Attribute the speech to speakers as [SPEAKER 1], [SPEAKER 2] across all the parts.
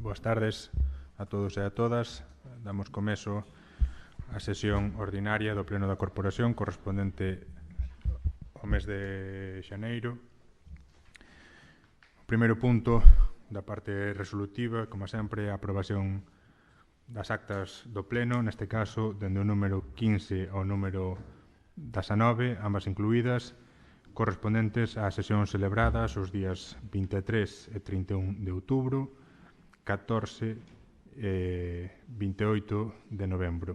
[SPEAKER 1] Boas tardes a todos e a todas. Damos comezo a sesión ordinaria do Pleno da Corporación correspondente ao mes de xaneiro. O primeiro punto da parte resolutiva, como sempre, a aprobación das actas do Pleno, neste caso, dende o número 15 ao número 19, ambas incluídas, correspondentes ás sesións celebradas os días 23 e 31 de outubro, 14 e 28 de novembro.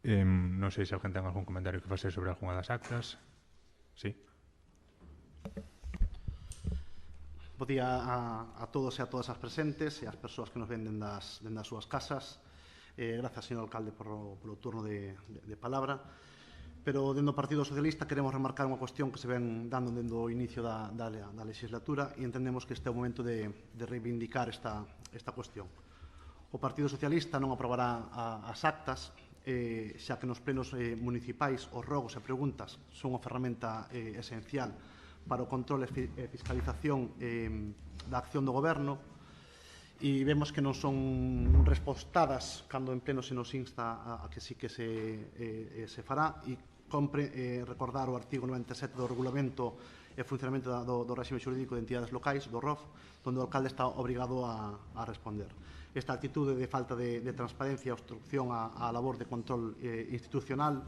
[SPEAKER 1] Non sei se alguén ten algún comentario que facer sobre algunha das actas. Sí.
[SPEAKER 2] Bo día a todos e a todas as presentes e as persoas que nos ven dende as súas casas. Grazas, señor alcalde, polo turno de palabra. Pero, dentro do Partido Socialista, queremos remarcar unha cuestión que se ven dando dende o inicio da legislatura e entendemos que este é o momento de reivindicar esta cuestión. O Partido Socialista non aprobará as actas, xa que nos plenos municipais os rogos e preguntas son unha ferramenta esencial para o control e fiscalización da acción do Goberno, e vemos que non son respostadas cando en pleno se nos insta a que sí que se fará, e compre recordar o artigo 97 do Regulamento e Funcionamento do Réxime Xurídico de Entidades Locais, do ROF, onde o alcalde está obrigado a responder. Esta actitude de falta de transparencia e obstrucción á labor de control institucional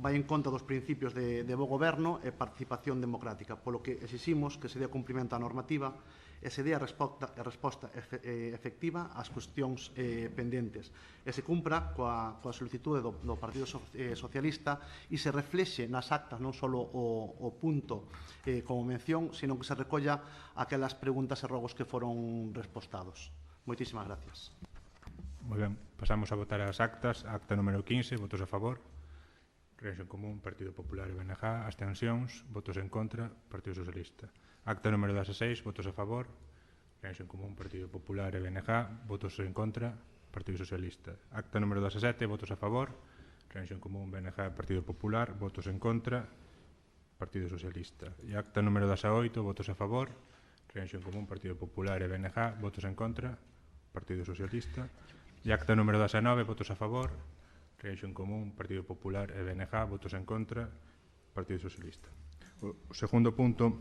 [SPEAKER 2] vai en contra dos principios de bo goberno e participación democrática, polo que exiximos que se dé cumprimento á normativa e se dé a resposta efectiva ás cuestións pendentes e se cumpra coa solicitude do Partido Socialista e se reflexe nas actas non só o punto como mención, sino que se recolla aquelas preguntas e rogos que foron respostados. Moitísimas gracias.
[SPEAKER 1] Moi ben, pasamos a votar as actas. Acta número 15, votos a favor. Reacción Común, Partido Popular e BNG. Abstencións, votos en contra, Partido Socialista. Acta número 16, votos a favor. Reacción Común, Partido Popular e BNG. Votos en contra, Partido Socialista. Acta número 17, votos a favor. Reacción Común, BNG, Partido Popular. Votos en contra, Partido Socialista. E acta número 18, votos a favor. Reacción Común, Partido Popular e BNG. Votos en contra, Partido Socialista. E acta número 19, votos a favor. Reacción Común, Partido Popular e BNG. Votos en contra, Partido Socialista. O segundo punto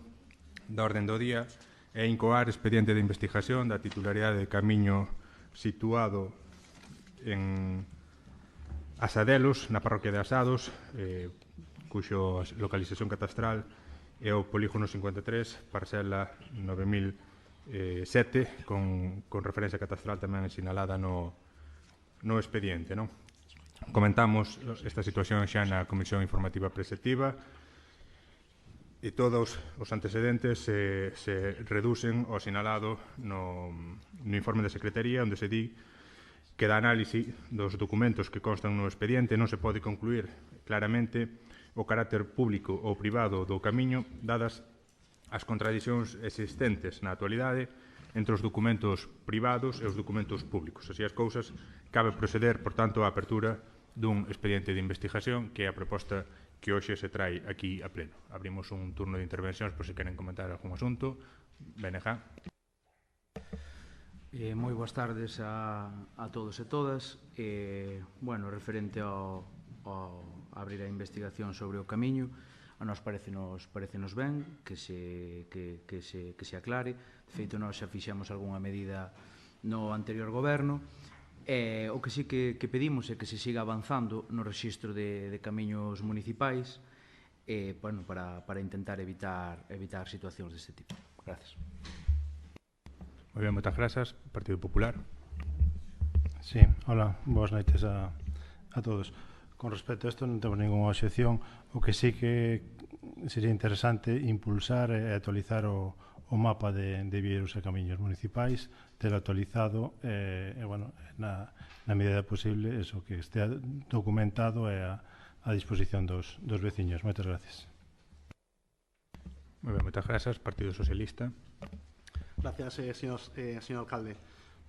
[SPEAKER 1] da orden do día é incoar expediente de investigación da titularidade de camiño situado en Asadelos, na parroquia de Asados, cuxo localización catastral é o polígono 53, parcela 9007, con referencia catastral tamén sinalada no expediente, non? Comentamos esta situación xa na Comisión Informativa Preceptiva e todos os antecedentes se reducen ao sinalado no informe da Secretaría, onde se di que da análise dos documentos que constan no expediente non se pode concluir claramente o carácter público ou privado do camiño, dadas as contradicións existentes na actualidade entre os documentos privados e os documentos públicos. Así as cousas, cabe proceder, por tanto, á apertura dun expediente de investigación, que é a proposta que hoxe se trae aquí a pleno. Abrimos un turno de intervencións por se queren comentar algún asunto. BNG.
[SPEAKER 3] Moi boas tardes a todos e todas. Referente ao abrir a investigación sobre o camiño, a nós parecenos ben que se aclare. De feito, nós xa fixemos algunha medida no anterior goberno. O que sí que pedimos é que se siga avanzando no rexistro de camiños municipais para intentar evitar situacións deste tipo. Gracias.
[SPEAKER 1] Moi ben, moitas grazas. Partido Popular.
[SPEAKER 4] Sí, hola, boas noites a todos. Con respecto a isto non temos ninguna obxección. O que sí que sería interesante impulsar e actualizar o mapa de vieiros e camiños municipais, ter actualizado na medida posible eso, que estea documentado e a disposición dos veciños. Moitas gracias.
[SPEAKER 1] Moi ben, moitas grazas. Partido Socialista.
[SPEAKER 2] Gracias, señor alcalde.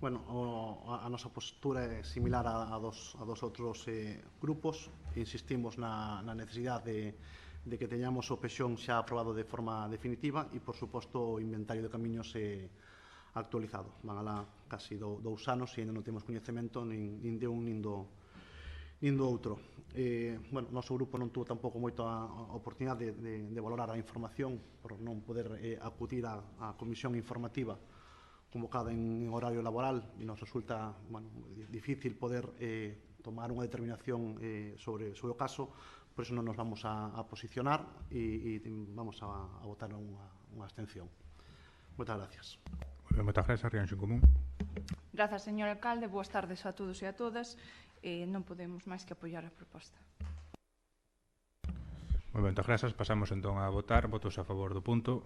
[SPEAKER 2] A nosa postura é similar a dos outros grupos. Insistimos na necesidade de que teñamos o PEXON xa aprobado de forma definitiva e, por suposto, o inventario de camiños actualizado. Van alá casi 2 anos e ainda non temos coñecemento nin de un nin do outro. Bueno, o noso grupo non tuvo tampouco moita oportunidade de valorar a información por non poder acudir á comisión informativa convocada en horario laboral e nos resulta difícil poder tomar unha determinación sobre o caso, por iso non nos vamos a posicionar e vamos a votar unha abstención. Moitas gracias.
[SPEAKER 1] Moitas grazas, Rianxo en Común.
[SPEAKER 5] Grazas, señor alcalde. Boas tardes a todos e a todas. Non podemos máis que apoiar a proposta.
[SPEAKER 1] Moi ben, moitas grazas. Pasamos entón a votar. Votos a favor do punto.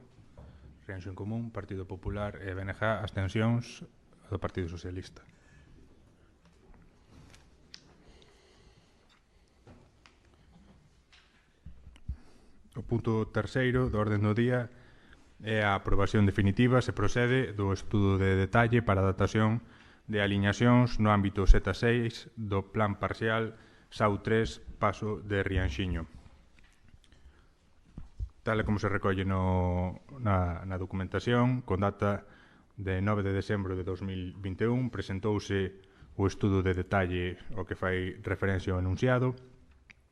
[SPEAKER 1] Rianxo en Común, Partido Popular e BNG. Abstencións do Partido Socialista. O punto terceiro do orden do día é a aprobación definitiva, se procede, do estudo de detalle para a adaptación de aliñacións no ámbito SETA 6 do Plan Parcial SAU 3 Paso de Rianxiño. Tal e como se recolle na documentación, con data de 9 de decembro de 2021, presentouse o estudo de detalle ao que fai referencia ao enunciado,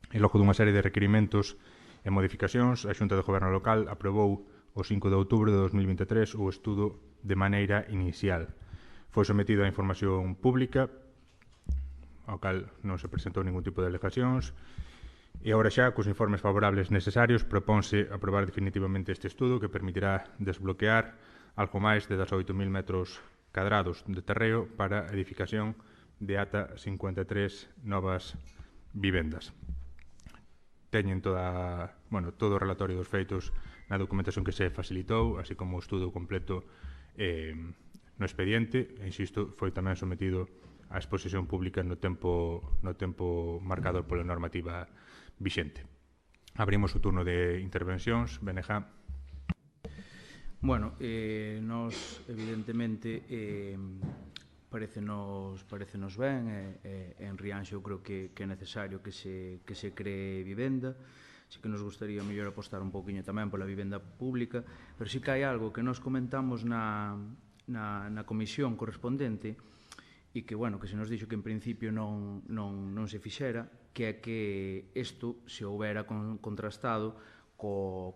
[SPEAKER 1] e logo dunha serie de requerimentos e modificacións, a Xunta de Goberno Local aprobou o 5 de outubro de 2023 o estudo de maneira inicial. Foi sometido a información pública, ao cal non se presentou ningún tipo de alegacións, e agora xa, cos informes favorables necesarios, propónse aprobar definitivamente este estudo que permitirá desbloquear algo máis de 18.000 metros cadrados de terreo para a edificación de ata 53 novas vivendas. Teñen todo o relatorio dos feitos na documentación que se facilitou, así como o estudo completo no expediente. Insisto, foi tamén sometido á exposición pública no tempo marcado pola normativa vixente. Abrimos o turno de intervencións. BNG.
[SPEAKER 3] Bueno, nos evidentemente parecenos ben, en Rianxo eu creo que é necesario que se cree vivenda. Sí que nos gustaría mellor apostar un poquinho tamén pola vivenda pública, pero sí que hai algo que nos comentamos na comisión correspondente e que, bueno, que se nos dixo que en principio non se fixera, que é que isto se houbera contrastado co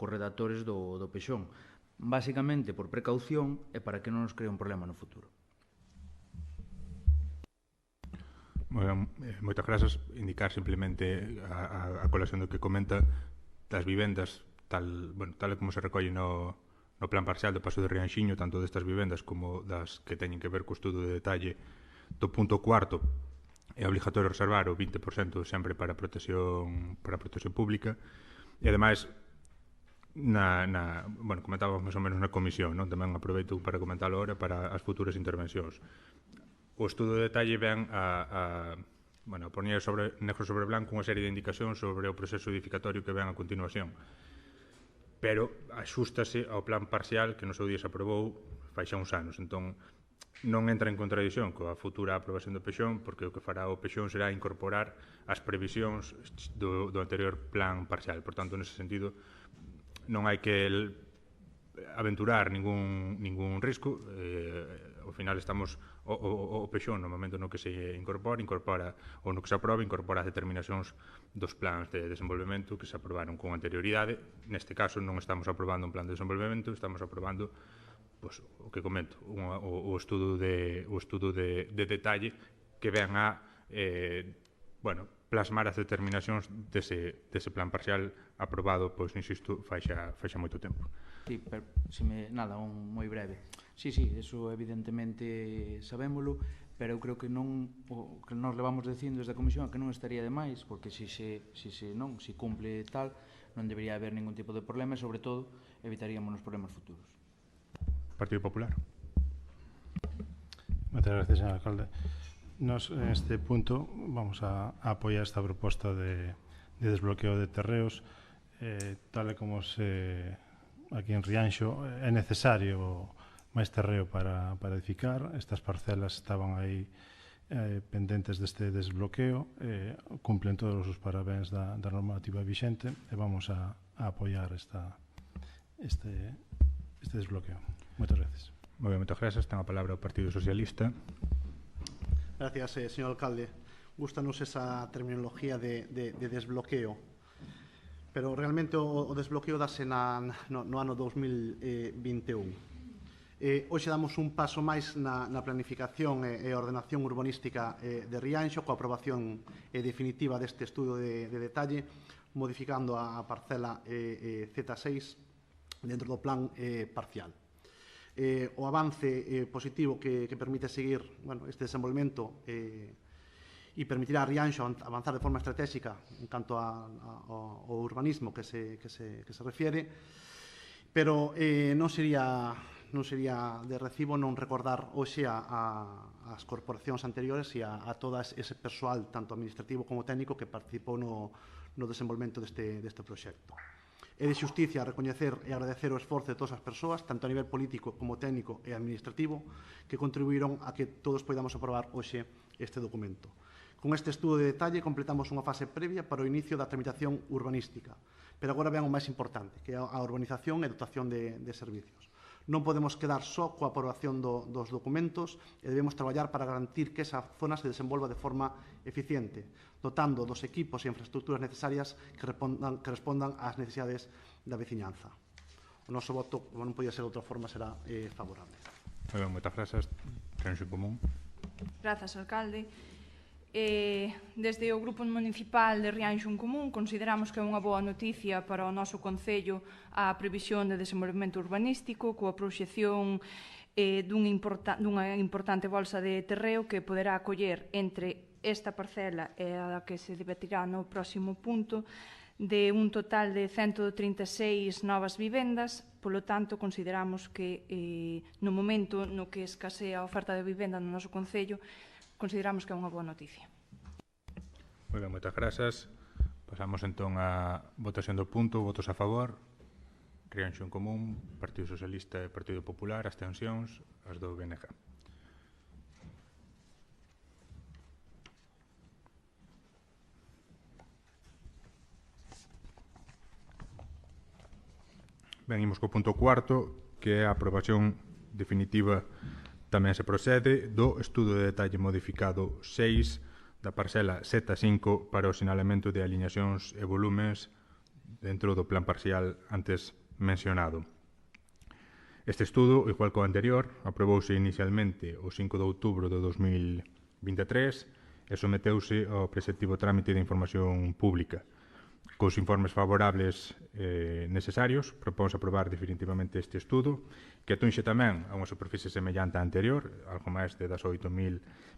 [SPEAKER 3] redactores do Pexón, basicamente por precaución e para que non nos cree un problema no futuro.
[SPEAKER 1] Moitas grazas. Indicar simplemente a colación do que comenta das vivendas, tal e como se recolle no plan parcial do Paso de Rianxiño, tanto destas vivendas como das que teñen que ver co estudo de detalle do punto cuarto. É obligatorio reservar o 20% sempre para protección pública, e ademais comentábamos máis ou menos na comisión, non? Tamén aproveito para comentálo agora para as futuras intervencións. O estudo de detalle ven a poñer negro sobre blanco unha serie de indicacións sobre o proceso edificatorio que ven a continuación, pero axústase ao plan parcial que no seu día se aprobou fai xa uns anos. Entón, non entra en contradición coa futura aprobación do Pexón, porque o que fará o Pexón será incorporar as previsións do anterior plan parcial. Por tanto, nese sentido, non hai que aventurar ningún risco. Ao final estamos o Pexón no momento no que se incorpora ou no que se aproba, incorpora as determinacións dos plans de desenvolvemento que se aprobaron con anterioridade. Neste caso non estamos aprobando un plan de desenvolvemento, estamos aprobando o que comento, o estudo de detalle que ven a plasmar as determinacións dese plan parcial aprobado, pois, insisto, fai xa moito tempo.
[SPEAKER 3] Sí, pero, moi breve. Sí, eso evidentemente sabémolo, pero eu creo que o que nos levamos dicindo desde a Comisión que non estaría de máis, porque se cumple tal, non debería haber ningún tipo de problema e, sobre todo, evitaríamos os problemas futuros.
[SPEAKER 1] Partido Popular.
[SPEAKER 4] Moitas gracias, señor alcalde. Nos, en este punto, vamos a apoiar esta proposta de desbloqueo de terreos, tal e como aquí en Rianxo é necesario máis terreo para edificar. Estas parcelas estaban aí pendentes deste desbloqueo, cumplen todos os parabéns da normativa vixente e vamos a apoiar este desbloqueo. Moitas gracias.
[SPEAKER 1] Moi ben, moitas grazas. Ten a palabra o Partido Socialista.
[SPEAKER 2] Gracias, señor alcalde. Gústanos esa terminología de desbloqueo, pero realmente o desbloqueo dase no ano 2021. Hoxe damos un paso máis na planificación e ordenación urbanística de Rianxo coa aprobación definitiva deste estudo de detalle, modificando a parcela Z6 dentro do plan parcial. O avance positivo que permite seguir este desenvolvemento e permitirá a Rianxo avanzar de forma estratégica en canto ao urbanismo que se refiere, pero non sería de recibo non recordar hoxe as corporacións anteriores e a todo ese persoal, tanto administrativo como técnico, que participou no desenvolvemento deste proxecto. É de xusticia recoñecer e agradecer o esforzo de todas as persoas, tanto a nivel político como técnico e administrativo, que contribuíron a que todos podamos aprobar hoxe este documento. Con este estudo de detalle completamos unha fase previa para o inicio da tramitación urbanística, pero agora ven o máis importante, que é a urbanización e dotación de servicios. Non podemos quedar só coa aprobación dos documentos e debemos traballar para garantir que esa zona se desenvolva de forma eficiente, dotando dos equipos e infraestructuras necesarias que respondan ás necesidades da veciñanza. O noso voto, como non podía ser de outra forma, será favorable.
[SPEAKER 1] Moi ben, moitas grazas. Renxo Común.
[SPEAKER 5] Grazas, alcalde. Desde o Grupo Municipal de Rianxo en Común consideramos que é unha boa noticia para o noso concello a previsión de desenvolvemento urbanístico coa proxección dunha importante bolsa de terreo que poderá acoller entre esta parcela e a que se debatirá no próximo punto de un total de 136 novas vivendas. Polo tanto, consideramos que no momento no que escasea a oferta de vivenda no noso concello, consideramos que é unha boa noticia.
[SPEAKER 1] Moi ben, moitas grazas. Pasamos entón á votación do punto. Votos a favor. Rianxo en Común, Partido Socialista e Partido Popular. Abstencións, as do BNG. Ben, imos co punto cuarto, que é a aprobación definitiva. Tamén se procede do estudo de detalle modificado 6 da parcela Z5 para o sinalamento de alineacións e volúmenes dentro do plan parcial antes mencionado. Este estudo, igual co anterior, aprobouse inicialmente o 5 de outubro de 2023 e someteuse ao preceptivo trámite de información pública. Cos informes favorables necesarios, propónse aprobar definitivamente este estudo, que atunxe tamén a unha superficie semellante á anterior, algo máis de 18.000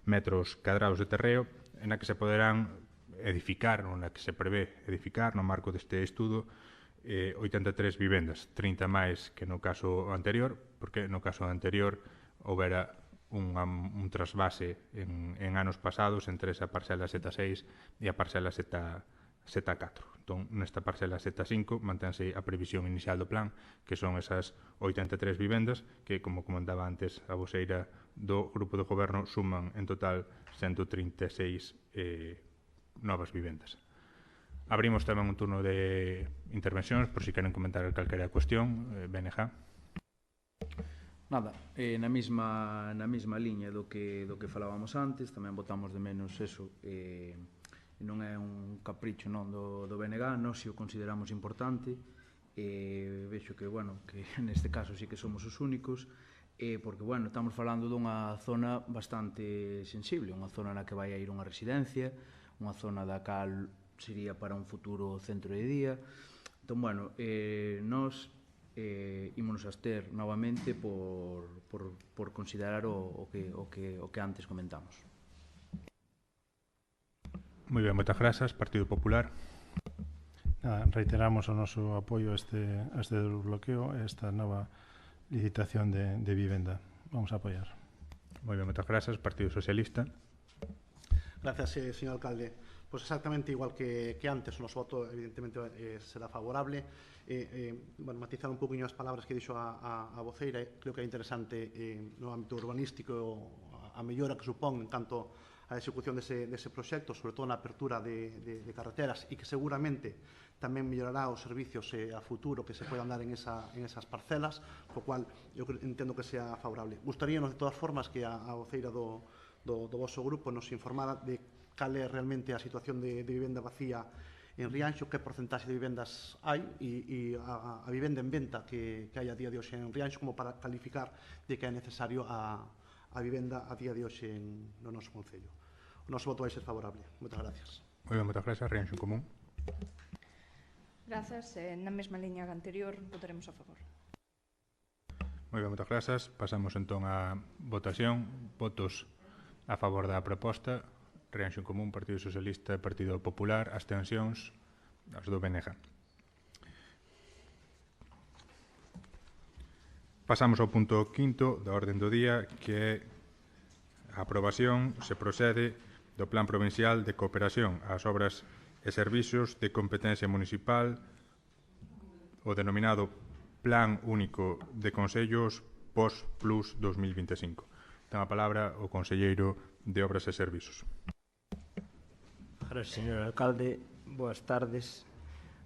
[SPEAKER 1] metros cadrados de terreo, en a que se poderán edificar, ou na que se prevé edificar, no marco deste estudo, 83 vivendas, 30 máis que no caso anterior, porque no caso anterior houbera un trasvase en anos pasados entre esa parcela Z6 e a parcela Z4. Entón, nesta parcela Z5 mantense a previsión inicial do plan, que son esas 83 vivendas, que, como comentaba antes a voceira do Grupo de Goberno, suman en total 136 novas vivendas. Abrimos tamén un turno de intervencións, por si queren comentar calquera cuestión. BNG.
[SPEAKER 3] Nada, na mesma liña do que falábamos antes, tamén botamos de menos eso, non é un capricho do BNG, nós si o consideramos importante, vexo que neste caso sí que somos os únicos, porque estamos falando dunha zona bastante sensible, unha zona na que vai a ir unha residencia, unha zona da cal sería para un futuro centro de día. Entón, nós ímonos a abster novamente por considerar o que antes comentamos.
[SPEAKER 1] Moi ben, moitas grazas. Partido Popular.
[SPEAKER 4] Reiteramos o noso apoio a este desbloqueo, a esta nova licitación de vivenda. Vamos a apoiar.
[SPEAKER 1] Moi ben, moitas grazas. Partido Socialista.
[SPEAKER 2] Gracias, señor alcalde. Pois exactamente igual que antes, o noso voto evidentemente será favorable. Matizar un poquinho as palabras que dixo a voceira, creo que é interesante no ámbito urbanístico a mellora que supón en canto a a execución dese proxecto, sobre todo na apertura de carreteras, e que seguramente tamén mellorará os servicios a futuro que se podan dar en esas parcelas, co cual eu entendo que sea favorable. Gustaríanos, de todas formas, que a voceira do vosso grupo nos informara de cal é realmente a situación de vivenda vacía en Rianxo, que porcentaxe de vivendas hai e a vivenda en venta que hai a día de hoxe en Rianxo, como para calificar de que é necesario a vivenda a día de hoxe no noso concello. O noso voto vai ser favorable. Moitas gracias.
[SPEAKER 1] Moi ben, moitas gracias. Rianxo en Común.
[SPEAKER 5] Grazas. Na mesma liña que anterior, votaremos a favor.
[SPEAKER 1] Moi ben, moitas grazas. Pasamos entón á votación. Votos a favor da proposta. Rianxo en Común, Partido Socialista e Partido Popular. Abstencións, as do BNG. Pasamos ao punto 5º da orden do día, que é a aprobación, se procede, do Plan Provincial de Cooperación ás Obras e Servizos de Competencia Municipal, o denominado Plan Único de Concellos POS-Plus 2025. Ten a palabra o conselleiro de Obras e Servizos.
[SPEAKER 6] Gracias, señor alcalde. Boas tardes.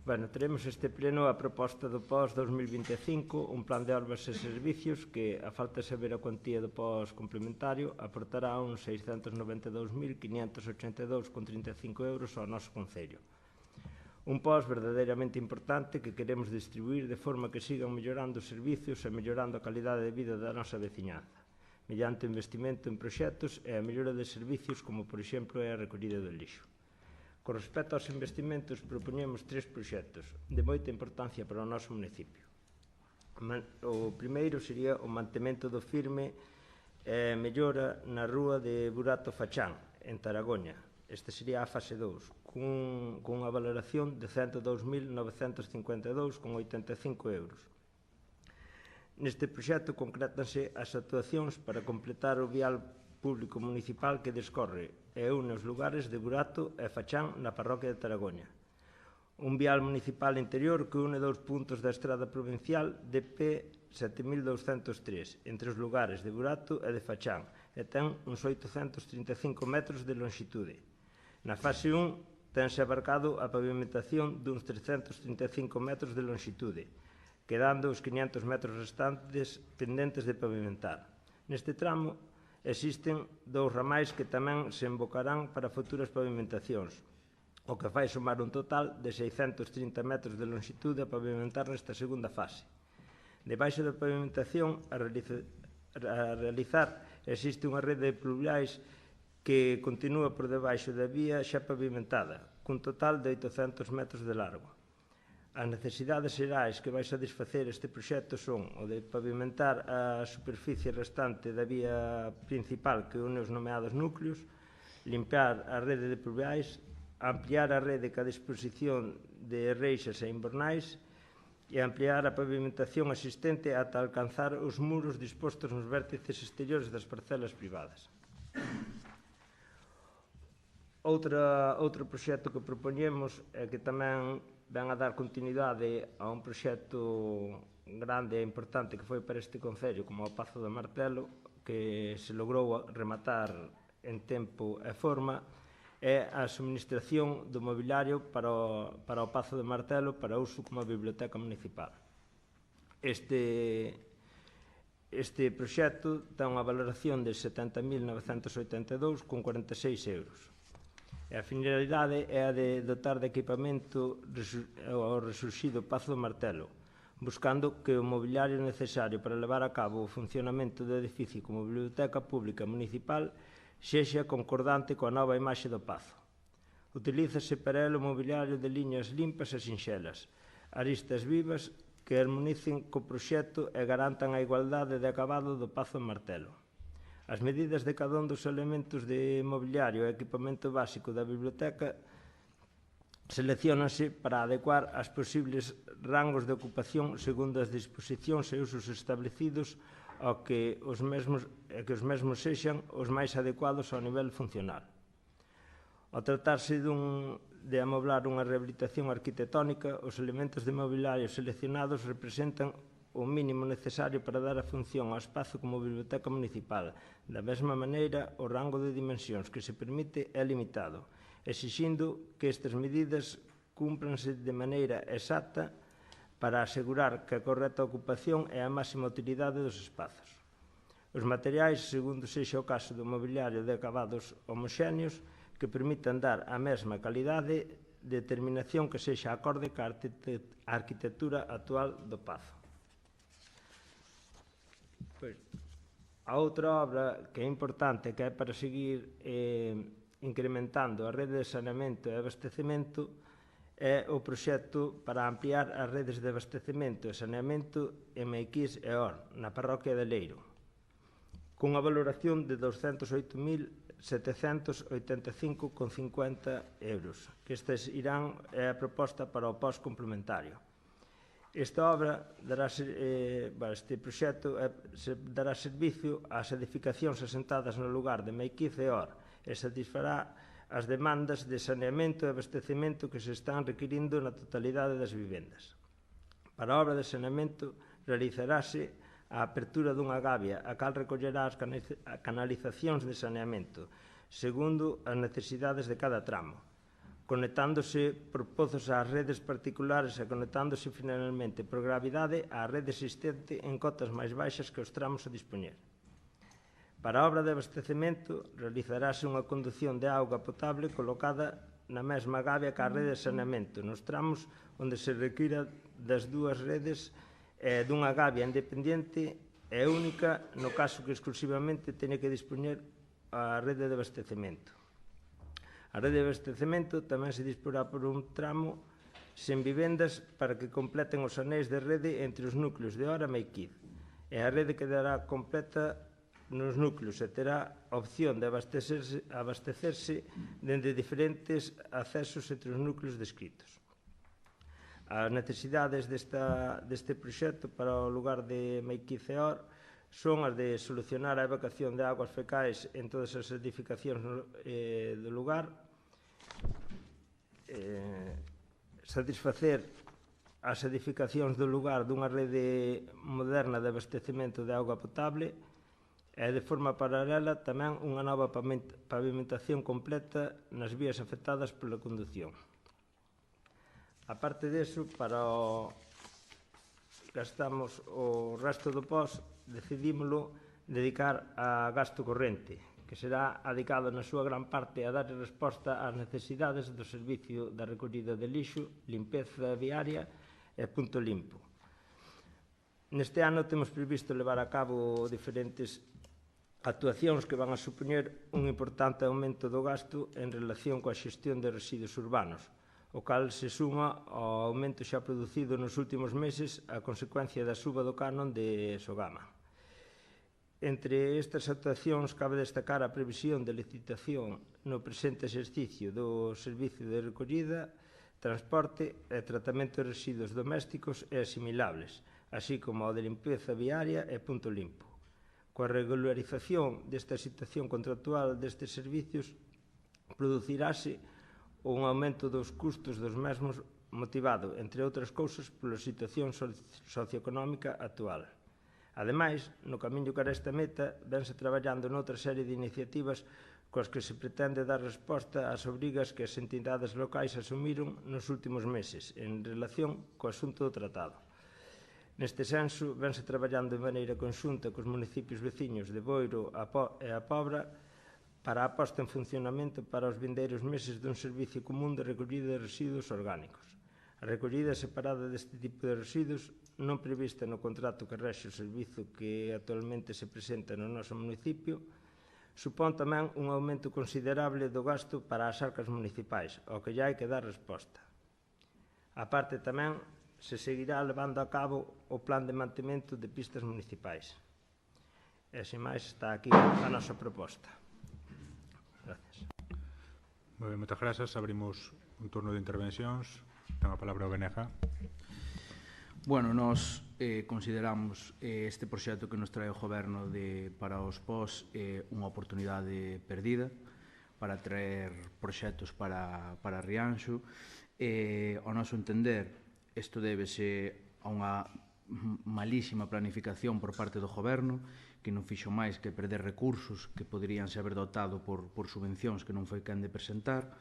[SPEAKER 6] Bueno, teremos este pleno a proposta do POS 2025, un plan de obras e servicios que, a falta de saber a cuantía do POS complementario, aportará uns 692.582,35 euros ao noso concello. Un POS verdadeiramente importante que queremos distribuir de forma que sigan mellorando os servicios e mellorando a calidade de vida da nosa veciñanza, mediante o investimento en proxectos e a mellora de servicios como, por exemplo, é a recollida do lixo. Con respecto aos investimentos, propoñemos 3 proxectos de moita importancia para o noso municipio. O primeiro sería o mantemento do firme e mellora na rúa de Burato Fachán, en Taragoña. Este sería a fase 2, cunha valoración de 102.952,85 euros. Neste proxecto concrétanse as actuacións para completar o vial público municipal que descorre e une os lugares de Burato e Fachán na parroquia de Taragoña. Un vial municipal interior que une 2 puntos da estrada provincial DP 7203 entre os lugares de Burato e de Fachán e ten uns 835 metros de longitude. Na fase 1 tense abarcado a pavimentación duns 335 metros de longitude, quedando os 500 metros restantes pendentes de pavimentar. Neste tramo existen 2 ramais que tamén se embocarán para futuras pavimentacións, o que fai sumar un total de 630 metros de longitude a pavimentar nesta segunda fase. Debaixo da pavimentación a realizar existe unha rede de pluviais que continúa por debaixo da vía xa pavimentada, cun total de 800 metros de largo. As necesidades xerais que vai satisfacer este proxecto son o de pavimentar a superficie restante da vía principal que une os nomeados núcleos, limpiar a rede de pluviais, ampliar a rede ca disposición de reixas e invernais e ampliar a pavimentación existente ata alcanzar os muros dispostos nos vértices exteriores das parcelas privadas. Outro proxecto que propoñemos é que tamén ven a dar continuidade a un proxecto grande e importante que foi para este concello, como o Pazo de Martelo, que se logrou rematar en tempo e forma, é a suministración do mobiliario para o Pazo de Martelo para uso como biblioteca municipal. Este proxecto ten unha valoración de 70.982,46 euros. A finalidade é a de dotar de equipamento ao resurxido Pazo do Martelo, buscando que o mobiliario necesario para levar a cabo o funcionamento do edificio como biblioteca pública municipal sexa concordante coa nova imaxe do Pazo. Utilízase para el o mobiliario de liñas limpas e sinxelas, aristas vivas que armonicen co proxecto e garantan a igualdade de acabado do Pazo do Martelo. As medidas de cada un dos elementos de mobiliario e equipamento básico da biblioteca selecciónanse para adecuar as posibles rangos de ocupación segundo as disposicións e usos establecidos ao que os mesmos sexan os máis adecuados ao nivel funcional. Ao tratarse de amoblar unha rehabilitación arquitectónica, os elementos de mobiliario seleccionados representan o mínimo necesario para dar a función ao espazo como biblioteca municipal. Da mesma maneira, o rango de dimensións que se permite é limitado, exixindo que estas medidas cúmpranse de maneira exacta para asegurar que a correcta ocupación e a máxima utilidade dos espazos. Os materiais, segundo sexa o caso do mobiliario de acabados homoxéneos, que permitan dar a mesma calidade de determinación que sexa acorde ca arquitectura actual do Pazo. A outra obra que é importante, que é para seguir incrementando a rede de saneamento e abastecemento, é o proxecto para ampliar as redes de abastecemento e saneamento en Meiquís e Or, na parroquia de Leiro, cunha valoración de 208.785,50 euros, que estes irán a proposta para o pós complementario. Esta obra este proxecto dará servicio ás edificacións asentadas no lugar de Meiquiz e Or e satisfará as demandas de saneamento e abastecemento que se están requirindo na totalidade das vivendas. Para a obra de saneamento realizarase a apertura dunha gavia a cal recollerá as canalizacións de saneamento segundo as necesidades de cada tramo, conectándose por pozos ás redes particulares e conectándose finalmente por gravidade á rede existente en cotas máis baixas que os tramos a dispoñer. Para a obra de abastecemento realizarase unha condución de auga potable colocada na mesma gavia que a rede de saneamento nos tramos onde se requira das dúas redes e dunha gavia independente e única no caso que exclusivamente teña que dispoñer a rede de abastecemento. A rede de abastecemento tamén se disporá por un tramo sen vivendas para que completen os anéis de rede entre os núcleos de Or e Meiquiz, e a rede quedará completa nos núcleos e terá opción de abastecerse dende diferentes accesos entre os núcleos descritos. As necesidades deste proxecto para o lugar de Meiquiz e Or son as de solucionar a evacuación de augas fecais en todas as edificacións do lugar, satisfacer as edificacións do lugar dunha rede moderna de abastecemento de auga potable e, de forma paralela, tamén unha nova pavimentación completa nas vías afectadas pola condución. A parte disso, gastamos o resto do pós, decidímolo dedicar a gasto corrente, que será adicado na súa gran parte a dar resposta ás necesidades do servicio da recollida de lixo, limpeza viaria e punto limpo. Neste ano temos previsto levar a cabo diferentes actuacións que van a supoñer un importante aumento do gasto en relación coa xestión de residuos urbanos, o cal se suma ao aumento xa producido nos últimos meses a consecuencia da suba do canon de Sogama. Entre estas actuacións cabe destacar a previsión de licitación no presente exercicio do servicio de recollida, transporte e tratamento de residuos domésticos e asimilables, así como o de limpeza viaria e punto limpo. Coa regularización desta situación contractual destes servicios, producirase un aumento dos custos dos mesmos motivado, entre outras cousas, pola situación socioeconómica actual. Ademais, no camiño cara a esta meta, vense traballando noutra serie de iniciativas coas que se pretende dar resposta ás obrigas que as entidades locais asumiron nos últimos meses en relación co asunto do tratado. Neste senso, vense traballando de maneira conxunta cos municipios veciños de Boiro e a Pobra para a posta en funcionamento para os vindeiros meses dun servicio común de recollida de residuos orgánicos. A recollida separada deste tipo de residuos, non prevista no contrato que rexe o servizo que actualmente se presenta no noso municipio, supón tamén un aumento considerable do gasto para as arcas municipais, ao que lle hai que dar resposta. A parte tamén, se seguirá levando a cabo o plan de mantemento de pistas municipais. E, sen máis, está aquí a nosa proposta. Gracias.
[SPEAKER 1] Moi ben, moitas grazas. Abrimos un turno de intervencións. Ten a palabra o BNG.
[SPEAKER 3] Bueno, nós consideramos este proxecto que nos trae o Goberno para os POS unha oportunidade perdida para traer proxectos para Rianxo. Ao noso entender, isto débese a unha malísima planificación por parte do goberno, que non fixo máis que perder recursos que poderíanse haber dotado por subvencións que non foi quen de presentar.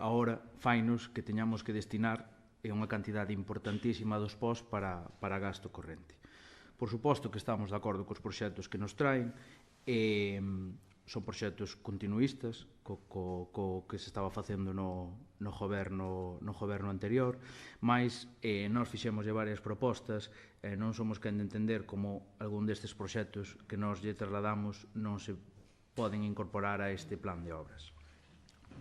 [SPEAKER 3] Agora fainos que teñamos que destinar unha cantidade importantísima dos POS para gasto corrente. Por suposto que estamos de acordo cos proxectos que nos traen, son proxectos continuistas co que se estaba facendo no goberno anterior, mas nós fixemos varias propostas, non somos quen de entender como algún destes proxectos que nós lle trasladamos non se poden incorporar a este plan de obras.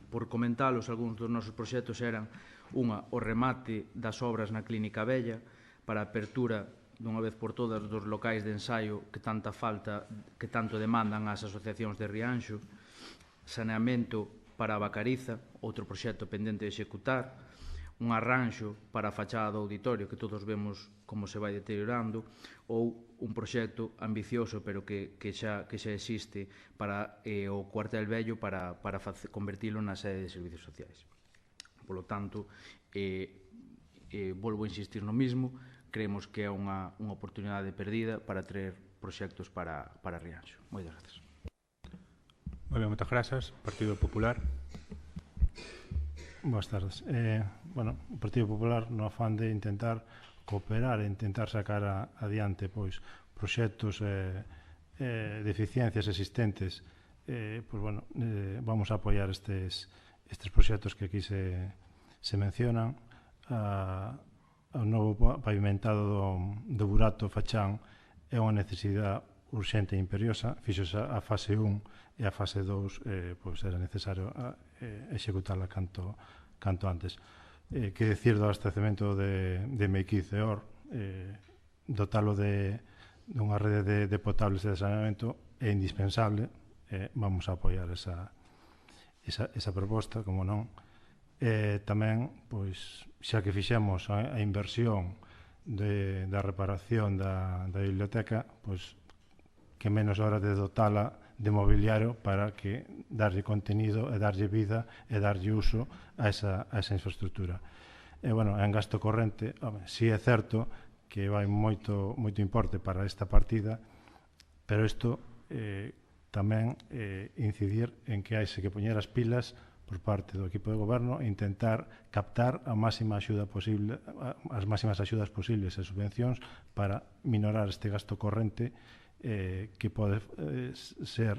[SPEAKER 3] Por comentalos, algúns dos nosos proxectos eran o remate das obras na Clínica Vella para a apertura dunha vez por todas dos locais de ensaio que tanto demandan as asociacións de Rianxo, saneamento para a Vacariza, outro proxecto pendente de executar, un arranxo para a fachada do auditorio que todos vemos como se vai deteriorando, ou un proxecto ambicioso pero que xa existe para o cuartel vello para convertilo na sede de servicios sociais. Por lo tanto, volvo a insistir no mismo, creemos que é unha oportunidade perdida para traer proxectos para Rianxo. Moitas grazas.
[SPEAKER 1] Moi ben, moitas grazas. Partido Popular.
[SPEAKER 4] Boas tardes. O Partido Popular, no afán de intentar cooperar e intentar sacar adiante proxectos de eficiencias existentes, vamos a apoiar estes proxectos que aquí se mencionan. O novo pavimentado do Burato Fachán é unha necesidade urxente e imperiosa. Fixose a fase 1 e a fase 2 era necesario executarla canto antes. Que decir do abastecemento de Meiquiz e Or, dotalo dunha rede de potables e de saneamento é indispensable. Vamos a apoiar esa proposta, como non. Tamén, xa que fixemos a inversión da reparación da biblioteca, que menos hora de dotala de mobiliario para que darlle contenido e darlle vida e darlle uso a esa infraestructura. En gasto corrente, si é certo que vai moito importe para esta partida, pero isto tamén incidir en que hai que poñer as pilas por parte do equipo de goberno e intentar captar a máxima axuda posible, as máximas axudas posibles e subvencións para minorar este gasto corrente que pode ser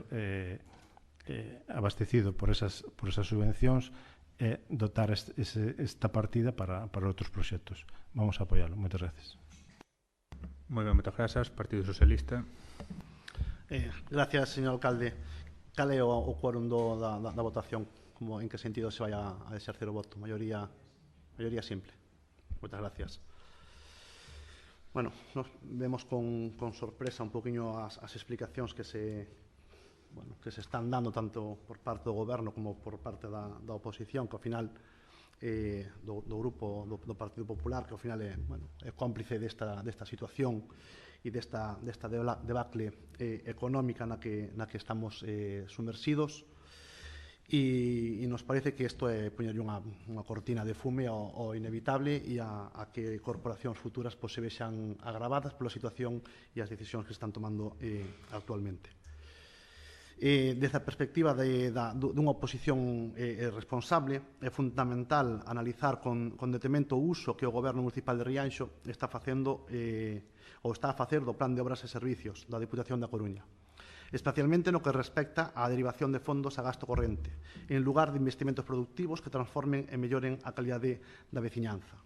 [SPEAKER 4] abastecido por esas subvencións e dotar esta partida para outros proxectos. Vamos a apoialo. Moitas gracias.
[SPEAKER 1] Moi ben, moitas grazas. Partido Socialista.
[SPEAKER 2] Gracias, señor alcalde. Cal é o quórum da votación? En que sentido se vai a exercer o voto? Maioría simple. Moitas gracias. Nos vemos con sorpresa un poquinho as explicacións que se están dando tanto por parte do goberno como por parte da oposición, que ao final do grupo do Partido Popular, que ao final é cómplice desta situación e desta debacle económica na que estamos sumersidos. E nos parece que isto é poñerlle unha cortina de fume ao inevitable e a que corporacións futuras se vexan agravadas pola situación e as decisións que están tomando actualmente. Desde a perspectiva dunha oposición responsable, é fundamental analizar con detemento o uso que o Goberno Municipal de Rianxo está facendo ou está a facer do Plan de Obras e Servicios da Deputación da Coruña, especialmente no que respecta á derivación de fondos a gasto corrente, en lugar de investimentos productivos que transformen e melloren a calidade da veciñanza.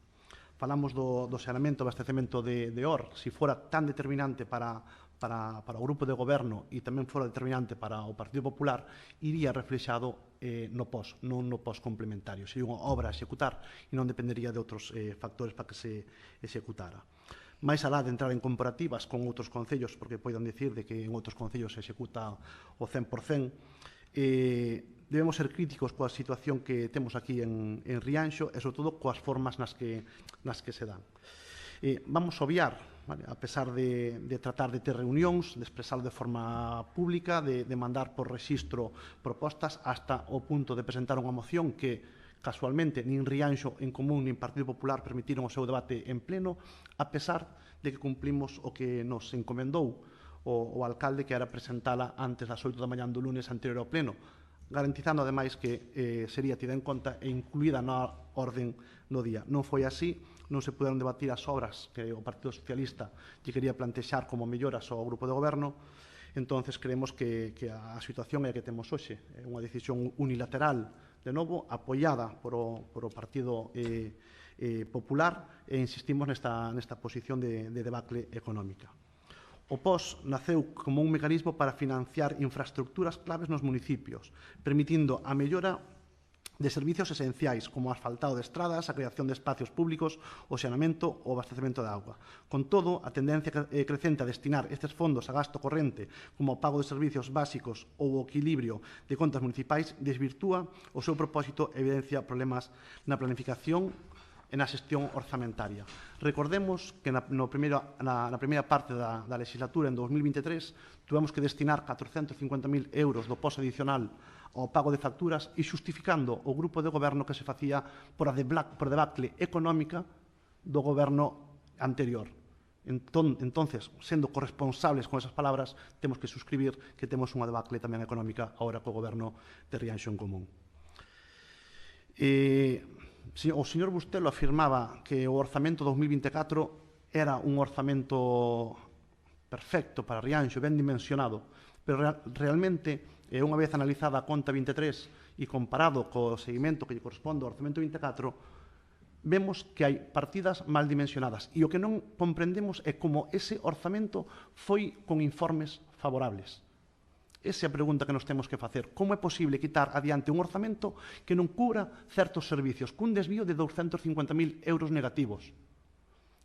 [SPEAKER 2] Falamos do saneamento e abastecemento de Or, se fora tan determinante para o grupo de goberno e tamén fora determinante para o Partido Popular, iría reflexado no POS, non no POS complementario. Sería unha obra a executar e non dependería de outros factores para que se executara. máis alá de entrar en comparativas con outros concellos, porque poidan dicir de que en outros concellos se executa o 100%, debemos ser críticos coa situación que temos aquí en Rianxo e, sobre todo, coas formas nas que se dan. Vamos a obviar, a pesar de tratar de ter reunións, de expresalo de forma pública, de mandar por rexistro propostas, hasta o punto de presentar unha moción que Casualmente, nin Rianxo en Común nin Partido Popular permitiron o seu debate en pleno, a pesar de que cumplimos o que nos encomendou o alcalde, que era presentala antes das 8 da mañá do lunes anterior ao pleno, garantizando ademais que sería tida en conta e incluída na orden do día. Non foi así, non se puderon debatir as obras que o Partido Socialista lle quería plantexar como melloras ao grupo de goberno. Entonces creemos que a situación é a que temos hoxe, é unha decisión unilateral, de novo, apoiada por o Partido Popular, e insistimos nesta posición de debacle económica. O POS naceu como un mecanismo para financiar infraestructuras claves nos municipios, permitindo a mellora de servicios esenciais como o asfaltado de estradas, a creación de espacios públicos, o xanamento ou abastecemento de auga. Con todo, a tendencia crecente a destinar estes fondos a gasto corrente como o pago de servicios básicos ou o equilibrio de contas municipais desvirtúa o seu propósito e evidencia problemas na planificación e na xestión orzamentaria. Recordemos que na primeira parte da legislatura, en 2023, tuvemos que destinar 450.000 euros do POS adicional ao pago de facturas e xustificando o grupo de goberno que se facía por debacle económica do goberno anterior. Entonces, sendo corresponsables con esas palabras, temos que suscribir que temos unha debacle tamén económica agora co goberno de Rianxo en Común. O señor Bustelo afirmaba que o orzamento 2024 era un orzamento perfecto para Rianxo, ben dimensionado, pero realmente, unha vez analizada a conta 23 e comparado co seguimento que lle corresponde ao orzamento 24, vemos que hai partidas mal dimensionadas, e o que non comprendemos é como ese orzamento foi con informes favorables. Esa é a pregunta que nos temos que facer. Como é posible quitar adiante un orzamento que non cubra certos servicios, cun desvío de 250.000 euros negativos?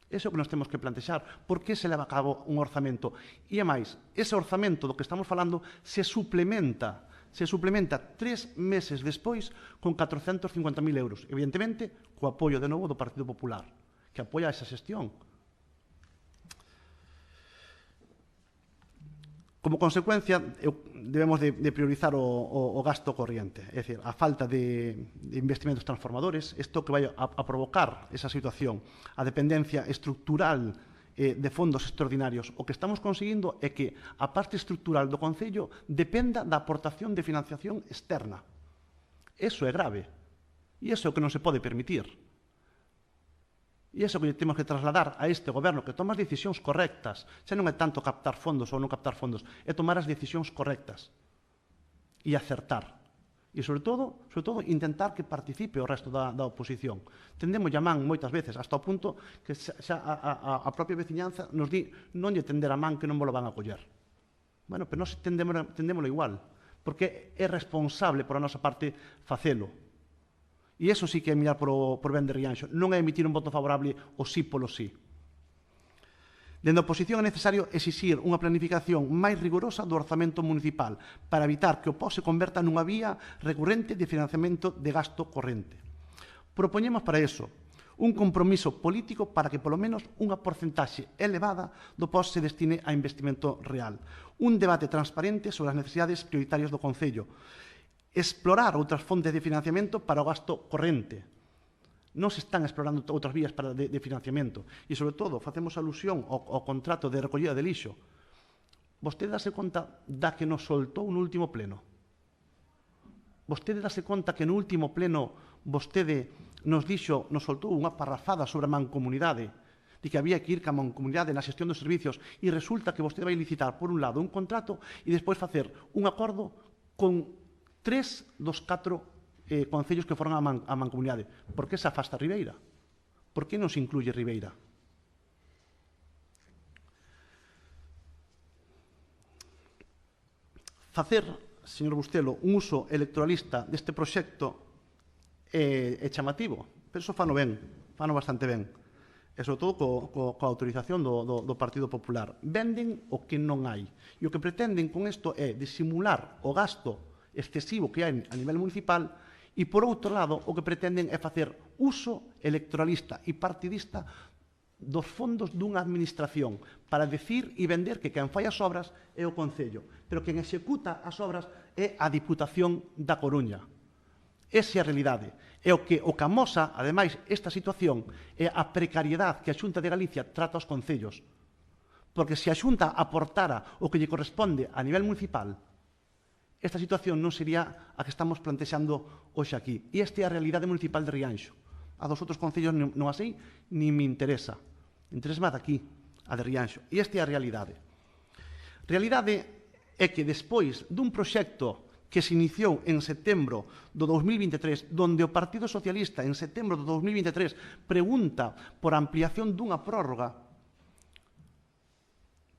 [SPEAKER 2] Ese é o que nos temos que plantexar. Por que se leva a cabo un orzamento? E, a máis, ese orzamento do que estamos falando se suplementa 3 meses despois con 450.000 euros. Evidentemente, co apoio de novo do Partido Popular, que apoia esa xestión. Como consecuencia, debemos de priorizar o gasto corriente, é dicir, a falta de investimentos transformadores, isto que vai a provocar esa situación, a dependencia estructural de fondos extraordinarios. O que estamos conseguindo é que a parte estructural do Concello dependa da aportación de financiación externa. Eso é grave, e iso é o que non se pode permitir. E iso que temos que trasladar a este goberno, que toma as decisións correctas. Xa non é tanto captar fondos ou non captar fondos, é tomar as decisións correctas e acertar. E, sobre todo, intentar que participe o resto da oposición. Tendemos a man moitas veces, hasta o punto que xa a propia veciñanza nos di non lle tender a man que non vos lo van a coller. Bueno, pero nós tendémolo igual, porque é responsable por a nosa parte facelo. E iso sí que é mirar por ben de Rianxo, non é emitir un voto favorable o sí polo sí. Dende a oposición é necesario exixir unha planificación máis rigorosa do orzamento municipal para evitar que o POS se converta nunha vía recurrente de financiamento de gasto corrente. Propoñemos para iso un compromiso político para que polo menos unha porcentaxe elevada do POS se destine a investimento real. Un debate transparente sobre as necesidades prioritarias do Concello. Explorar outras fontes de financiamento para o gasto corrente. Non se están explorando outras vías de financiamento. E, sobre todo, facemos alusión ao contrato de recollida de lixo. Vostede dase conta da que nos soltou no último pleno? Vostede dase conta que no último pleno vostede nos soltou unha parrafada sobre a mancomunidade, de que había que ir ca mancomunidade na xestión dos servicios, e resulta que vostede vai licitar, por un lado, un contrato e despois facer un acordo con 3 dos 4 concellos que foron a mancomunidade. Por que se afasta Ribeira? Por que non se incluye Ribeira? Facer, señor Bustelo, un uso electoralista deste proxecto é chamativo, pero iso fano bastante ben. E, sobre todo, coa autorización do Partido Popular. Venden o que non hai. E o que pretenden con isto é disimular o gasto excesivo que hai a nivel municipal e, por outro lado, o que pretenden é facer uso electoralista e partidista dos fondos dunha administración para decir e vender que quen fai as obras é o Concello, pero quen executa as obras é a Diputación da Coruña. Esa é a realidade. É o que amosa, ademais, esta situación é a precariedade que a Xunta de Galicia trata aos concellos. Porque se a Xunta aportara o que lle corresponde a nivel municipal, esta situación non sería a que estamos plantexando hoxe aquí. E esta é a realidade municipal de Rianxo. A dos outros concellos non así, ni me interesa. Interesa máis aquí, a de Rianxo. E esta é a realidade. Realidade é que despois dun proxecto que se iniciou en setembro do 2023, donde o Partido Socialista en setembro do 2023 pregunta por ampliación dunha prórroga,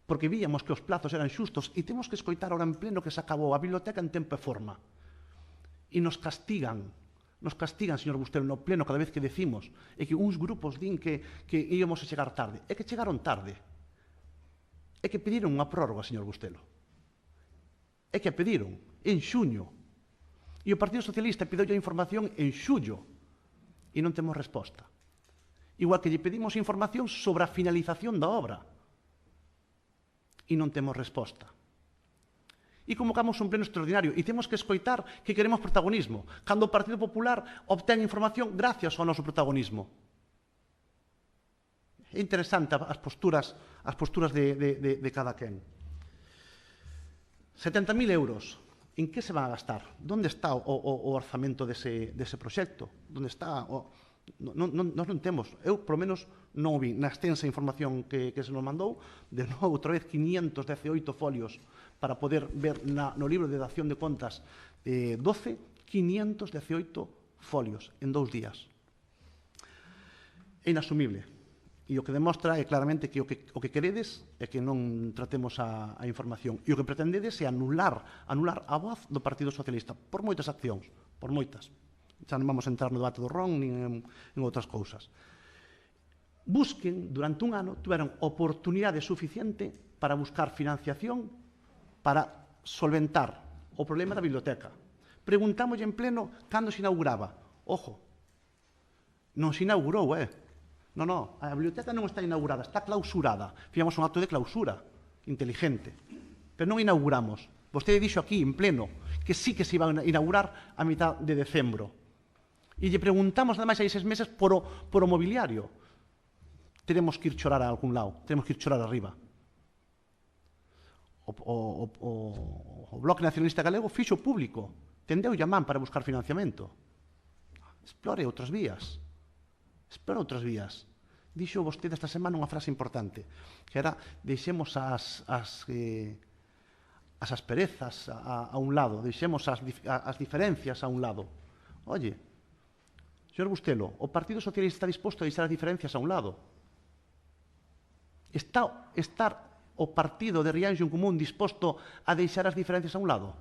[SPEAKER 2] porque víamos que os plazos eran xustos, e temos que escoitar ahora en pleno que se acabou a biblioteca en tempo e forma. E nos castigan, señor Bustelo, no pleno cada vez que decimos, e que uns grupos din que íamos a chegar tarde. É que chegaron tarde. É que pediron unha prórroga, señor Bustelo. É que a pediron en xuño. E o Partido Socialista pideu a información en xullo. E non temos resposta. Igual que lle pedimos información sobre a finalización da obra. E non temos resposta. E convocamos un pleno extraordinario e temos que escoitar que queremos protagonismo, cando o Partido Popular obtén información gracias ao noso protagonismo. É interesante as posturas de cada quen. 70.000 euros. En que se van a gastar? Onde está o orzamento dese proxecto? Onde está? Nós non temos. Eu, por lo menos, non o vi na extensa información que se nos mandou. De novo, outra vez, 518 folios para poder ver no libro de dación de contas 518 folios en 2 días. É inasumible. E o que demostra é claramente que o que queredes é que non tratemos a información. E o que pretendedes é anular a voz do Partido Socialista por moitas accións, por moitas. Xa non vamos a entrar no debate do RON nin en outras cousas. Busquen, durante un ano, tiveron oportunidade suficiente para buscar financiación para solventar o problema da biblioteca. Preguntamos en pleno cando se inauguraba. Ojo, non se inaugurou, Non, a biblioteca non está inaugurada, está clausurada. Fixemos un acto de clausura inteligente, pero non inauguramos. Vostede dixo aquí, en pleno, que sí que se iba a inaugurar a mitad de decembro. E lle preguntamos, ademais, hai 6 meses por o mobiliario. Teremos que ir chorar a algún lado, teremos que ir chorar arriba. O Bloque Nacionalista Galego fixo público, tendeu llamán para buscar financiamento. Explore outras vías. Explore outras vías. Dixo vostede esta semana unha frase importante, que era, deixemos as asperezas a un lado, deixemos as diferencias a un lado. Oye, señor Bustelo, o Partido Socialista está disposto a deixar as diferencias a un lado. Está o partido de Rianxo en Común disposto a deixar as diferencias a un lado?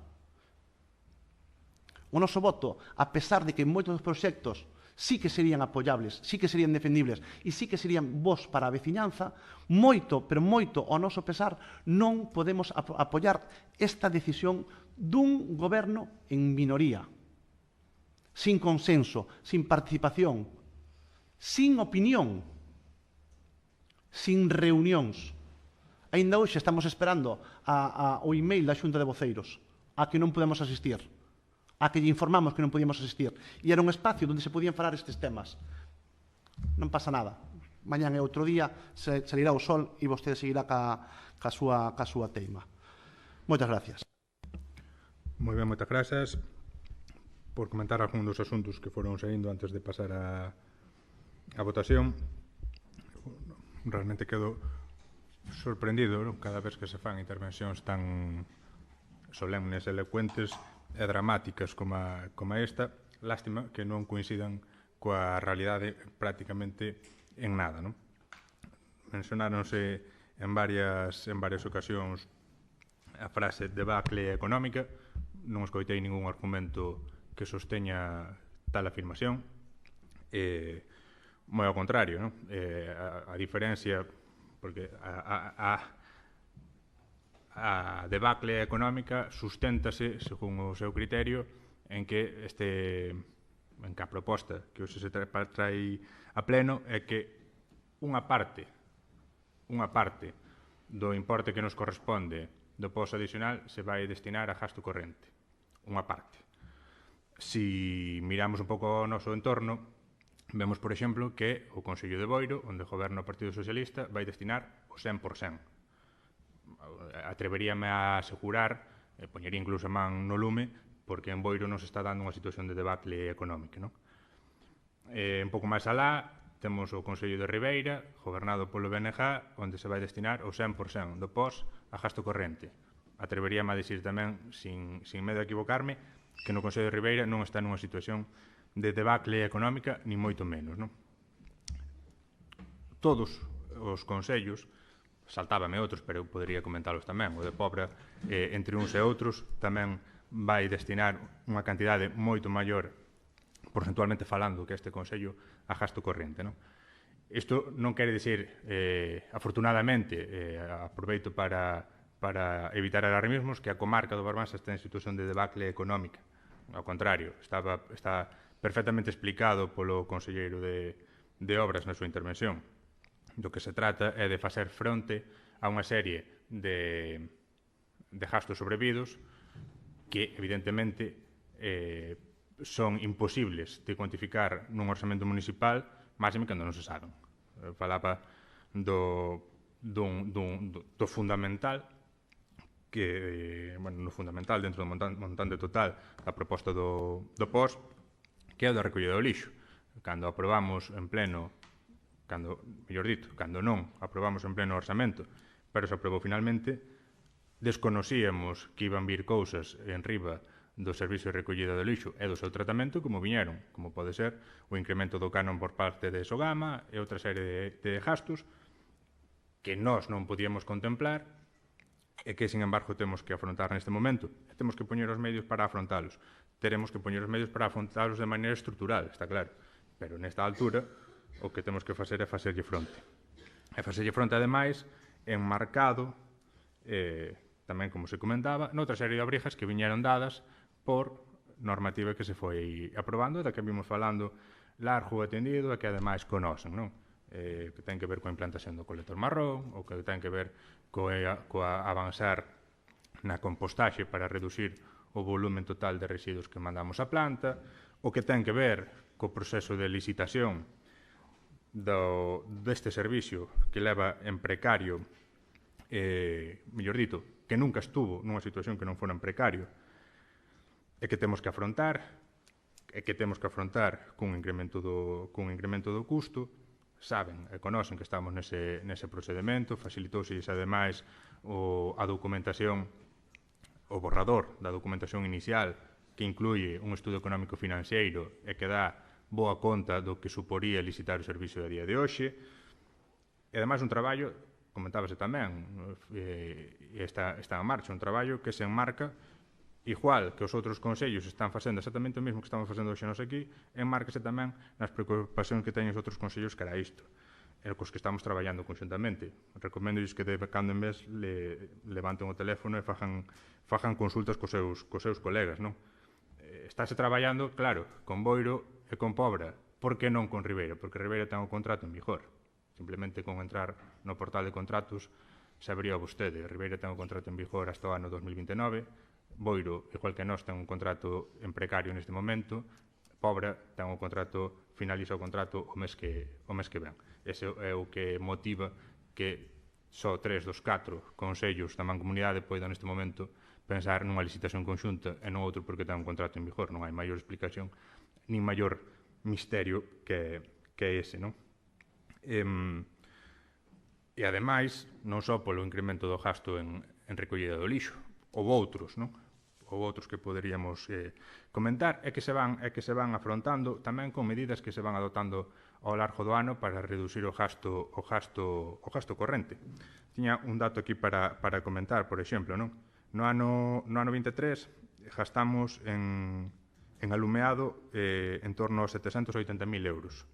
[SPEAKER 2] O noso voto, a pesar de que moitos dos proxectos sí que serían apoyables, sí que serían defendibles e sí que serían bons para a veciñanza, moito, pero moito ao noso pesar, non podemos apoiar esta decisión dun goberno en minoría, sin consenso, sin participación, sin opinión, sin reunións. Ainda hoxe estamos esperando o email da Xunta de Voceiros a que non podemos asistir, a que lle informamos que non podíamos asistir. E era un espacio onde se podían falar estes temas. Non pasa nada. Mañán é outro día, salirá o sol e vostede seguirá ca súa teima. Moitas gracias.
[SPEAKER 1] Moi ben, moitas grazas. Por comentar algún dos asuntos que foron saindo antes de pasar a votación, realmente quedo sorprendido, non? Cada vez que se fan intervencións tan solemnes, elocuentes e dramáticas como esta, lástima que non coincidan coa realidade prácticamente en nada, non? Mencionáronse en varias ocasións a frase debacle económica. Non escoitei ningún argumento que sosteña tal afirmación. Moi ao contrario, non? A diferencia, porque a debacle económica susténtase, según o seu criterio, en que a proposta que hoxe se trai a pleno é que unha parte do importe que nos corresponde do posto adicional se vai destinar a gasto corrente. Unha parte. Si miramos un pouco o noso entorno, vemos, por exemplo, que o Consello de Boiro, onde goberna o Partido Socialista, vai destinar o 100%. Atreveríame a asegurar, poñería incluso a man no lume, porque en Boiro non se está dando unha situación de debacle económica, non? Un pouco máis alá, temos o Consello de Ribeira, gobernado polo BNG, onde se vai destinar o 100% do POS a gasto corrente. Atreveríame a dicir tamén, sin medo a equivocarme, que no Consello de Ribeira non está nunha situación de debacle económica, ni moito menos, non? Todos os consellos, saltábame outros, pero eu podería comentalos tamén, o de Pobra, entre uns e outros, tamén vai destinar unha cantidade moito maior, porcentualmente falando, que este Consello a gasto corrente, non? Isto non quere dicir, afortunadamente, aproveito para evitar alarmismos, que a comarca do Barbanza está en situación de debacle económica. Ao contrario, está perfectamente explicado polo conselleiro de Obras na súa intervención. Do que se trata é de facer fronte a unha serie de gastos sobrevidos que, evidentemente, son imposibles de cuantificar nun orzamento municipal, máxime cando non se saben. Falaba do fundamental, que, bueno, no fundamental dentro do montante total da proposta do POS, que é o da recollida do lixo. Cando aprobamos en pleno, cando non aprobamos en pleno orzamento, pero se aprobou finalmente, desconocíamos que iban vir cousas en riba do servicio de recollida do lixo e do seu tratamento como viñeron, como pode ser o incremento do canon por parte de Sogama e outra serie de gastos que nós non podíamos contemplar e que, sin embargo, temos que afrontar neste momento. E temos que poñer os medios para afrontalos. Teremos que poñer os medios para afrontalos de maneira estrutural, está claro. Pero nesta altura o que temos que facer é facerlle fronte. E facerlle fronte, ademais, enmarcado, tamén como se comentaba, noutra serie de obrigas que viñeron dadas por normativa que se foi aprobando, da que vimos falando largo e tendido e que ademais conocen, non? Que ten que ver coa implantación do colector marrón, ou que ten que ver coa avanzar na compostaxe para reducir o volumen total de residuos que mandamos á planta, o que ten que ver co proceso de licitación deste servicio que leva en precario, mellor dito, que nunca estuvo nunha situación que non fora en precario, e que temos que afrontar, cun incremento do custo. Saben e conocen que estamos nese procedimento, facilitouse ademais a documentación, o borrador da documentación inicial, que incluye un estudo económico financiero e que dá boa conta do que suporía licitar o servicio a día de hoxe. E ademais un traballo, comentábase tamén, está en marcha, un traballo que se enmarca, igual que os outros consellos están facendo exactamente o mesmo que estamos facendo hoxe nos aquí, enmárquese tamén nas preocupacións que teñen os outros consellos cara a isto, e cos que estamos traballando conxuntamente. Recomendo que de cando en vez levanten o teléfono e fajan consultas cos seus colegas, non? Estáse traballando, claro, con Boiro e con Pobra. Por que non con Ribeira? Porque Ribeira ten o contrato en vigor. Simplemente con entrar no portal de contratos sabería vostede. Ribeira ten o contrato en vigor hasta o ano 2029, Boiro, igual que nós, ten un contrato en precario neste momento, Pobra ten un contrato, finaliza o contrato o mes que ven. Ese é o que motiva que só 3 dos 4 consellos da mancomunidade poidan neste momento pensar nunha licitación conxunta e non outro porque ten un contrato en vigor. Non hai maior explicación nin maior misterio que ese, non? E ademais, non só polo incremento do gasto en recollida do lixo, ou outros, non? Ou outros que poderíamos comentar, é que se van afrontando tamén con medidas que se van adoptando ao largo do ano para reducir o gasto corrente. Tiña un dato aquí para comentar, por exemplo, non? No ano 23 gastamos en alumeado en torno aos 780.000 euros.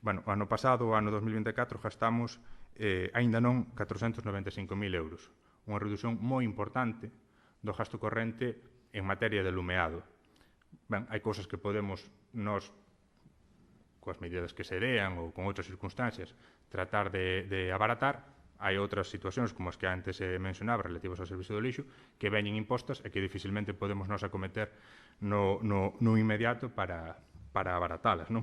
[SPEAKER 1] Bueno, o ano pasado, o ano 2024, gastamos aínda non 495.000 euros. Unha reducción moi importante do gasto corrente en materia de alumeado. Ben, hai cousas que podemos nós, coas medidas que se dean ou con outras circunstancias, tratar de abaratar, Hai outras situacións, como as que antes mencionaba, relativas ao servicio do lixo, que veñen impostas e que dificilmente podemos nos acometer no inmediato para abaratalas, non?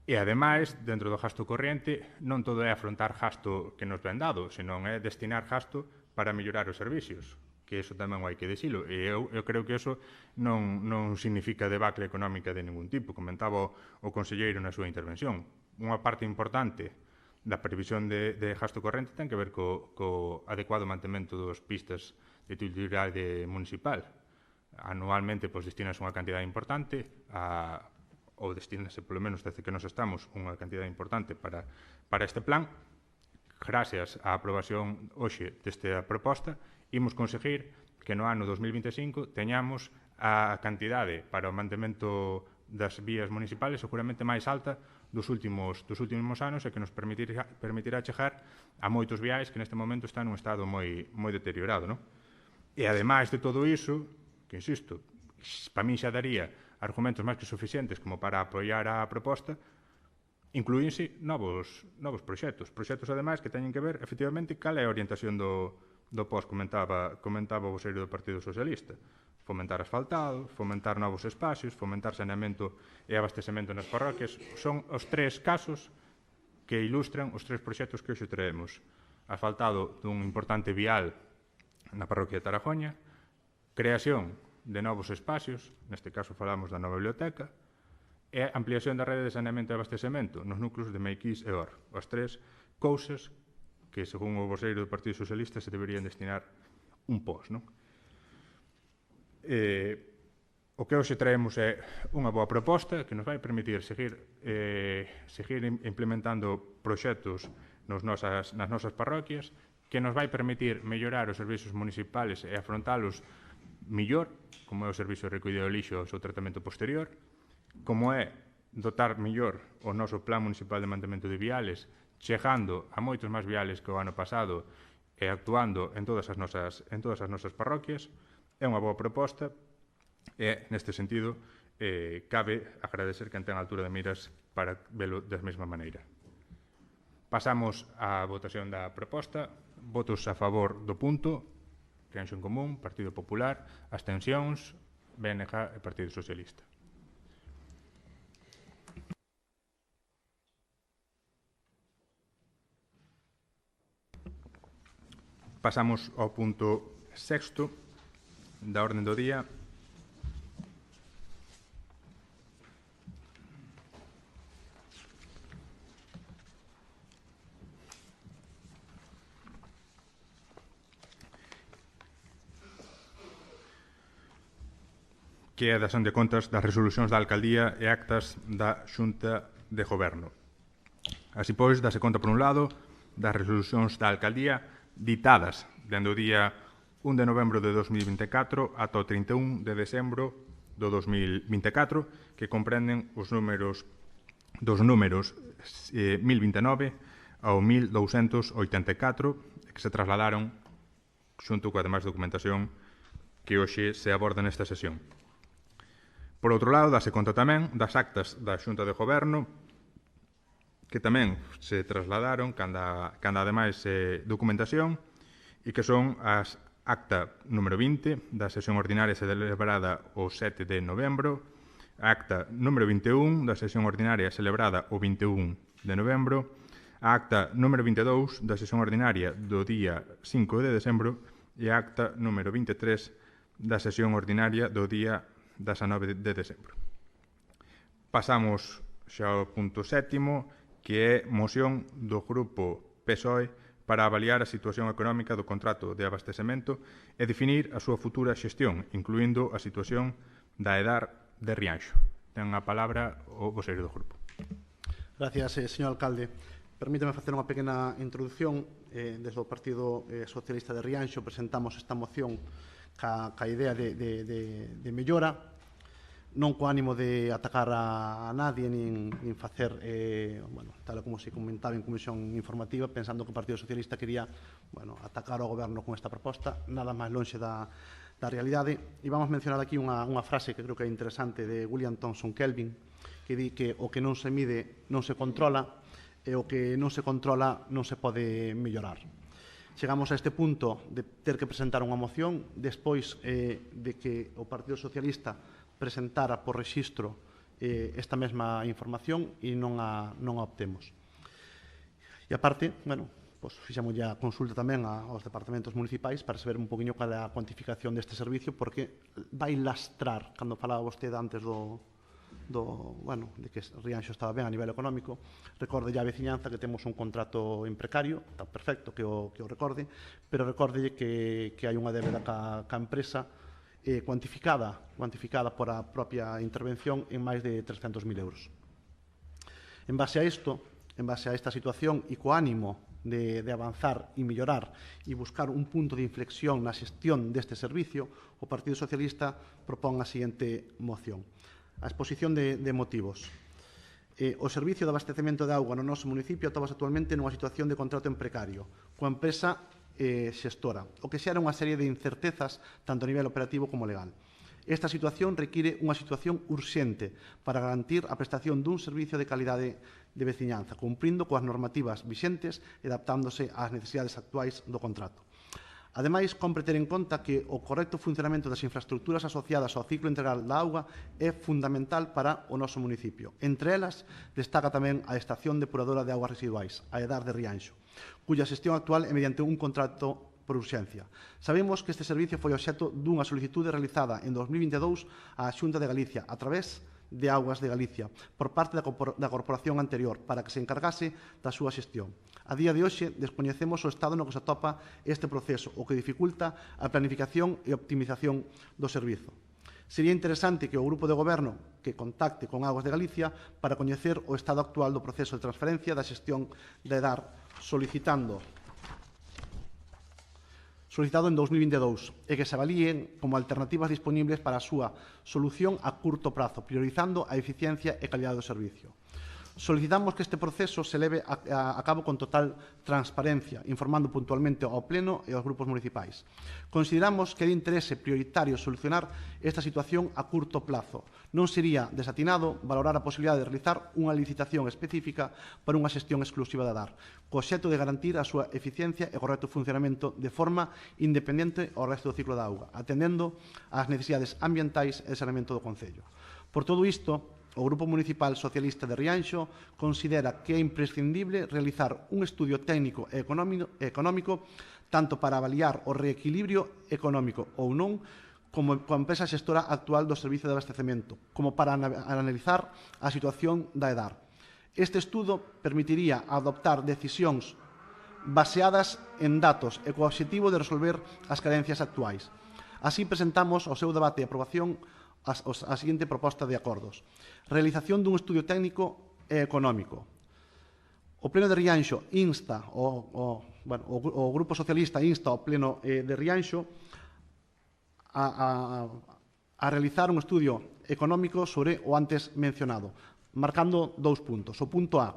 [SPEAKER 1] E, ademais, dentro do gasto corriente, non todo é afrontar gasto que nos ven dado, senón é destinar gasto para mellorar os servicios, que iso tamén hai que dicilo. E eu creo que iso non significa debacle económica de ningún tipo. Comentaba o conselleiro na súa intervención. Unha parte importante da previsión de gasto corrente ten que ver co adecuado mantemento dos pistas de titularidade municipal. Anualmente, destinase unha cantidade importante ou destínase, polo menos desde que nos estamos, unha cantidade importante para este plan. Gracias á aprobación hoxe desta proposta, imos conseguir que no ano 2025 teñamos a cantidade para o mantemento das vías municipales seguramente máis alta dos últimos anos e que nos permitirá chegar a moitos viais que neste momento están nun estado moi deteriorado, non? E, ademais de todo iso, que, insisto, para mí xa daría argumentos máis que suficientes como para apoiar a proposta, incluínse novos proxectos, ademais, que teñen que ver, efectivamente, cal é a orientación do POS, comentaba o voceiro do Partido Socialista. Fomentar asfaltado, fomentar novos espacios, fomentar saneamento e abastecemento nas parroquias. Son os tres casos que ilustran os tres proxectos que hoxe traemos. Asfaltado dun importante vial na parroquia de Tarajoña, creación de novos espacios, neste caso falamos da nova biblioteca, e ampliación da rede de saneamento e abastecemento nos núcleos de Meiquís e Or. As tres cousas que, según o voceiro do Partido Socialista, se deberían destinar un POS, non? O que hoxe traemos é unha boa proposta que nos vai permitir seguir implementando proxectos nas nosas parroquias, que nos vai permitir mellorar os servicios municipales e afrontalos millor, como é o servicio de recollido do lixo e o seu tratamento posterior, como é dotar millor o noso plan municipal de mantemento de viales, chegando a moitos máis viales que o ano pasado e actuando en todas as nosas parroquias. É unha boa proposta e, neste sentido, cabe agradecer quen ten a altura de miras para velo da mesma maneira. Pasamos á votación da proposta. Votos a favor do punto. Rianxo en Común, Partido Popular, abstencións, BNG e Partido Socialista. Pasamos ao punto 6º da orde do día, que é a dación de contas das resolucións da Alcaldía e actas da Xunta de Goberno. Así pois, dase conta, por un lado, das resolucións da Alcaldía ditadas dende o día 1 de novembro de 2024 ata o 31 de decembro do 2024, que comprenden os números 1029 ao 1284, que se trasladaron xunto coa demais documentación que hoxe se aborda nesta sesión. Por outro lado, dase conta tamén das actas da Xunta de Goberno, que tamén se trasladaron canda ademais documentación, e que son as acta número 20 da sesión ordinaria celebrada o 7 de novembro, a acta número 21 da sesión ordinaria celebrada o 21 de novembro, a acta número 22 da sesión ordinaria do día 5 de decembro e a acta número 23 da sesión ordinaria do día 19 de decembro. Pasamos xa ao punto 7º, que é moción do Grupo PSOE para avaliar a situación económica do contrato de abastecemento e definir a súa futura xestión, incluindo a situación da EDAR de Rianxo. Ten a palabra o voceiro do grupo.
[SPEAKER 2] Gracias, señor alcalde. Permíteme facer unha pequena introducción. Desde o Partido Socialista de Rianxo presentamos esta moción ca idea de mellora, non co ánimo de atacar a nadie nin facer, tal como se comentaba en comisión informativa, pensando que o Partido Socialista quería atacar ao goberno con esta proposta, nada máis lonxe da realidade. E vamos mencionar aquí unha frase que creo que é interesante de William Thomson Kelvin, que di que o que non se mide non se controla, e o que non se controla non se pode mellorar. Chegamos a este punto de ter que presentar unha moción despois de que o Partido Socialista presentara por rexistro esta mesma información e non a obtemos. E aparte, fixemos ya consulta tamén aos departamentos municipais para saber un poquinho cal é a cuantificación deste servicio, porque vai lastrar, cando falaba vostede antes de que Rianxo estaba ben a nivel económico, recorde a veciñanza que temos un contrato en precario, está perfecto que o recorde, pero recorde que hai unha débeda ca empresa cuantificada por a propia intervención en máis de 300.000 euros. En base a isto, en base a esta situación e co ánimo de avanzar e mellorar e buscar un punto de inflexión na xestión deste servicio, o Partido Socialista propón a seguinte moción. A exposición de motivos. O servicio de abastecemento de auga no noso municipio atópase actualmente nunha situación de contrato en precario, coa empresa xestora, o que xera unha serie de incertezas tanto a nivel operativo como legal. Esta situación require unha situación urxente para garantir a prestación dun servicio de calidade de veciñanza, cumprindo coas normativas vixentes e adaptándose ás necesidades actuais do contrato. Ademais, compre ter en conta que o correcto funcionamento das infraestructuras asociadas ao ciclo integral da auga é fundamental para o noso municipio. Entre elas, destaca tamén a Estación Depuradora de Augas Residuais, a EDAR de Rianxo, cuya xestión actual é mediante un contrato por urxencia. Sabemos que este servicio foi obxecto dunha solicitude realizada en 2022 á Xunta de Galicia a través de Augas de Galicia por parte da corporación anterior para que se encargase da súa xestión. A día de hoxe descoñecemos o estado no que se atopa este proceso, o que dificulta a planificación e optimización do servizo. Sería interesante que o Grupo de Goberno que contacte con Augas de Galicia para coñecer o estado actual do proceso de transferencia da xestión da EDAR solicitado en 2022 e que se avalíen como alternativas disponibles para a súa solución a curto prazo, priorizando a eficiencia e calidade do servicio. Solicitamos que este proceso se leve a cabo con total transparencia, informando puntualmente ao Pleno e aos grupos municipais. Consideramos que é de interese prioritario solucionar esta situación a curto plazo. Non sería desatinado valorar a posibilidade de realizar unha licitación específica para unha xestión exclusiva da DAR, co obxecto de garantir a súa eficiencia e correcto funcionamento de forma independente ao resto do ciclo da auga, atendendo ás necesidades ambientais e de saneamento do Concello. Por todo isto, o Grupo Municipal Socialista de Rianxo considera que é imprescindible realizar un estudio técnico e económico tanto para avaliar o reequilibrio económico ou non como coa empresa xestora actual do servicio de abastecemento, como para analizar a situación da EDAR. Este estudo permitiría adoptar decisións baseadas en datos e co obxectivo de resolver as carencias actuais. Así presentamos ao seu debate e aprobación a seguinte proposta de acordos. Realización dun estudio técnico e económico. O Pleno de Rianxo insta, o Grupo Socialista insta ao Pleno de Rianxo a realizar un estudio económico sobre o antes mencionado, marcando 2 puntos. O punto A,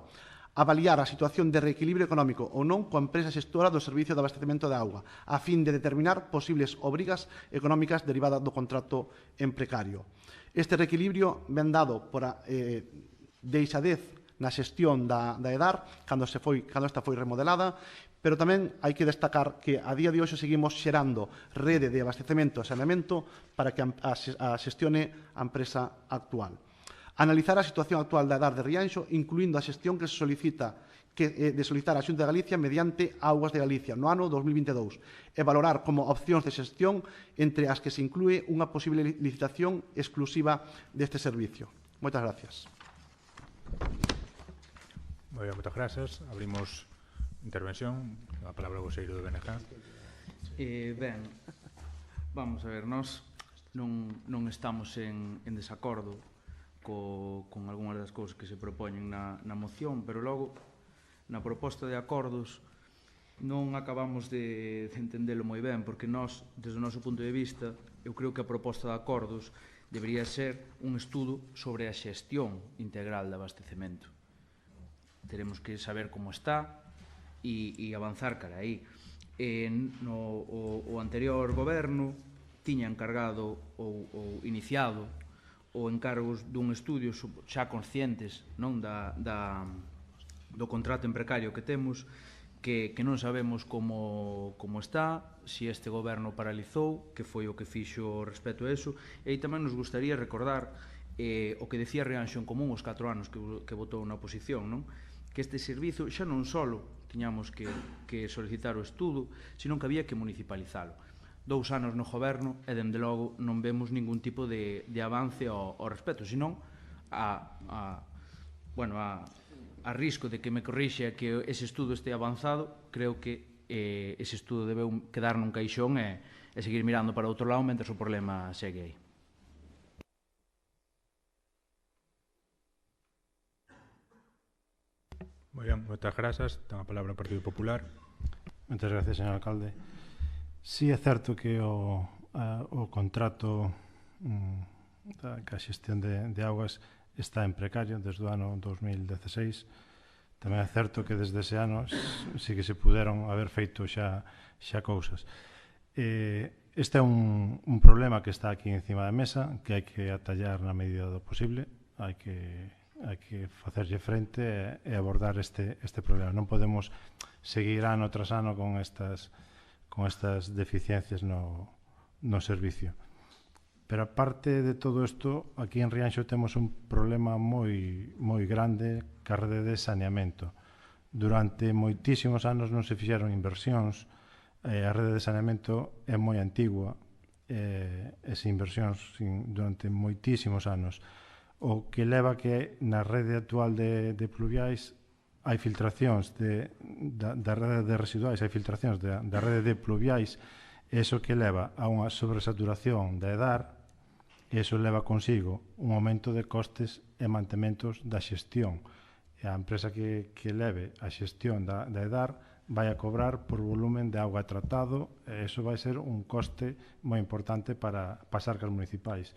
[SPEAKER 2] avaliar a situación de reequilibrio económico ou non coa empresa xestora do servicio de abastecemento de auga, a fin de determinar posibles obrigas económicas derivadas do contrato en precario. Este reequilibrio ven dado por a deixadez na xestión da EDAR cando esta foi remodelada, pero tamén hai que destacar que a día de hoxe seguimos xerando rede de abastecemento e saneamento para que a xestione a empresa actual. Analizar a situación actual da EDAR de Rianxo, incluindo a xestión que se solicita de solicitar a Xunta de Galicia mediante Augas de Galicia no ano 2022 e valorar como opcións de xestión entre as que se inclúe unha posible licitación exclusiva deste servicio. Moitas gracias.
[SPEAKER 1] Moi ben, moitas grazas. Abrimos intervención. A palabra ao voceiro do BNG.
[SPEAKER 3] Ben, vamos a ver, nós non estamos en desacordo con algunhas das cousas que se propoñen na moción, pero logo na proposta de acordos non acabamos de entendelo moi ben, porque nós, desde o noso punto de vista, eu creo que a proposta de acordos debería ser un estudo sobre a xestión integral de abastecemento. Teremos que saber como está e avanzar cara aí. O anterior goberno tiña encargado ou iniciado o encargos dun estudio xa conscientes non da contrato en precario que temos, que non sabemos como está, se este goberno paralizou, que foi o que fixo respecto a eso, e tamén nos gustaría recordar o que decía Rianxo en Común os 4 anos que votou na oposición, non? Que este servizo xa non só tiñamos que solicitar o estudo, sino que había que municipalizalo. 2 anos no goberno e, dende logo, non vemos ningún tipo de avance ao respecto, senón a risco de que me corrixe que ese estudo este avanzado, creo que ese estudo debeu quedar nun caixón e seguir mirando para outro lado mentre o problema segue aí.
[SPEAKER 1] Moi ben, moitas grazas. Ten a palabra o Partido Popular.
[SPEAKER 4] Moitas gracias, señor alcalde. Sí é certo que o contrato que a xestión de augas está en precario desde o ano 2016. Tamén é certo que desde ese ano sí que se puderon haber feito xa cousas. Este é un problema que está aquí encima da mesa, que hai que atallar na medida do posible, hai que facerlle frente e abordar este problema. Non podemos seguir ano tras ano con estas deficiencias no servicio. Pero aparte de todo isto, aquí en Rianxo temos un problema moi grande ca rede de saneamento. Durante moitísimos anos non se fixeron inversións, a rede de saneamento é moi antigua, esa inversións durante moitísimos anos. O que leva que na rede actual de pluviais hai filtracións da rede de residuais, hai filtracións da rede de pluviais, e iso que leva a unha sobresaturación da EDAR, e iso leva consigo un aumento de costes e mantementos da xestión. E a empresa que leve a xestión da EDAR vai a cobrar por volumen de auga tratado, e iso vai ser un coste moi importante para as arcas municipais.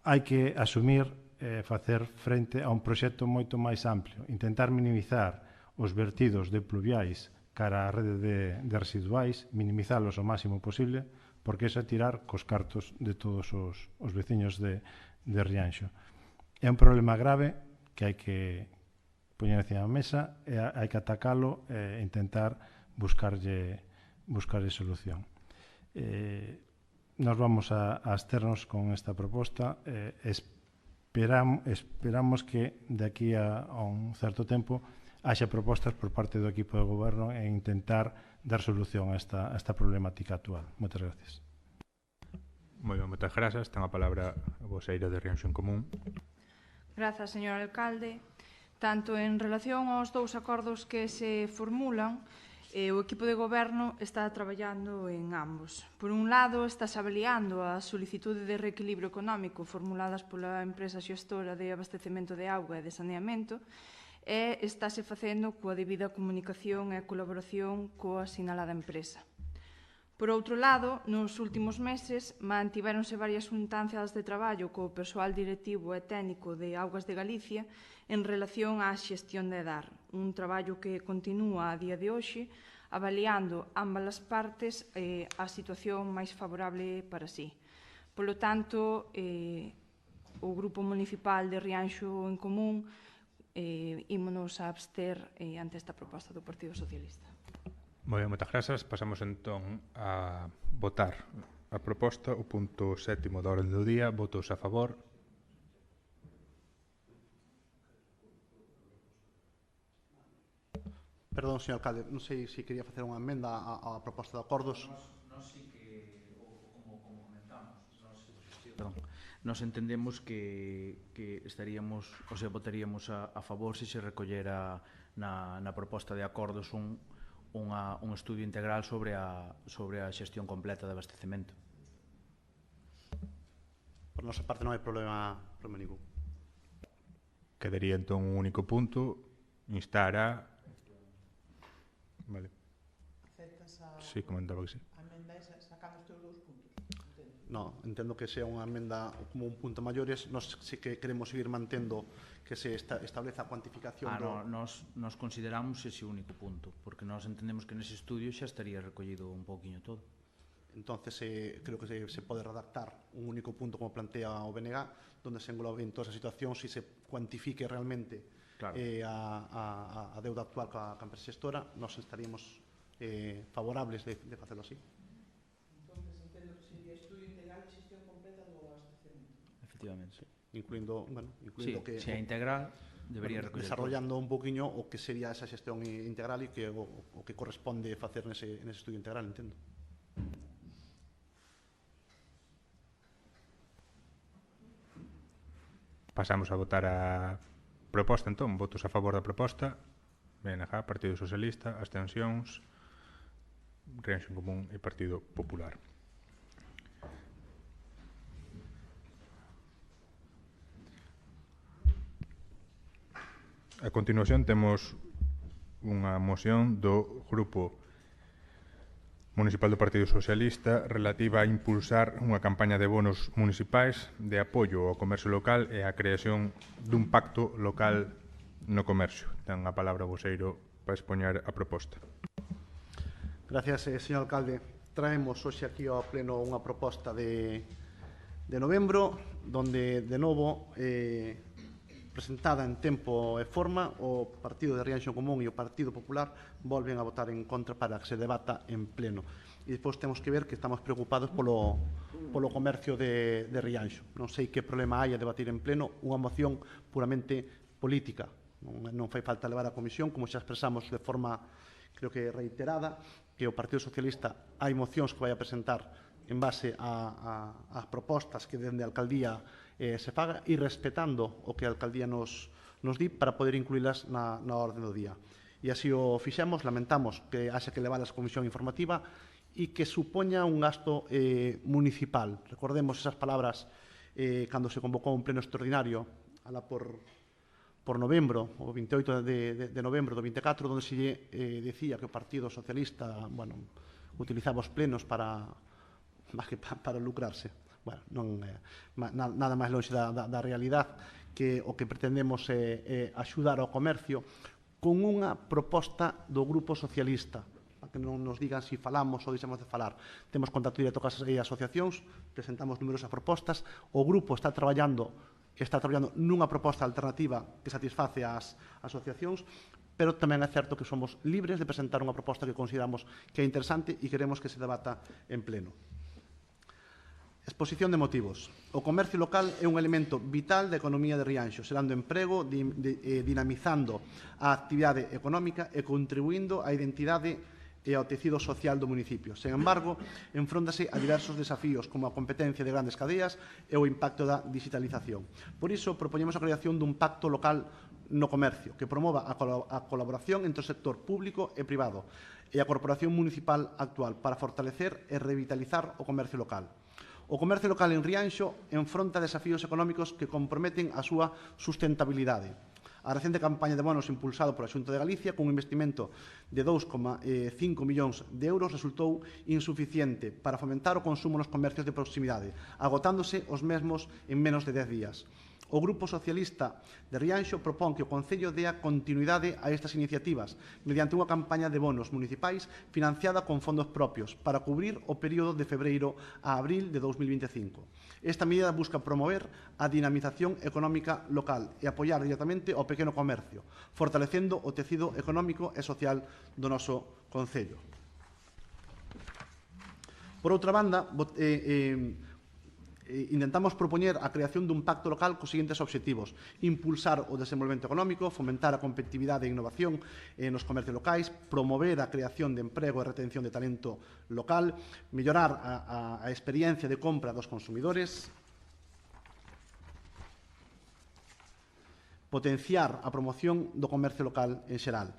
[SPEAKER 4] Hai que asumir facer frente a un proxecto moito máis amplio, intentar minimizar os vertidos de pluviais cara á rede de residuais, minimizalos o máximo posible, porque é tirar cos cartos de todos os veciños de Rianxo. É un problema grave que hai que poñer encima da mesa e hai que atacalo e intentar buscarlle solución. Nos vamos a absternos con esta proposta. Esperamos que de aquí a un certo tempo haxa propostas por parte do equipo de goberno e intentar dar solución a esta problemática actual. Moitas gracias.
[SPEAKER 1] Moi ben, moitas grazas. Ten a palabra a voceira de Rianxo en Común.
[SPEAKER 5] Grazas, señor alcalde. Tanto en relación aos 2 acordos que se formulan, o equipo de goberno está traballando en ambos. Por un lado, estás avaliando as solicitudes de reequilibrio económico formuladas pola empresa xestora de abastecemento de auga e de saneamento, e estáse facendo coa debida comunicación e colaboración coa sinalada empresa. Por outro lado, nos últimos meses mantivéronse varias xuntanzas de traballo co persoal directivo e técnico de Augas de Galicia en relación á xestión de EDAR, un traballo que continúa a día de hoxe, avaliando ambas as partes a situación máis favorable para sí. Polo tanto, o Grupo Municipal de Rianxo en Común ímonos a abster ante esta proposta do Partido Socialista.
[SPEAKER 1] Moi ben, moitas grazas. Pasamos entón a votar a proposta, o punto 7º da orde do día. Votos a favor.
[SPEAKER 2] Perdón, señor alcalde, non sei se quería facer unha emenda á proposta de acordos.
[SPEAKER 3] Nós sí que, como comentamos, nos entendemos que estaríamos, ou sea, votaríamos a favor se se recollera na proposta de acordos un estudio integral sobre a xestión completa de abastecemento.
[SPEAKER 2] Por nosa parte non hai problema ningún.
[SPEAKER 1] Quedaría entón un único punto, instar a... Vale.
[SPEAKER 7] Aceptas a...
[SPEAKER 1] Sí, comentaba que sí.
[SPEAKER 7] A emenda esa sacando estes 2 puntos.
[SPEAKER 2] No, entendo que sea unha emenda como un punto maiores. Nos sí que queremos seguir mantendo que se estableza a cuantificación
[SPEAKER 3] Nos consideramos ese único punto, porque nós entendemos que nese estudio xa estaría recollido un pouquiño todo.
[SPEAKER 2] Entonces, creo que se pode redactar un único punto como plantea o BNG, donde se engloben todas as situacións e se cuantifique realmente
[SPEAKER 3] Claro.
[SPEAKER 2] a deuda actual coa empresa xestora, nós estaríamos favorables de facelo así.
[SPEAKER 7] Entón, entendo que sería estudio integral e xestión completa do abastecemento.
[SPEAKER 3] Efectivamente.
[SPEAKER 2] Incluindo
[SPEAKER 3] Sí,
[SPEAKER 2] que
[SPEAKER 3] se é integral, debería recoller
[SPEAKER 2] desarrollando un poquinho o que sería esa xestión integral e que o que corresponde facer nese estudio integral, entendo.
[SPEAKER 1] Pasamos a votar a proposta, entón. Votos a favor da proposta. BNG, Partido Socialista. Abstencións. Reacción Común e Partido Popular. A continuación temos unha moción do Grupo Municipal do Partido Socialista relativa a impulsar unha campaña de bonos municipais de apoio ao comercio local e a creación dun pacto local no comercio. Ten a palabra o voceiro para expoñer a proposta.
[SPEAKER 2] Gracias, señor alcalde. Traemos hoxe aquí ao pleno unha proposta de novembro, donde, de novo, presentada en tempo e forma, o Partido de Rianxo Común e o Partido Popular volven a votar en contra para que se debata en pleno. E depois temos que ver que estamos preocupados polo comercio de Rianxo. Non sei que problema hai a debatir en pleno unha moción puramente política. Non fai falta levar a comisión, como xa expresamos de forma, creo que reiterada, que o Partido Socialista hai mocións que vai a presentar en base ás propostas que dende a alcaldía se faga e respetando o que a alcaldía nos di para poder incluílas na orde do día. E así o fixemos, lamentamos que haxa que leválas a comisión informativa e que supoña un gasto municipal. Recordemos esas palabras cando se convocou un pleno extraordinario alá por novembro, o 28 de novembro do 24, onde se decía que o Partido Socialista utilizaba os plenos para lucrarse. Bueno, non nada máis longe da realidade, que o que pretendemos é axudar ao comercio con unha proposta do Grupo Socialista, para que non nos digan se falamos ou deixamos de falar. Temos contacto directo con as asociacións, presentamos numerosas propostas, o grupo está traballando nunha proposta alternativa que satisface as asociacións, pero tamén é certo que somos libres de presentar unha proposta que consideramos que é interesante e queremos que se debata en pleno. Exposición de motivos. O comercio local é un elemento vital da economía de Rianxo, xerando emprego, dinamizando a actividade económica e contribuindo á identidade e ao tecido social do municipio. Sen embargo, enfróntase a diversos desafíos como a competencia de grandes cadeas e o impacto da digitalización. Por iso, propoñemos a creación dun pacto local no comercio que promova a colaboración entre o sector público e privado e a corporación municipal actual para fortalecer e revitalizar o comercio local. O comercio local en Rianxo enfronta desafíos económicos que comprometen a súa sustentabilidade. A recente campaña de bonos impulsado pola Xunta de Galicia con un investimento de 2,5 millóns de euros resultou insuficiente para fomentar o consumo nos comercios de proximidade, agotándose os mesmos en menos de 10 días. O Grupo Socialista de Rianxo propón que o Concello dea continuidade a estas iniciativas mediante unha campaña de bonos municipais financiada con fondos propios para cubrir o período de febreiro a abril de 2025. Esta medida busca promover a dinamización económica local e apoiar directamente ao pequeno comercio, fortalecendo o tecido económico e social do noso Concello. Por outra banda, intentamos propoñer a creación dun pacto local cos seguintes obxectivos: impulsar o desenvolvemento económico, fomentar a competitividade e innovación nos comercios locais, promover a creación de emprego e retención de talento local, mellorar a experiencia de compra dos consumidores, potenciar a promoción do comercio local en xeral.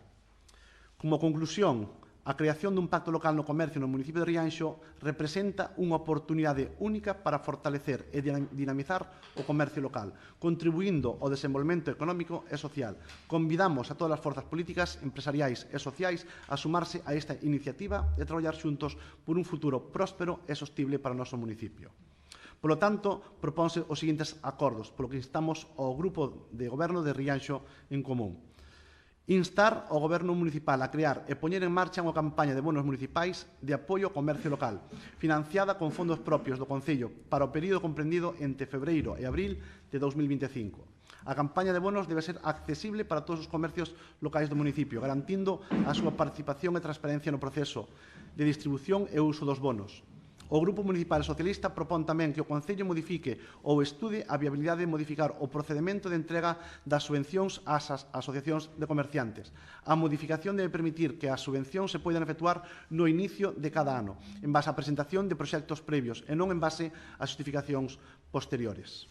[SPEAKER 2] Como conclusión, a creación dun pacto local no comercio no municipio de Rianxo representa unha oportunidade única para fortalecer e dinamizar o comercio local, contribuindo ao desenvolvemento económico e social. Convidamos a todas as forzas políticas, empresariais e sociais a sumarse a esta iniciativa e traballar xuntos por un futuro próspero e sostible para o noso municipio. Polo tanto, propónse os seguintes acordos, polo que instamos ao Grupo de Goberno de Rianxo en Común. Instar ao Goberno municipal a crear e poñer en marcha unha campaña de bonos municipais de apoio ao comercio local, financiada con fondos propios do Concello para o período comprendido entre febreiro e abril de 2025. A campaña de bonos debe ser accesible para todos os comercios locais do municipio, garantindo a súa participación e transparencia no proceso de distribución e uso dos bonos. O Grupo Municipal Socialista propón tamén que o Concello modifique ou estude a viabilidade de modificar o procedemento de entrega das subvencións ás asociacións de comerciantes. A modificación debe permitir que as subvencións se poidan efectuar no inicio de cada ano, en base á presentación de proxectos previos e non en base a justificacións posteriores.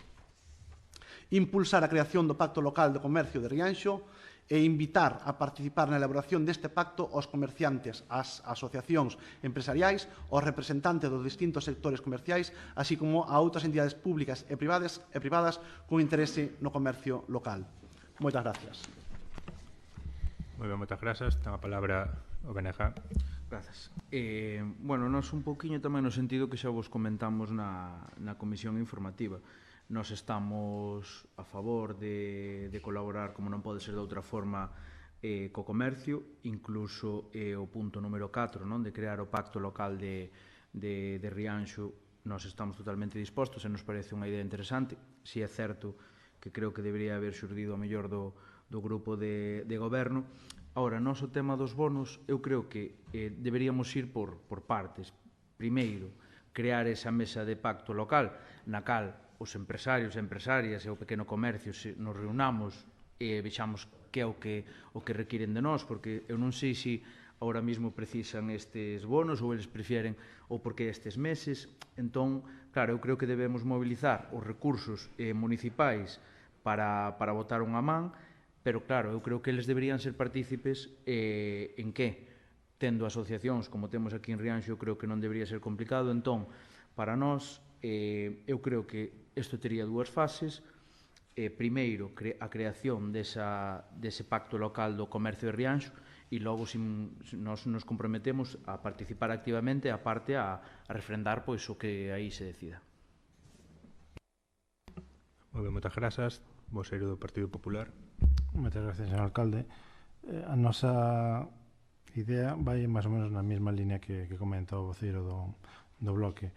[SPEAKER 2] Impulsar a creación do Pacto Local de Comercio de Rianxo e invitar a participar na elaboración deste pacto aos comerciantes, as asociacións empresariais, aos representantes dos distintos sectores comerciais, así como a outras entidades públicas e privadas con interese no comercio local. Moitas gracias.
[SPEAKER 1] Moi ben, moitas grazas. Ten a palabra o BNG.
[SPEAKER 3] Grazas. Bueno, nós un pouquiño tamén no sentido que xa vos comentamos na comisión informativa. Nós estamos a favor de colaborar, como non pode ser de outra forma, co comercio, incluso o punto número 4, non, de crear o Pacto Local de Rianxo, nós estamos totalmente dispostos e nos parece unha idea interesante. Si é certo que creo que debería haber xurdido a mellor do grupo de goberno. Ahora, nós o tema dos bonos, eu creo que deberíamos ir por partes. Primeiro, crear esa mesa de pacto local, na cal os empresarios e empresarias e o pequeno comercio nos reunamos e vexamos que é o que requiren de nós, porque eu non sei se ahora mesmo precisan estes bonos ou eles prefieren ou porque estes meses. Entón, claro, eu creo que debemos mobilizar os recursos municipais para botar unha man, pero claro, eu creo que eles deberían ser partícipes en que? Tendo asociacións como temos aquí en Rianxo, eu creo que non debería ser complicado. Entón, para nós, eu creo que isto tería dúas fases. Primeiro, a creación dese pacto local do comercio de Rianxo e logo nos comprometemos a participar activamente a parte a refrendar pois o que aí se decida.
[SPEAKER 1] Moi ben, moitas grazas. Voceiro do Partido Popular.
[SPEAKER 4] Moitas gracias, señor alcalde. A nosa idea vai máis ou menos na mesma línea que comenta o voceiro do bloque.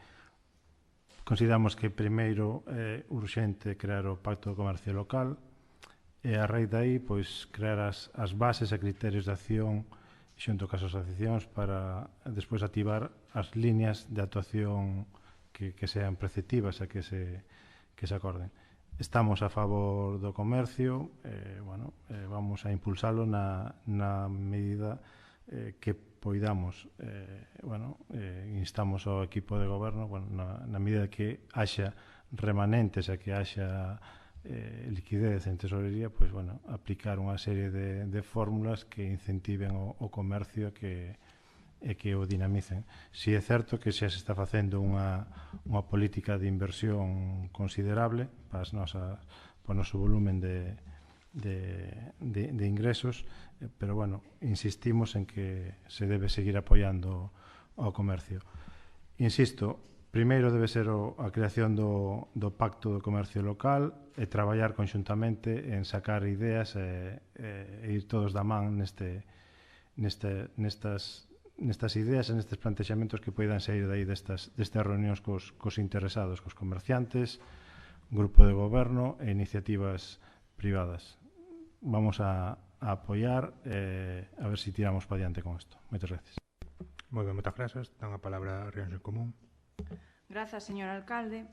[SPEAKER 4] Consideramos que primeiro é urxente crear o Pacto de Comercio Local e a raíz dai pois, crear as bases e criterios de acción xunto cas asociacións para despois activar as líneas de actuación que sean preceptivas e que se acorden. Estamos a favor do comercio, vamos a impulsalo na medida que poidamos, instamos ao equipo de goberno, na medida que haxa remanentes e que haxa liquidez en tesorería, aplicar unha serie de fórmulas que incentiven o comercio e que o dinamicen. Si é certo que xa se está facendo unha política de inversión considerable para o noso volumen de ingresos, pero insistimos en que se debe seguir apoiando ao comercio. Insisto, primeiro debe ser a creación do Pacto do Comercio Local e traballar conxuntamente en sacar ideas e ir todos da man nestas ideas e nestes plantexamentos que poidan sair dai destas reunións cos interesados, cos comerciantes, grupo de goberno e iniciativas privadas. Vamos a apoiar a ver se tiramos para diante con isto. Moitas gracias.
[SPEAKER 1] Moi ben, moitas grazas. Dan a palabra a Rianxo en Común.
[SPEAKER 5] Grazas, señor alcalde.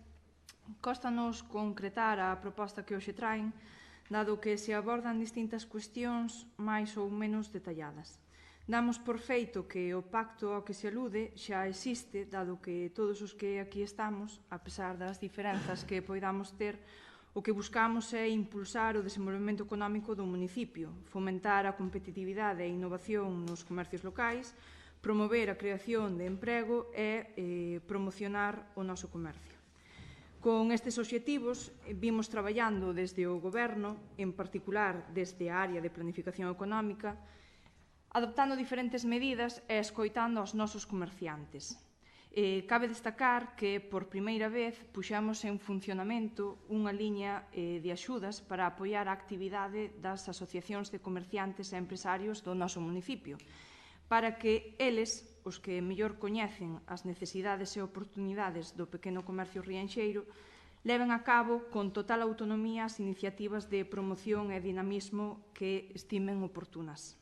[SPEAKER 5] Cóstanos concretar a proposta que hoxe traen, dado que se abordan distintas cuestións máis ou menos detalladas. Damos por feito que o pacto ao que se alude xa existe, dado que todos os que aquí estamos, a pesar das diferenzas que poidamos ter, o que buscamos é impulsar o desenvolvemento económico do municipio, fomentar a competitividade e innovación nos comercios locais, promover a creación de emprego e promocionar o noso comercio. Con estes obxectivos vimos traballando desde o Goberno, en particular desde a área de planificación económica, adoptando diferentes medidas e escoitando aos nosos comerciantes. Cabe destacar que, por primeira vez, puxamos en funcionamento unha liña de axudas para apoiar a actividade das asociacións de comerciantes e empresarios do noso municipio, para que eles, os que mellor coñecen as necesidades e oportunidades do pequeno comercio rianxeiro, leven a cabo con total autonomía as iniciativas de promoción e dinamismo que estimen oportunas.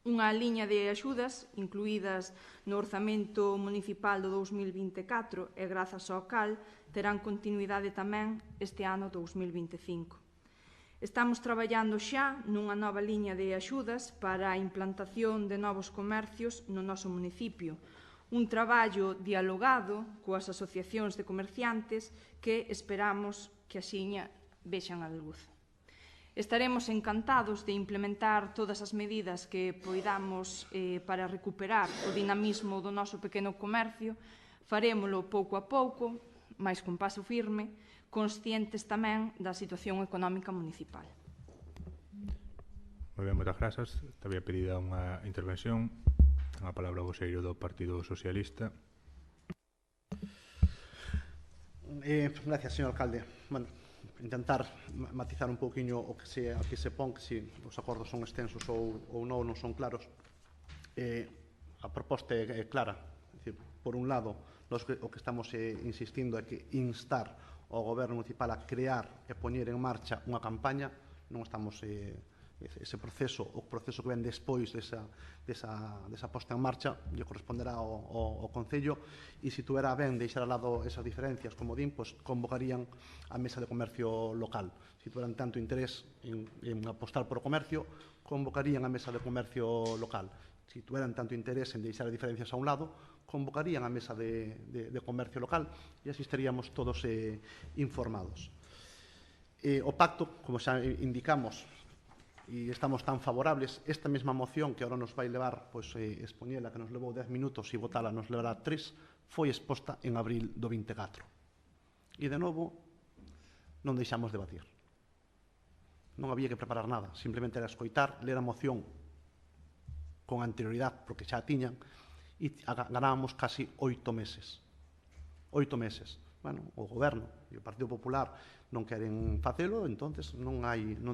[SPEAKER 5] Unha liña de axudas incluídas no orzamento municipal do 2024 e grazas ao CAL terán continuidade tamén este ano 2025. Estamos traballando xa nunha nova liña de axudas para a implantación de novos comercios no noso municipio, un traballo dialogado coas asociacións de comerciantes que esperamos que axiña vexan a luz. Estaremos encantados de implementar todas as medidas que poidamos para recuperar o dinamismo do noso pequeno comercio. Farémolo pouco a pouco, mais con paso firme, conscientes tamén da situación económica municipal.
[SPEAKER 1] Moi ben, moitas grazas. Te había pedido unha intervención. A palabra o voceiro do Partido Socialista.
[SPEAKER 2] Gracias, señor alcalde. Bueno, intentar matizar un pouquiño o que aquí se pon, que se os acordos son extensos ou non son claros. A proposta é clara. É dicir, por un lado, o que estamos insistindo é que instar ao Goberno municipal a crear e poñer en marcha unha campaña. Non estamos ese proceso, o proceso que ven despois desa posta en marcha, lle corresponderá ao Concello, e se tuera ben deixar ao lado esas diferencias, como din, pues, convocarían a mesa de comercio local. Se tueran tanto interés en apostar por o comercio, convocarían a mesa de comercio local. Se tueran tanto interés en deixar as diferencias a un lado, convocarían a mesa de comercio local e así estaríamos todos informados. O pacto, como xa indicamos, e estamos tan favorables, esta mesma moción que agora nos vai levar, pois, expoñela, que nos levou 10 minutos e votala nos levará 3, foi exposta en abril do 24. E, de novo, non deixamos debatir. Non había que preparar nada, simplemente era escoitar, ler a moción con anterioridade, porque xa a tiñan, e ganábamos casi 8 meses. 8 meses. Bueno, o Goberno e o Partido Popular non queren facelo, entonces non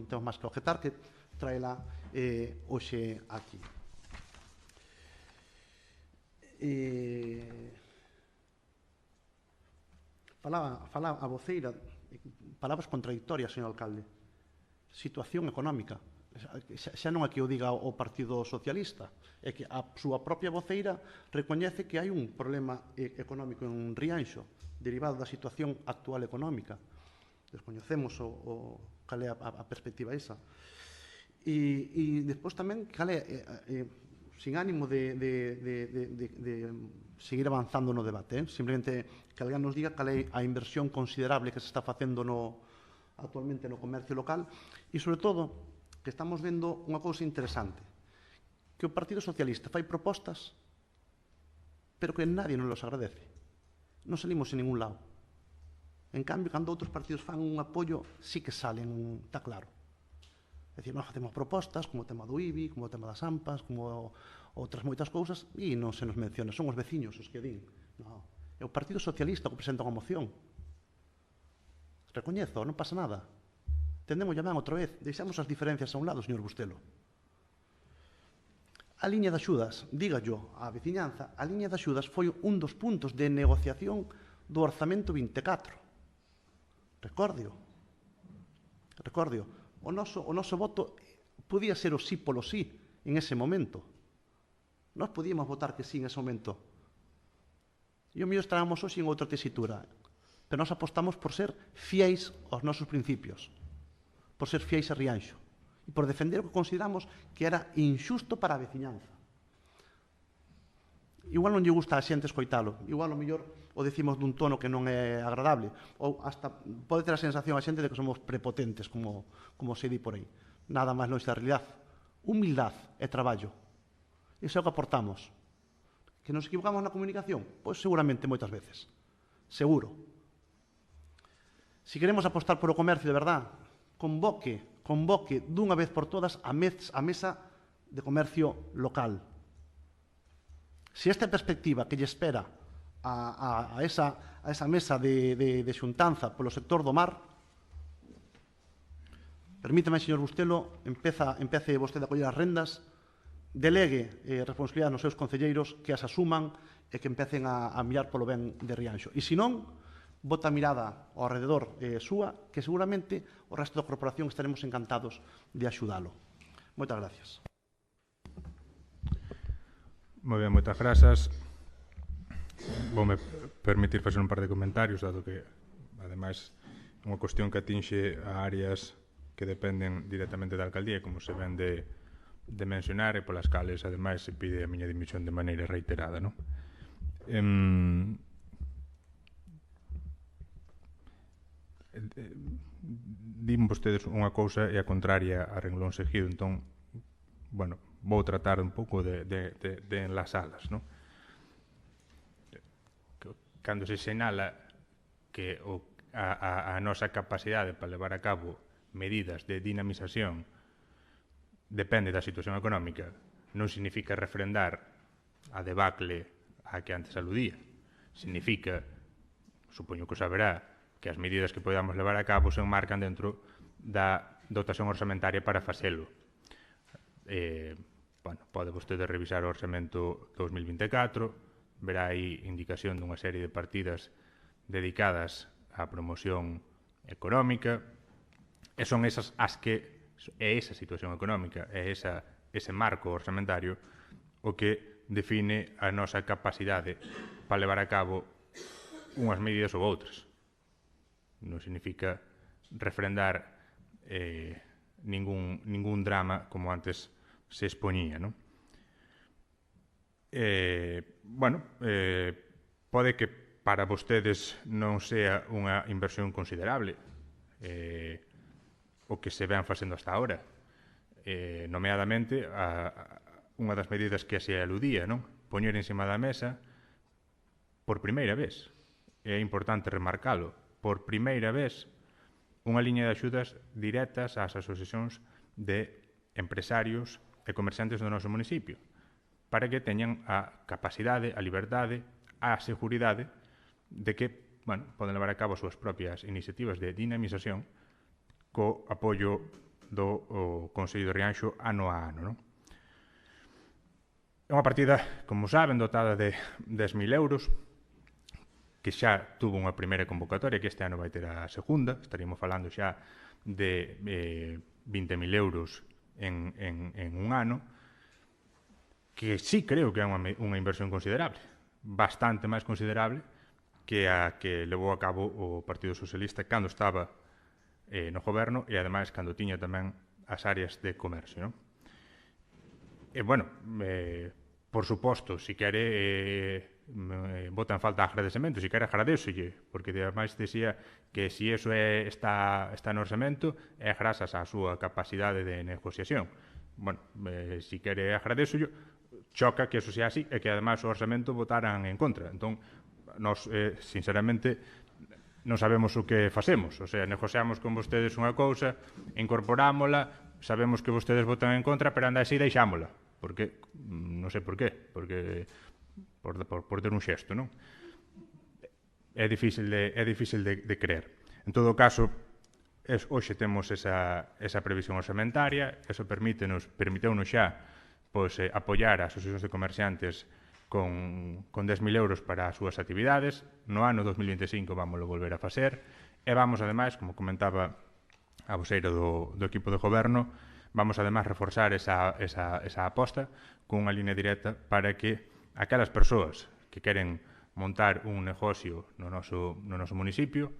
[SPEAKER 2] temos máis que objetar que traela hoxe aquí. Fala a voceira, palabras contradictorias, señor alcalde. Situación económica. Xa non é que o diga o Partido Socialista, é que a súa propia voceira recoñece que hai un problema económico en Rianxo derivado da situación actual económica. Descoñecemos cal é a perspectiva esa. E despois tamén, cal é, sin ánimo de seguir avanzando no debate, simplemente que alguén nos diga cal é a inversión considerable que se está facendo actualmente no comercio local e, sobre todo, que estamos vendo unha cousa interesante, que o Partido Socialista fai propostas, pero que nadie nos los agradece. Non salimos en ningún lado. En cambio, cando outros partidos fan un apoio, sí que salen, está claro. É dicir, nós facemos propostas, como o tema do IBI, como o tema das AMPAs, como outras moitas cousas, e non se nos menciona, son os veciños os que din. Non, é o Partido Socialista que presenta unha moción. Recoñezo, non pasa nada. Tendemos ben outra vez, deixamos as diferencias a un lado, señor Bustelo. A liña de axudas, diga yo, a veciñanza, a liña de axudas foi un dos puntos de negociación do Orzamento 24. Recórdio. O noso voto podía ser o sí polo sí en ese momento. Nós podíamos votar que sí en ese momento. E o mellor estábamos hoxe en outra tesitura. Pero nós apostamos por ser fiéis aos nosos principios, por ser fiéis a Rianxo e por defender o que consideramos que era injusto para a veciñanza. Igual non lle gusta a xente escoitalo, igual o mellor o decimos dun tono que non é agradable, ou hasta pode ter a sensación a xente de que somos prepotentes, como se di por aí. Nada máis longe da realidade. Humildade e traballo. Iso é o que aportamos. Que nos equivocamos na comunicación? Pois seguramente moitas veces. Seguro. Se queremos apostar por o comercio de verdad, convoque dunha vez por todas a mesa de comercio local. Se esta perspectiva que lle espera a esa mesa de xuntanza polo sector do mar, permítame, señor Bustelo, empece vostede a coller as rendas, delegue responsabilidade nos seus concelleiros que as asuman e que empecen a mirar polo ben de Rianxo. E se non, bota a mirada ao rededor súa, que seguramente o resto da corporación estaremos encantados de axudalo. Moitas gracias.
[SPEAKER 1] Moi ben, moitas grazas. Voume permitir facer un par de comentarios, dado que, ademais, é unha cuestión que atinxe a áreas que dependen directamente da alcaldía, como se ven de mencionar, e polas cales, ademais, se pide a miña dimisión de maneira reiterada, non? Din vostedes unha cousa e a contraria a renglón seguido, entón, bueno, vou tratar un pouco de enlasalas, non? Cando se sinala que a nosa capacidade para levar a cabo medidas de dinamización depende da situación económica, non significa refrendar a debacle a que antes aludía. Significa, supoño que o saberá, que as medidas que podamos levar a cabo se enmarcan dentro da dotación orzamentaria para facelo. Pode vostede revisar o orzamento 2024, verá aí indicación dunha serie de partidas dedicadas á promoción económica, e son esas as que é esa situación económica, é ese marco orzamentario o que define a nosa capacidade para levar a cabo unhas medidas ou outras. Non significa refrendar ningún drama como antes se expoñía, non? Pode que para vostedes non sea unha inversión considerable o que se ven facendo hasta ahora, nomeadamente unha das medidas que se aludía, non? Poñer encima da mesa por primeira vez, é importante remarcalo, por primeira vez unha liña de axudas directas ás asociacións de empresarios e comerciantes do noso municipio, para que teñan a capacidade, a liberdade, a seguridade de que poden levar a cabo as súas propias iniciativas de dinamización co apoio do Consello de Rianxo ano a ano, non? É unha partida, como saben, dotada de 10.000 euros, que xa tuvo unha primeira convocatoria, que este ano vai ter a segunda, estaríamos falando xa de 20.000 euros en un ano, que sí creo que é unha inversión considerable, bastante máis considerable que a que levou a cabo o Partido Socialista cando estaba no goberno e, ademais, cando tiña tamén as áreas de comercio, non? E, por suposto, se quere, bota en falta agradecemento, se quere agradecelle, porque, ademais, decía que se iso está no orzamento é grazas á súa capacidade de negociación. Se quere agradecelle, choca que eso sea así e que, ademais, o orzamento votaran en contra. Entón, nós, sinceramente, non sabemos o que facemos. O sea, negociamos con vostedes unha cousa, incorporámola, sabemos que vostedes votan en contra, pero anda así deixámola. Porque, non sei por qué, porque por ter un xesto, non? É difícil de creer. En todo caso, hoxe temos esa previsión orzamentaria, eso permiteunos xa apoiar as asociacións de comerciantes con 10.000 euros para as súas actividades. No ano 2025 vámoslo volver a facer e vamos, ademais, como comentaba a voceira do equipo de goberno, vamos, ademais, reforzar esa aposta con unha línea directa para que aquelas persoas que queren montar un negocio no noso municipio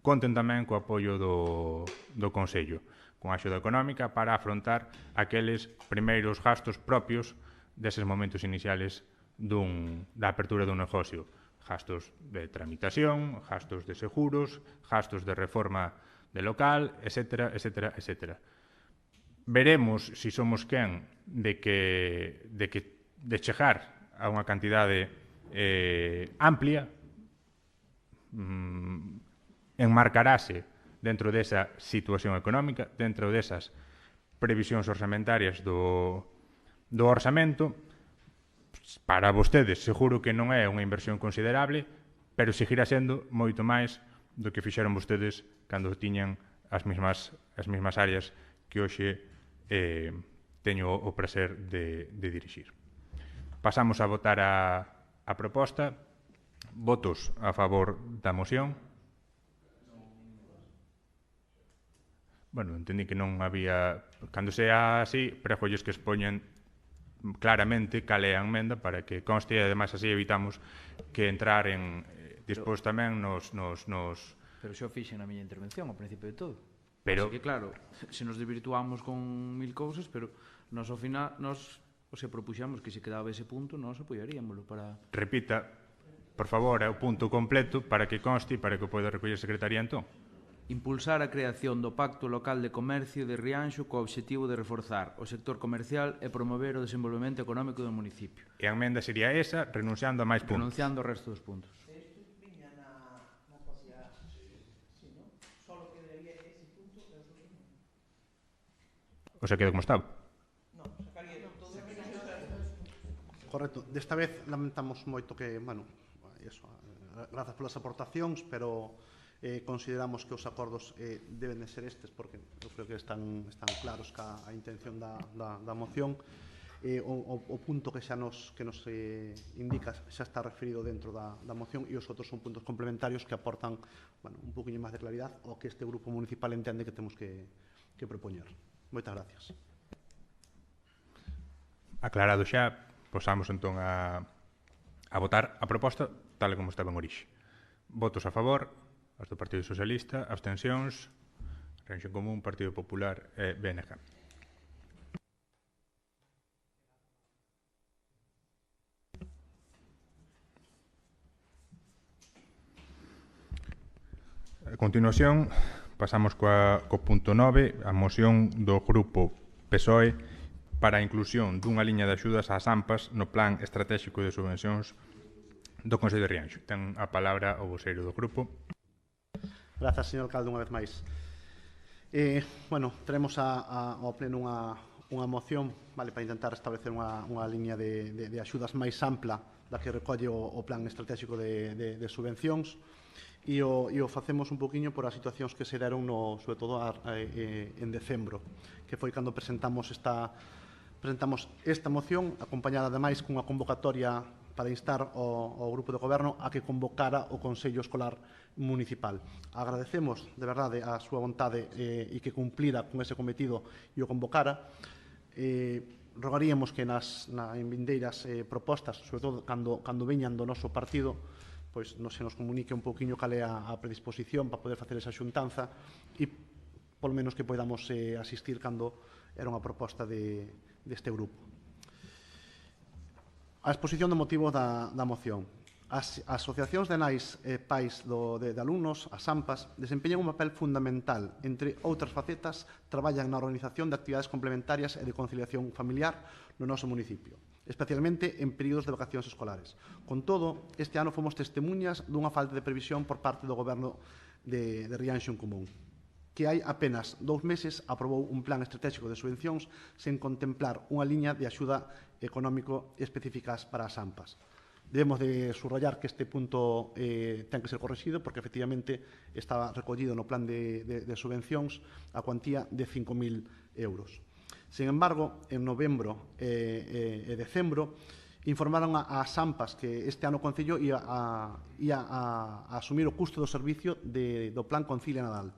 [SPEAKER 1] conten tamén co apoio do Consello, con axuda económica para afrontar aqueles primeiros gastos propios deses momentos iniciales da apertura dun negocio. Gastos de tramitación, gastos de seguros, gastos de reforma de local, etcétera, etcétera, etcétera. Veremos se somos quen de chegar a unha cantidade amplia, enmarcarase dentro desa situación económica, dentro desas previsións orzamentarias do orzamento. Para vostedes, seguro que non é unha inversión considerable, pero seguirá sendo moito máis do que fixeron vostedes cando tiñan as mesmas áreas que hoxe teño o prazer de dirixir. Pasamos a votar a proposta. Votos a favor da moción. Bueno, entendí que non había... Cando sea así, pregolles que expoñen claramente cal é a emenda para que conste e ademais así evitamos que entrar en despois tamén nos
[SPEAKER 3] Pero xa o fixen na miña intervención, ao principio de todo.
[SPEAKER 1] Pero-
[SPEAKER 3] Así que, claro, se nos desvirtuamos con mil cousas, pero nos ao final, o sea, propuxamos que se quedaba ese punto, nos apoiaríamoslo para...
[SPEAKER 1] repita, por favor, o punto completo para que conste e para que o poida recoller a Secretaría entón.
[SPEAKER 3] Impulsar a creación do Pacto Local de Comercio de Rianxo co obxectivo de reforzar o sector comercial e promover o desenvolvemento económico do municipio,
[SPEAKER 1] E a emenda sería esa, renunciando a máis puntos.
[SPEAKER 3] renunciando ao resto dos puntos.
[SPEAKER 7] Isto viña na propia... Sí, non? Solo quedaría ese punto e os outros non.
[SPEAKER 1] O sea, queda como estaba.
[SPEAKER 7] Non, sacaría todo o menos
[SPEAKER 2] Correcto. Desta vez lamentamos moito que, bueno, eso, grazas polas aportacións, pero consideramos que os acordos deben de ser estes, porque eu creo que están claros que a intención da moción. O punto que xa nos indica xa está referido dentro da moción e os outros son puntos complementarios que aportan, bueno, un poquinho máis de claridade ao que este grupo municipal entende que temos que propoñer. Moitas gracias.
[SPEAKER 1] Aclarado xa, posamos entón a votar a proposta tal como estaba en orixe. Votos a favor, as do Partido Socialista, abstencións, Renxen Común, Partido Popular e BNG. A continuación, pasamos co punto 9, a moción do grupo PSOE para a inclusión dunha liña de axudas ás AMPAs no Plan Estratégico de Subvencións do Consello de Rianxo. Ten a palabra o voceiro do grupo.
[SPEAKER 2] Grazas, señor alcalde, unha vez máis. Bueno, teremos ao pleno unha moción, vale, para intentar establecer unha liña de axudas máis ampla da que recolle o Plan Estratégico de Subvencións e o facemos un poquinho por as situacións que se deron sobre todo en decembro, que foi cando presentamos esta moción, acompañada ademais cunha convocatoria para instar ao grupo de goberno a que convocara o Consello Escolar Municipal. Agradecemos de verdade a súa vontade e que cumplira con ese cometido e o convocara. Rogaríamos que en vindeiras propostas, sobre todo cando veñan do noso partido, pois se nos comunique un pouquiño cal é a predisposición para poder facer esa xuntanza e polo menos que podamos asistir cando era unha proposta deste grupo. A exposición do motivo da moción. As asociacións de nais e pais de alumnos, as AMPAs, desempeñan un papel fundamental. Entre outras facetas, traballan na organización de actividades complementarias e de conciliación familiar no noso municipio, especialmente en períodos de vacacións escolares. Con todo, este ano fomos testemunhas dunha falta de previsión por parte do Goberno de Rianxo Común, que hai apenas 2 meses aprobou un plan estratégico de subvencións sen contemplar unha liña de axuda económico específicas para as AMPAs. Debemos de subrayar que este punto ten que ser correxido porque efectivamente estaba recollido no plan de subvencións a cuantía de 5.000 euros. Sin embargo, en novembro e decembro informaron ás AMPAs que este ano o Concello ia a asumir o custo do servicio do plan Concilia Nadal.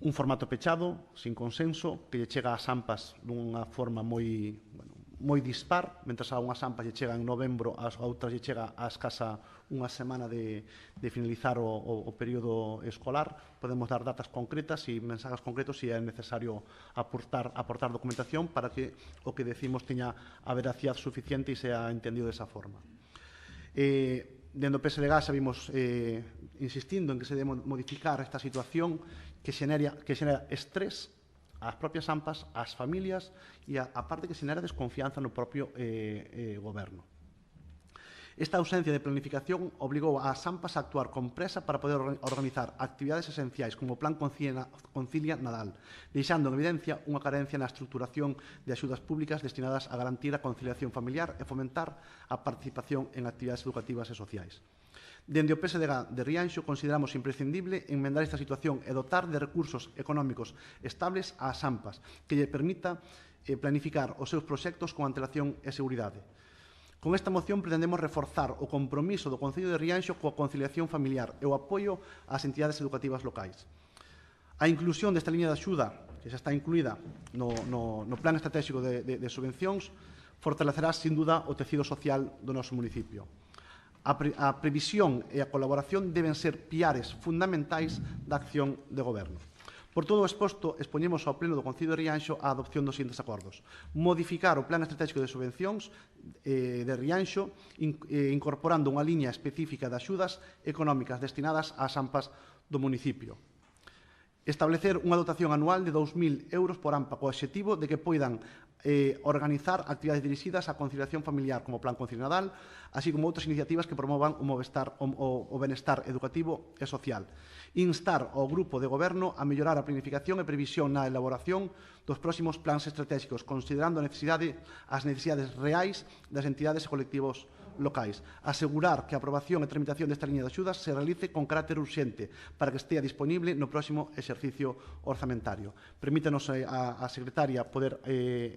[SPEAKER 2] Un formato pechado, sin consenso, que lle chega ás AMPAs dunha forma moi dispar, mentras a unhas AMPAs lle chega en novembro, a outras lle chega a escasa unha semana de finalizar o período escolar. Podemos dar datas concretas e mensajes concretos se é necesario aportar documentación para que o que decimos teña a veracidade suficiente e sea entendido desa forma. Dentro do PSDG xa vimos insistindo en que se debe modificar esta situación que xenera estrés ás propias AMPAs, ás familias e a parte que xenera desconfianza no propio goberno. Esta ausencia de planificación obligou ás AMPAs a actuar con presa para poder organizar actividades esenciais como o Plan Concilia Nadal, deixando en evidencia unha carencia na estructuración de axudas públicas destinadas a garantir a conciliación familiar e fomentar a participación en actividades educativas e sociais. Dende o PSDG de Rianxo consideramos imprescindible enmendar esta situación e dotar de recursos económicos estables ás AMPAs que lle permita planificar os seus proxectos con antelación e seguridade. Con esta moción pretendemos reforzar o compromiso do Concello de Rianxo coa conciliación familiar e o apoio ás entidades educativas locais. A inclusión desta liña de axuda, que xa está incluída no Plan Estratégico de Subvencións, fortalecerá, sin duda, o tecido social do noso municipio. A previsión e a colaboración deben ser piares fundamentais da acción de goberno. Por todo o exposto, expoñemos ao Pleno do Concello de Rianxo a adopción dos seguintes acordos. Modificar o Plan Estratégico de Subvencións de Rianxo, incorporando unha liña específica de axudas económicas destinadas ás AMPAs do municipio. Establecer unha dotación anual de 2.000 euros por AMPA co obxectivo de que poidan organizar actividades dirixidas á conciliación familiar como Plan Concilio Nadal, así como outras iniciativas que promovan o benestar educativo e social. Instar ao Grupo de Goberno a mellorar a planificación e previsión na elaboración dos próximos plans estratégicos, considerando as necesidades reais das entidades e colectivos locais. Asegurar que a aprobación e tramitación desta liña de axudas se realice con carácter urxente para que estea disponible no próximo exercicio orzamentario. Permítanos a secretaria poder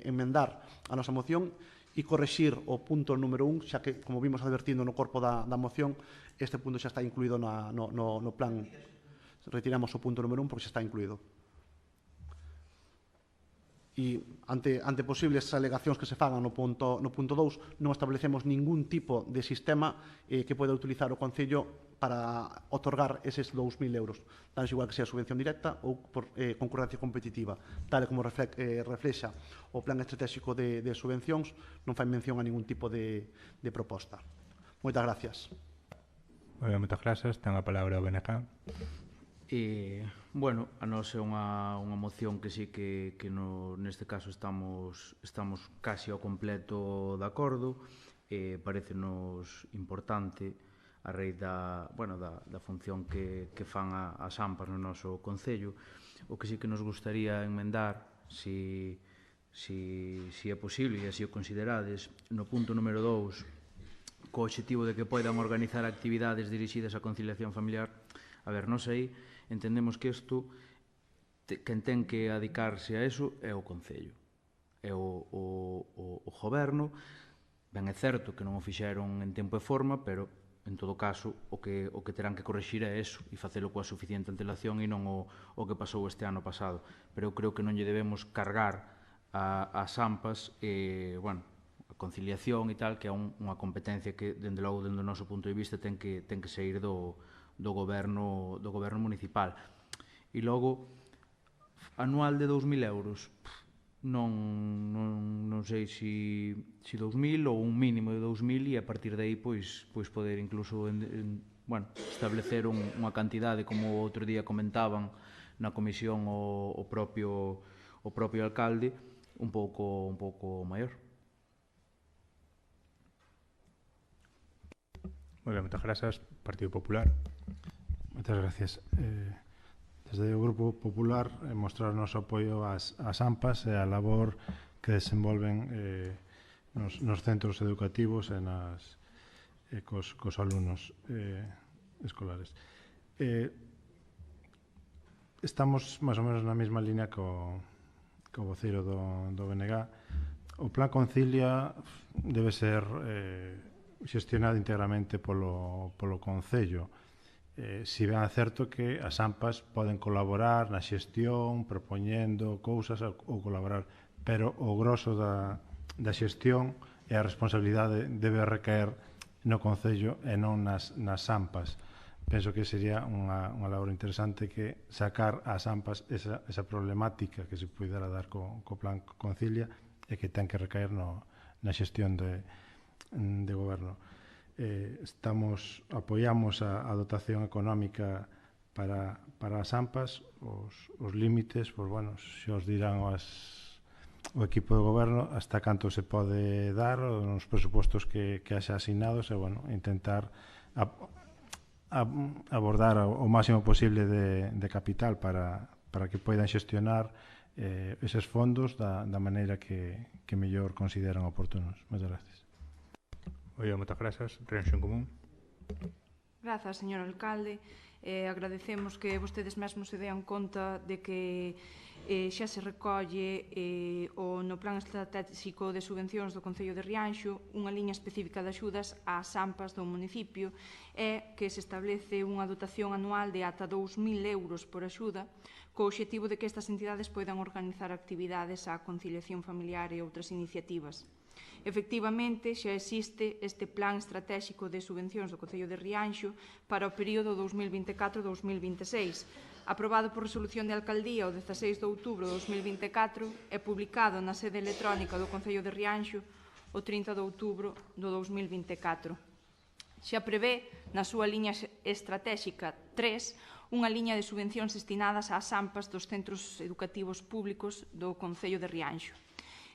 [SPEAKER 2] enmendar a nosa moción e correxir o punto número 1, xa que, como vimos advertindo no corpo da moción, este punto xa está incluído no plan. Retiramos o punto número 1 porque xa está incluído. E ante posibles alegacións que se fagan no punto 2, non establecemos ningún tipo de sistema que poida utilizar o Concello para otorgar eses 2.000 euros, tan igual que sea subvención directa ou por concurrencia competitiva. Tal como reflexa o Plan Estratégico de Subvencións, non fai mención a ningún tipo de proposta. Moitas gracias.
[SPEAKER 1] Moitas grazas. Ten a palabra o BNG.
[SPEAKER 3] Bueno, a nós é unha moción que sí que neste caso estamos casi ao completo de acordo. Parecenos importante a raíz da función que fan as AMPAs no noso Concello. O que sí que nos gustaría enmendar, si é posible e así o considerades, no punto número 2, co obxectivo de que poidan organizar actividades dirixidas á conciliación familiar. A ver, non sei, entendemos que isto, quen ten que adicarse a eso é o Concello, é o Goberno. Ben é certo que non o fixeron en tempo e forma, pero en todo caso o que terán que correxir é eso e facelo coa suficiente antelación e non o que pasou este ano pasado. Pero eu creo que non lle debemos cargar as AMPAs a conciliación e tal, que é unha competencia que, dende logo, dende o noso punto de vista, ten que sair do goberno municipal. E logo, anual de 2.000 euros, non sei se 2.000 ou un mínimo de 2.000, e a partir de aí pois poder incluso establecer unha cantidade, como outro día comentaban na comisión o propio alcalde, un pouco maior.
[SPEAKER 1] Moi ben, moitas grazas. Partido Popular.
[SPEAKER 4] Moitas gracias. Desde o Grupo Popular mostrar o noso apoio ás AMPAs e a labor que desenvolven nos centros educativos e cos alumnos escolares. Estamos máis ou menos na mesma línea co voceiro do BNG. O Plan Concilia debe ser xestionado integramente polo Concello. Si ben é certo que as AMPAs poden colaborar na xestión, propoñendo cousas ou colaborar, pero o grosso da xestión e a responsabilidade debe recaer no Concello e non nas AMPAs. Penso que sería unha labor interesante que sacar ás AMPAs esa problemática que se pudera dar co Plan Concilia e que ten que recaer na xestión de goberno. Apoiamos a dotación económica para as AMPAs. Os límites, xa os dirán o equipo de goberno hasta canto se pode dar nos presupostos que haxa asignados, e intentar abordar o máximo posible de capital para que poidan xestionar eses fondos da maneira que mellor consideran oportunos. Moitas gracias.
[SPEAKER 1] Moitas grazas. Reacción común.
[SPEAKER 5] Grazas, señor alcalde. Agradecemos que vostedes mesmos se dean conta de que xa se recolle no Plan Estratégico de Subvencións do Concello de Rianxo unha liña específica de axudas ás AMPAs do municipio e que se establece unha dotación anual de ata 2.000 euros por axuda co obxectivo de que estas entidades poidan organizar actividades á conciliación familiar e outras iniciativas. Efectivamente, xa existe este Plan Estratégico de Subvencións do Concello de Rianxo para o período 2024-2026, aprobado por resolución de alcaldía o 16 de outubro de 2024 e publicado na sede electrónica do Concello de Rianxo o 30 de outubro do 2024. Xa prevé, na súa liña estratégica 3, unha liña de subvencións destinadas ás AMPAs dos centros educativos públicos do Concello de Rianxo.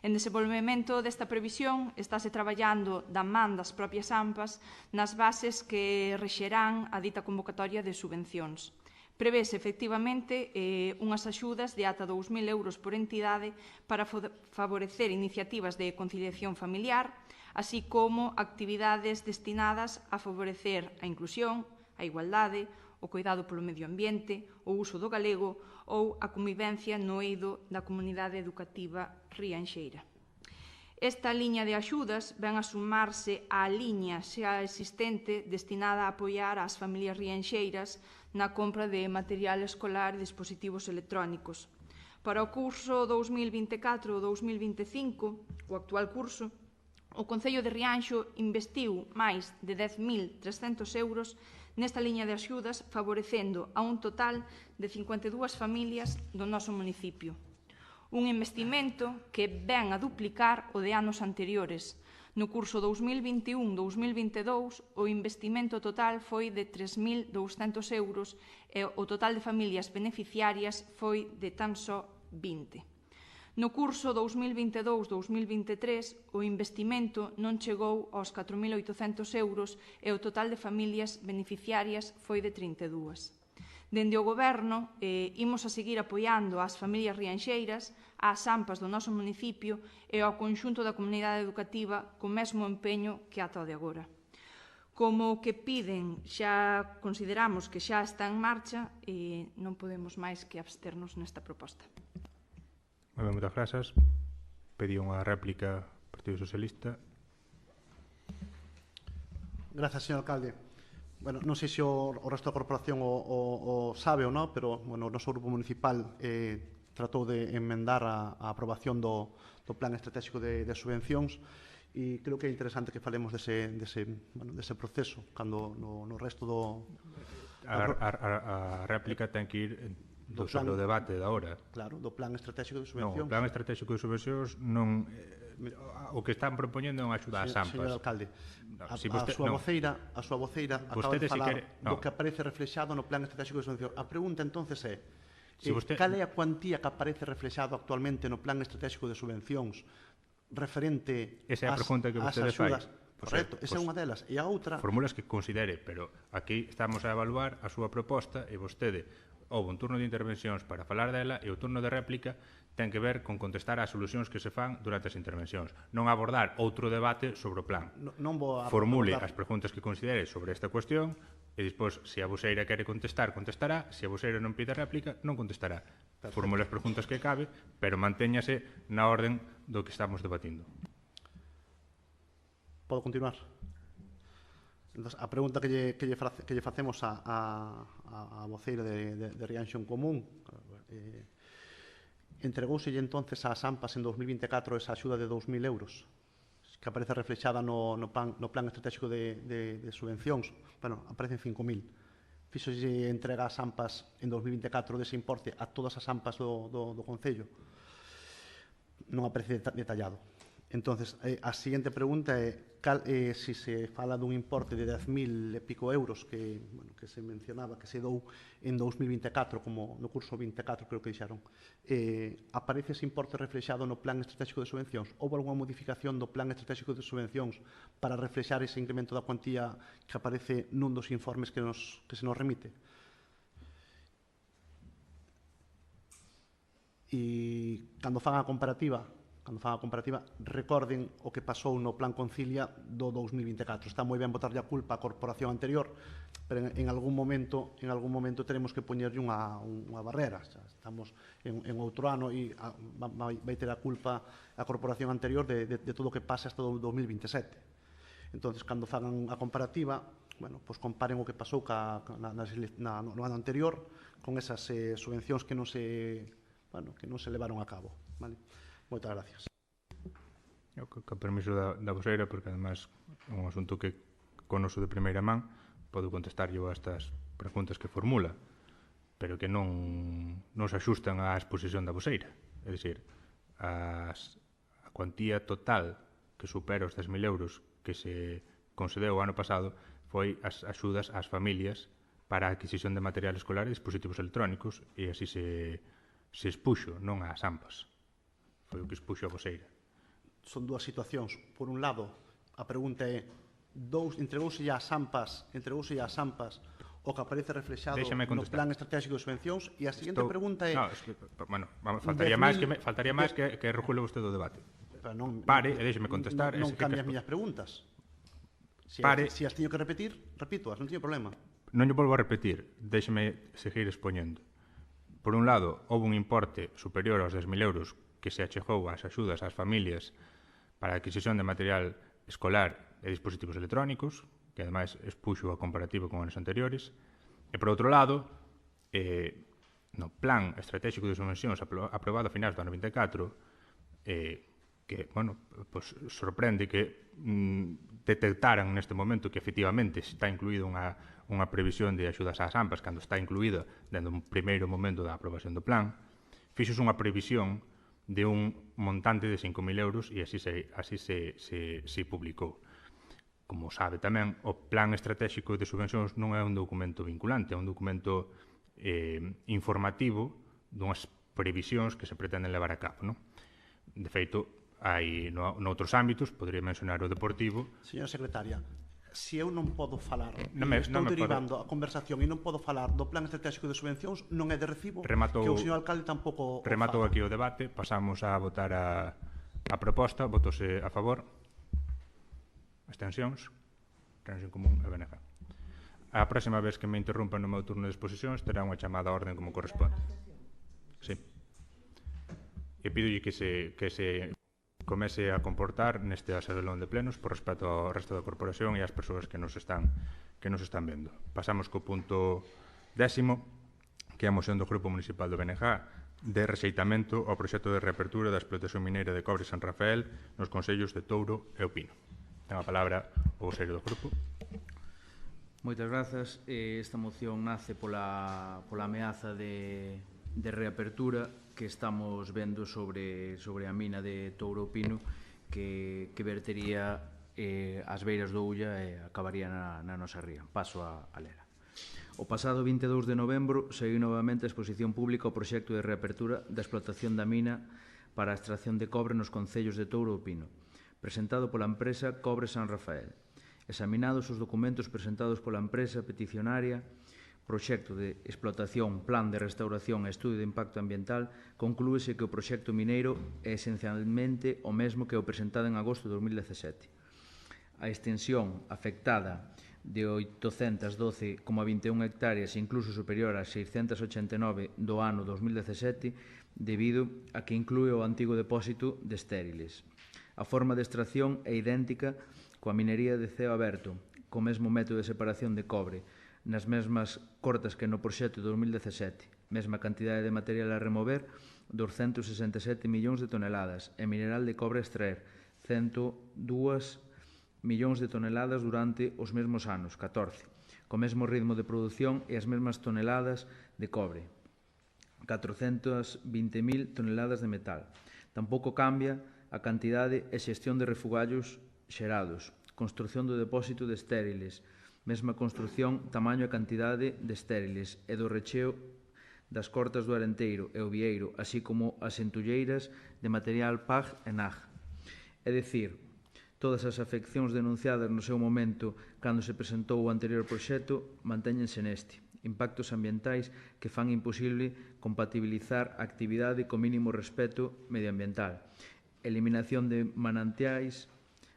[SPEAKER 5] En desenvolvemento desta previsión, estáse traballando da man das propias AMPAs nas bases que rexerán a dita convocatoria de subvencións. Prevese, efectivamente, unhas axudas de ata 2.000 euros por entidade para favorecer iniciativas de conciliación familiar, así como actividades destinadas a favorecer a inclusión, a igualdade, o cuidado polo medio ambiente, o uso do galego ou a convivencia no eido da comunidade educativa rianxeira. Esta liña de axudas ven a sumarse á liña xa existente destinada a apoiar as familias rianxeiras na compra de material escolar e dispositivos electrónicos. Para o curso 2024-2025, o actual curso, o Concello de Rianxo investiu máis de 10.300 euros nesta liña de axudas, favorecendo a un total de 52 familias do noso municipio. Un investimento que ven a duplicar o de anos anteriores. No curso 2021-2022, o investimento total foi de 3.200 euros e o total de familias beneficiarias foi de tan só 20. No curso 2022-2023, o investimento non chegou aos 4.800 euros e o total de familias beneficiarias foi de 32. Dende o Goberno, imos a seguir apoiando as familias rianxeiras, ás AMPAs do noso municipio e ao conxunto da comunidade educativa co mesmo empeño que ata o de agora. Como o que piden xa consideramos que xa está en marcha, non podemos máis que absternos nesta proposta.
[SPEAKER 1] Moi ben, moitas grazas. Pedí unha réplica ao Partido Socialista.
[SPEAKER 2] Gracias, señor alcalde. Bueno, non sei se o resto da corporación o sabe ou non, pero bueno, o noso grupo municipal tratou de enmendar a aprobación do Plan Estratégico de Subvencións e creo que é interesante que falemos dese proceso cando no resto do...
[SPEAKER 1] A réplica ten que ir sobre o debate da hora.
[SPEAKER 2] Claro, do Plan Estratégico de Subvencións.
[SPEAKER 1] Non, o Plan Estratégico de Subvencións non... O que están propoñendo é unha axuda ás AMPAs.
[SPEAKER 2] Señor alcalde, a súa voceira acaba de falar do que aparece reflexado no Plan Estratégico de Subvencións. A pregunta entonces é cal é a cuantía que aparece reflexado actualmente no Plan Estratégico de Subvencións referente ás axudas? Correcto, esa é unha delas. E a outra...
[SPEAKER 1] Formulas que considere, pero aquí estamos a evaluar a súa proposta e vostede houve un turno de intervencións para falar dela e o turno de réplica ten que ver con contestar ás solucións que se fan durante as intervencións, non abordar outro debate sobre o plan. Formule as preguntas que considere sobre esta cuestión e despois, se a voceira quere contestar, contestará, se a voceira non pide réplica, non contestará. Formule as preguntas que cabe, pero mantéñase na orden do que estamos debatindo.
[SPEAKER 2] Podo continuar? Entón, a pregunta que lle facemos a voceira de Rianxo en Común, entregouselle entonces ás AMPAs en 2024 esa axuda de 2.000 euros que aparece reflexada no Plan Estratégico de Subvencións. Bueno, aparecen 5.000. Fíxolle entrega ás AMPAs en 2024 dese importe a todas as AMPAs do Concello. Non aparece detallado. Entonces, a seguinte pregunta é se se fala dun importe de 10.000 e pico euros que se mencionaba, que se dou en 2024, como no curso 24, creo que dixeron, aparece ese importe reflexado no Plan Estratégico de Subvencións? Houve algunha modificación do Plan Estratégico de Subvencións para reflexar ese incremento da cuantía que aparece nun dos informes que se nos remite? E cando fan a comparativa cando fan a comparativa, recorden o que pasou no Plan Concilia do 2024. Está moi ben botarlle a culpa á corporación anterior, pero en algún momento teremos que poñerlle unha barrera. Xa estamos en outro ano e vai ter a culpa a corporación anterior de todo o que pasa hasta o 2027. Entonces, cando fagan a comparativa, bueno, pues comparen o que pasou no ano anterior con esas subvencións que non se levaron a cabo. Vale? Moitas gracias.
[SPEAKER 1] Eu, co permiso da voseira, porque además é un asunto que conoso de primeira man, podo contestar yo a estas preguntas que formula, pero que non se axustan á exposición da voseira. É dicir, a cuantía total que supera os 10.000 euros que se concedeu o ano pasado foi as axudas ás familias para a adquisición de material escolar e dispositivos electrónicos, e así se expuxo, non ás AMPAs. Foi o que expuxo a voseira.
[SPEAKER 2] Son dúas situacións. Por un lado, a pregunta é entregouse ás AMPAs o que aparece reflexado no Plan Estratégico de Subvencións, e a seguinte pregunta é...
[SPEAKER 1] Faltaría máis que regule vostede o debate. Pare e déxeme contestar.
[SPEAKER 2] Non cambie as miñas preguntas. Se as teño que repetir, repítoas, non teño problema.
[SPEAKER 1] Non lle volvo a repetir, déxeme seguir expoñendo. Por un lado, houve un importe superior aos 10.000 euros que se achegou ás axudas ás familias para a adquisición de material escolar e dispositivos electrónicos, que ademais expuxo a comparativo con anos anteriores, e por outro lado, no Plan Estratégico de Subvencións aprobado a finais do ano 24, que, pues, sorprende que detectaran neste momento que efectivamente está incluída unha previsión de axudas ás AMPAs cando está incluída dentro dun primeiro momento da aprobación do plan, fixos unha previsión de un montante de 5.000 euros e así se publicou. Como sabe tamén, o Plan Estratégico de Subvencións non é un documento vinculante, é un documento informativo dunhas previsións que se pretenden levar a cabo. Non? De feito, hai noutros ámbitos, podría mencionar o deportivo.
[SPEAKER 2] Señora secretaria, se eu non podo falar, estou derivando a conversación e non podo falar do Plan Estratégico de Subvencións, non é de recibo que o señor alcalde tampouco
[SPEAKER 1] rematou aquí o debate, pasamos a votar a proposta, votose a favor, abstencións, Renexen Común e BNG. A próxima vez que me interrumpan no meu turno de exposicións terá unha chamada a orden como corresponde. Sí. E pídolle que se comece a comportar neste asalón de plenos por respeto ao resto da corporación e ás persoas que nos están vendo. Pasamos co punto 10º, que é a moción do Grupo Municipal do BNG de rexeitamento ao proxecto de reapertura da explotación mineira de cobre San Rafael nos concellos de Touro e O Pino. Ten a palabra o voceiro do grupo.
[SPEAKER 3] Moitas grazas. Esta moción nace pola ameaza de reapertura que estamos vendo sobre a mina de Touro Pino que vertería as beiras do Ulla e acabaría na nosa ría. Paso a lera. O pasado 22 de novembro seguiu novamente a exposición pública o proxecto de reapertura da explotación da mina para a extracción de cobre nos concellos de Touro Pino, presentado pola empresa Cobre San Rafael. Examinados os documentos presentados pola empresa peticionaria, proxecto de explotación, plan de restauración e estudio de impacto ambiental, conclúese que o proxecto mineiro é esencialmente o mesmo que o presentado en agosto de 2017. A extensión afectada de 812,21 hectáreas, incluso superior ás 689 do ano 2017, debido a que inclúe o antigo depósito de estériles. A forma de extracción é idéntica coa minería de ceo aberto, co mesmo método de separación de cobre, nas mesmas cortas que no proxecto de 2017, mesma cantidade de material a remover, 267 millóns de toneladas, e mineral de cobre a extraer, 102 millóns de toneladas durante os mesmos anos, 14, co mesmo ritmo de produción e as mesmas toneladas de cobre, 420.000 toneladas de metal. Tampouco cambia a cantidade e xestión de refugallos xerados, construción do depósito de estériles, mesma construción, tamaño e cantidade de estériles e do recheo das cortas do Arenteiro e o Vieiro, así como as entulleiras de material PAG e NAG. É dicir, todas as afeccións denunciadas no seu momento cando se presentou o anterior proxecto mantéñense neste. Impactos ambientais que fan imposible compatibilizar a actividade co mínimo respeto medioambiental. eliminación de manantiais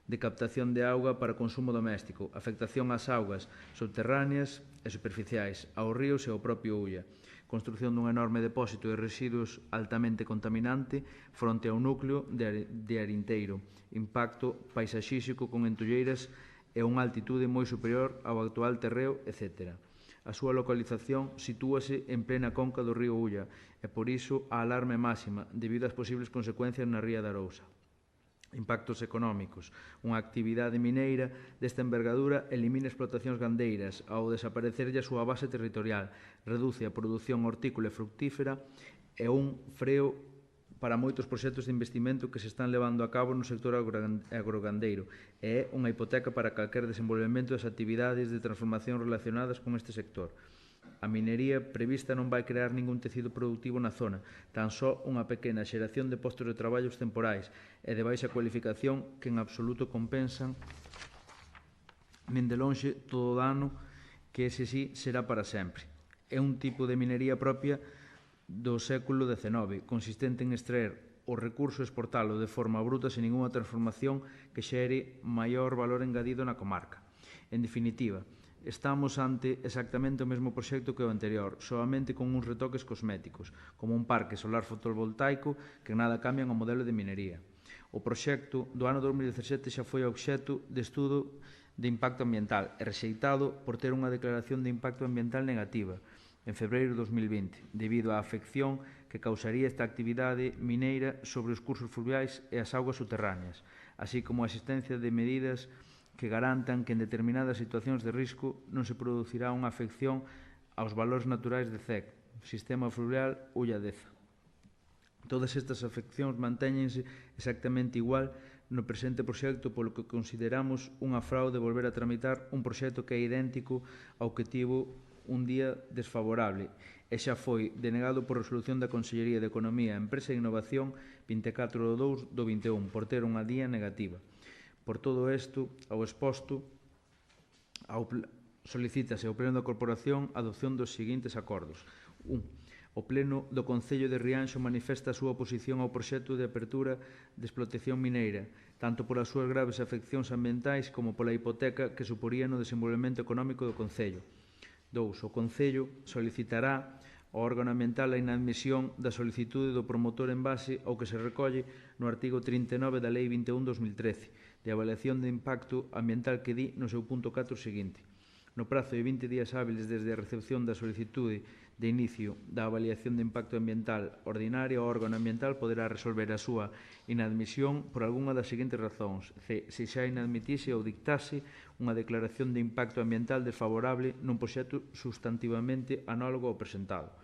[SPEAKER 3] de captación de auga para consumo doméstico, afectación ás augas subterráneas e superficiais, aos ríos e ao propio Ulla, construción dun enorme depósito de residuos altamente contaminante fronte ao núcleo de Arinteiro, impacto paisaxístico con entulleiras e unha altitude moi superior ao actual terreo, etc. A súa localización sitúase en plena conca do río Ulla e, por iso, a alarme máxima debido ás posibles consecuencias na ría da Arousa. Impactos económicos. Unha actividade mineira desta envergadura elimina explotacións gandeiras ao desaparecerlle a súa base territorial, reduce a produción hortícola e fructífera e un freo para moitos proxectos de investimento que se están levando a cabo no sector agrogandeiro e é unha hipoteca para calquer desenvolvemento das actividades de transformación relacionadas con este sector. A minería prevista non vai crear ningún tecido productivo na zona, tan só unha pequena xeración de postos de traballos temporais e de baixa cualificación que en absoluto compensan nin de lonxe todo o dano que ese sí será para sempre. É un tipo de minería propia do século XIX, consistente en extraer o recurso e exportalo de forma bruta sen ninguna transformación que xere maior valor engadido na comarca. En definitiva, estamos ante exactamente o mesmo proxecto que o anterior, soamente con uns retoques cosméticos, como un parque solar fotovoltaico que nada cambian o modelo de minería. O proxecto do ano 2017 xa foi obxecto de estudo de impacto ambiental e rexeitado por ter unha declaración de impacto ambiental negativa en febreiro de 2020, debido á afección que causaría esta actividade mineira sobre os cursos fluviais e as augas subterráneas, así como a existencia de medidas que garantan que en determinadas situacións de risco non se producirá unha afección aos valores naturais de CEC, Sistema Fluvial Ulla-Deza. Todas estas afeccións mantéñense exactamente igual no presente proxecto, polo que consideramos unha fraude volver a tramitar un proxecto que é idéntico ao que tivo un día desfavorable e xa foi denegado por resolución da Consellería de Economía, Empresa e Innovación 24/2/21 por ter unha día negativa. Por todo isto, ao exposto, solicítase ao Pleno da Corporación a adopción dos seguintes acordos. 1. O Pleno do Concello de Rianxo manifesta a súa oposición ao proxecto de apertura de explotación mineira, tanto polas súas graves afeccións ambientais como pola hipoteca que suporía no desenvolvemento económico do Concello. 2. O Concello solicitará ao órgano ambiental a inadmisión da solicitude do promotor en base ao que se recolle no artigo 39 da Lei 21/2013, de avaliación de impacto ambiental que di no seu punto 4 seguinte. No prazo de 20 días hábiles desde a recepción da solicitude de inicio da avaliación de impacto ambiental ordinaria, o órgano ambiental poderá resolver a súa inadmisión por algunha das seguintes razóns. C. Se xa inadmitise ou dictase unha declaración de impacto ambiental desfavorable nun proxecto substantivamente análogo ao presentado.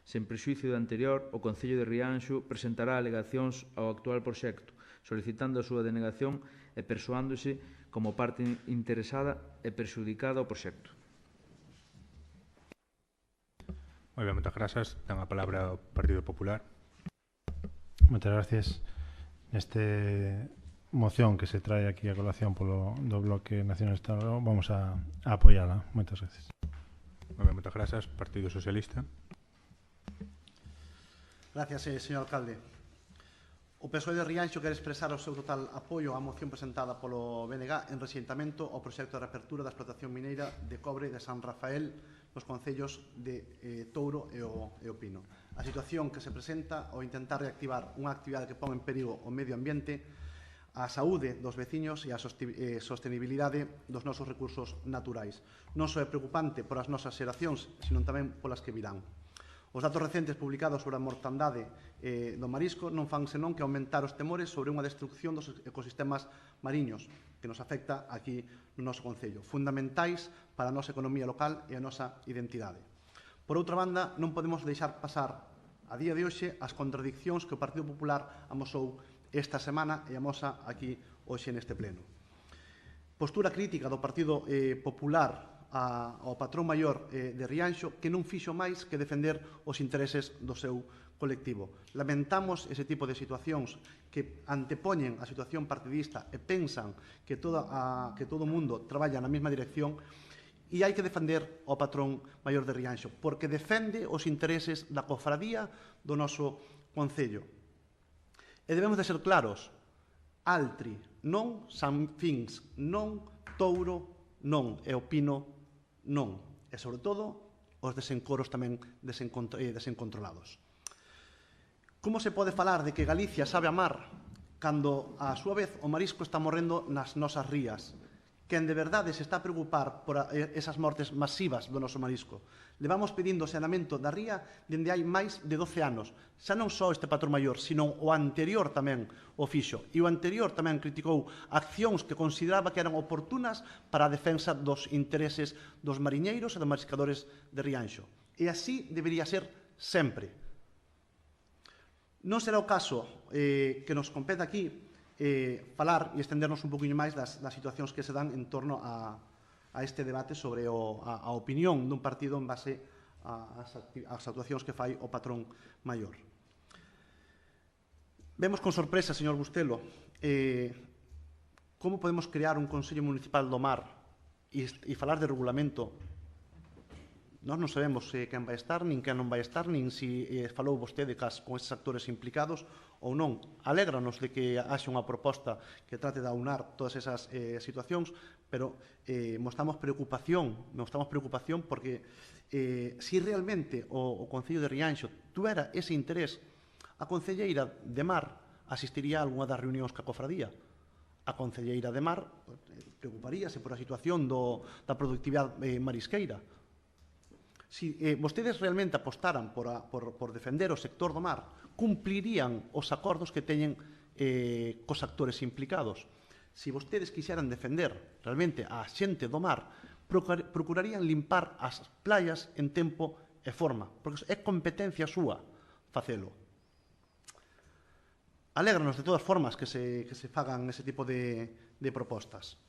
[SPEAKER 3] Sen prexuízo do anterior, o Concello de Rianxo presentará alegacións ao actual proxecto, solicitando a súa denegación e persoándose como parte interesada e perxudicada ao proxecto.
[SPEAKER 1] Moi ben, moitas grazas. Dan a palabra ao Partido Popular.
[SPEAKER 4] Moitas gracias. Neste moción que se trae aquí a colación do Bloque Nacionalista vamos a apoiala. Moitas gracias.
[SPEAKER 1] Moi ben, moitas grazas. Partido Socialista.
[SPEAKER 2] Gracias, señor alcalde. O PSOE de Rianxo quere expresar o seu total apoio á moción presentada polo BNG en rexeitamento ao proxecto de reapertura da explotación mineira de cobre de San Rafael nos concellos de Touro e o Pino. A situación que se presenta ao intentar reactivar unha actividade que pon en perigo o medio ambiente, a saúde dos veciños e a sostenibilidade dos nosos recursos naturais. Non só é preocupante por as nosas xeracións, sino tamén polas que virán. Os datos recentes publicados sobre a mortandade do marisco non fan senón que aumentar os temores sobre unha destrucción dos ecosistemas mariños que nos afecta aquí no noso concello, fundamentais para a nosa economía local e a nosa identidade. Por outra banda, non podemos deixar pasar a día de hoxe as contradiccións que o Partido Popular amosou esta semana e amosa aquí hoxe neste pleno. Postura crítica do Partido Popular ao patrón maior de Rianxo, que non fixo máis que defender os intereses do seu colectivo. Lamentamos ese tipo de situacións que antepoñen a situación partidista e pensan que todo o mundo traballa na mesma dirección, e hai que defender ao patrón maior de Rianxo, porque defende os intereses da cofradía do noso concello. E debemos de ser claros, Altri, non. Sanfins, non. Touro, non. E o Pino, non. E, sobre todo, os desencoros tamén desencontrolados. Como se pode falar de que Galicia sabe amar cando, a súa vez, o marisco está morrendo nas nosas rías? Quen de verdade se está a preocupar por esas mortes masivas do noso marisco. Levamos pedindo saneamento da ría dende hai máis de 12 anos. Xa non só este patrón maior, sino o anterior tamén o fixo. E o anterior tamén criticou accións que consideraba que eran oportunas para a defensa dos intereses dos mariñeiros e dos mariscadores de Rianxo. E así debería ser sempre. Non será o caso que nos compete aquí falar e estendernos un poquinho máis das situacións que se dan en torno a este debate sobre a opinión dun partido en base ás actuacións que fai o patrón maior. Vemos con sorpresa, señor Bustelo, como podemos crear un Consello Municipal do Mar e falar de regulamento. Nós non sabemos quen vai estar, nin quen non vai estar, nin se falou vostede con estes actores implicados ou non. Alégranos de que haxe unha proposta que trate de aunar todas esas situacións, pero mostramos preocupación porque se realmente o Concello de Rianxo tuera ese interés, a Concelleira de Mar asistiría a algunha das reunións ca cofradía. A Concelleira de Mar preocuparíase por a situación da productividade marisqueira. Se vostedes realmente apostaran por defender o sector do mar, cumplirían os acordos que teñen cos actores implicados. Se vostedes quixeran defender realmente a xente do mar, procurarían limpar as playas en tempo e forma, porque é competencia súa facelo. Alégranos de todas formas que se fagan ese tipo de propostas.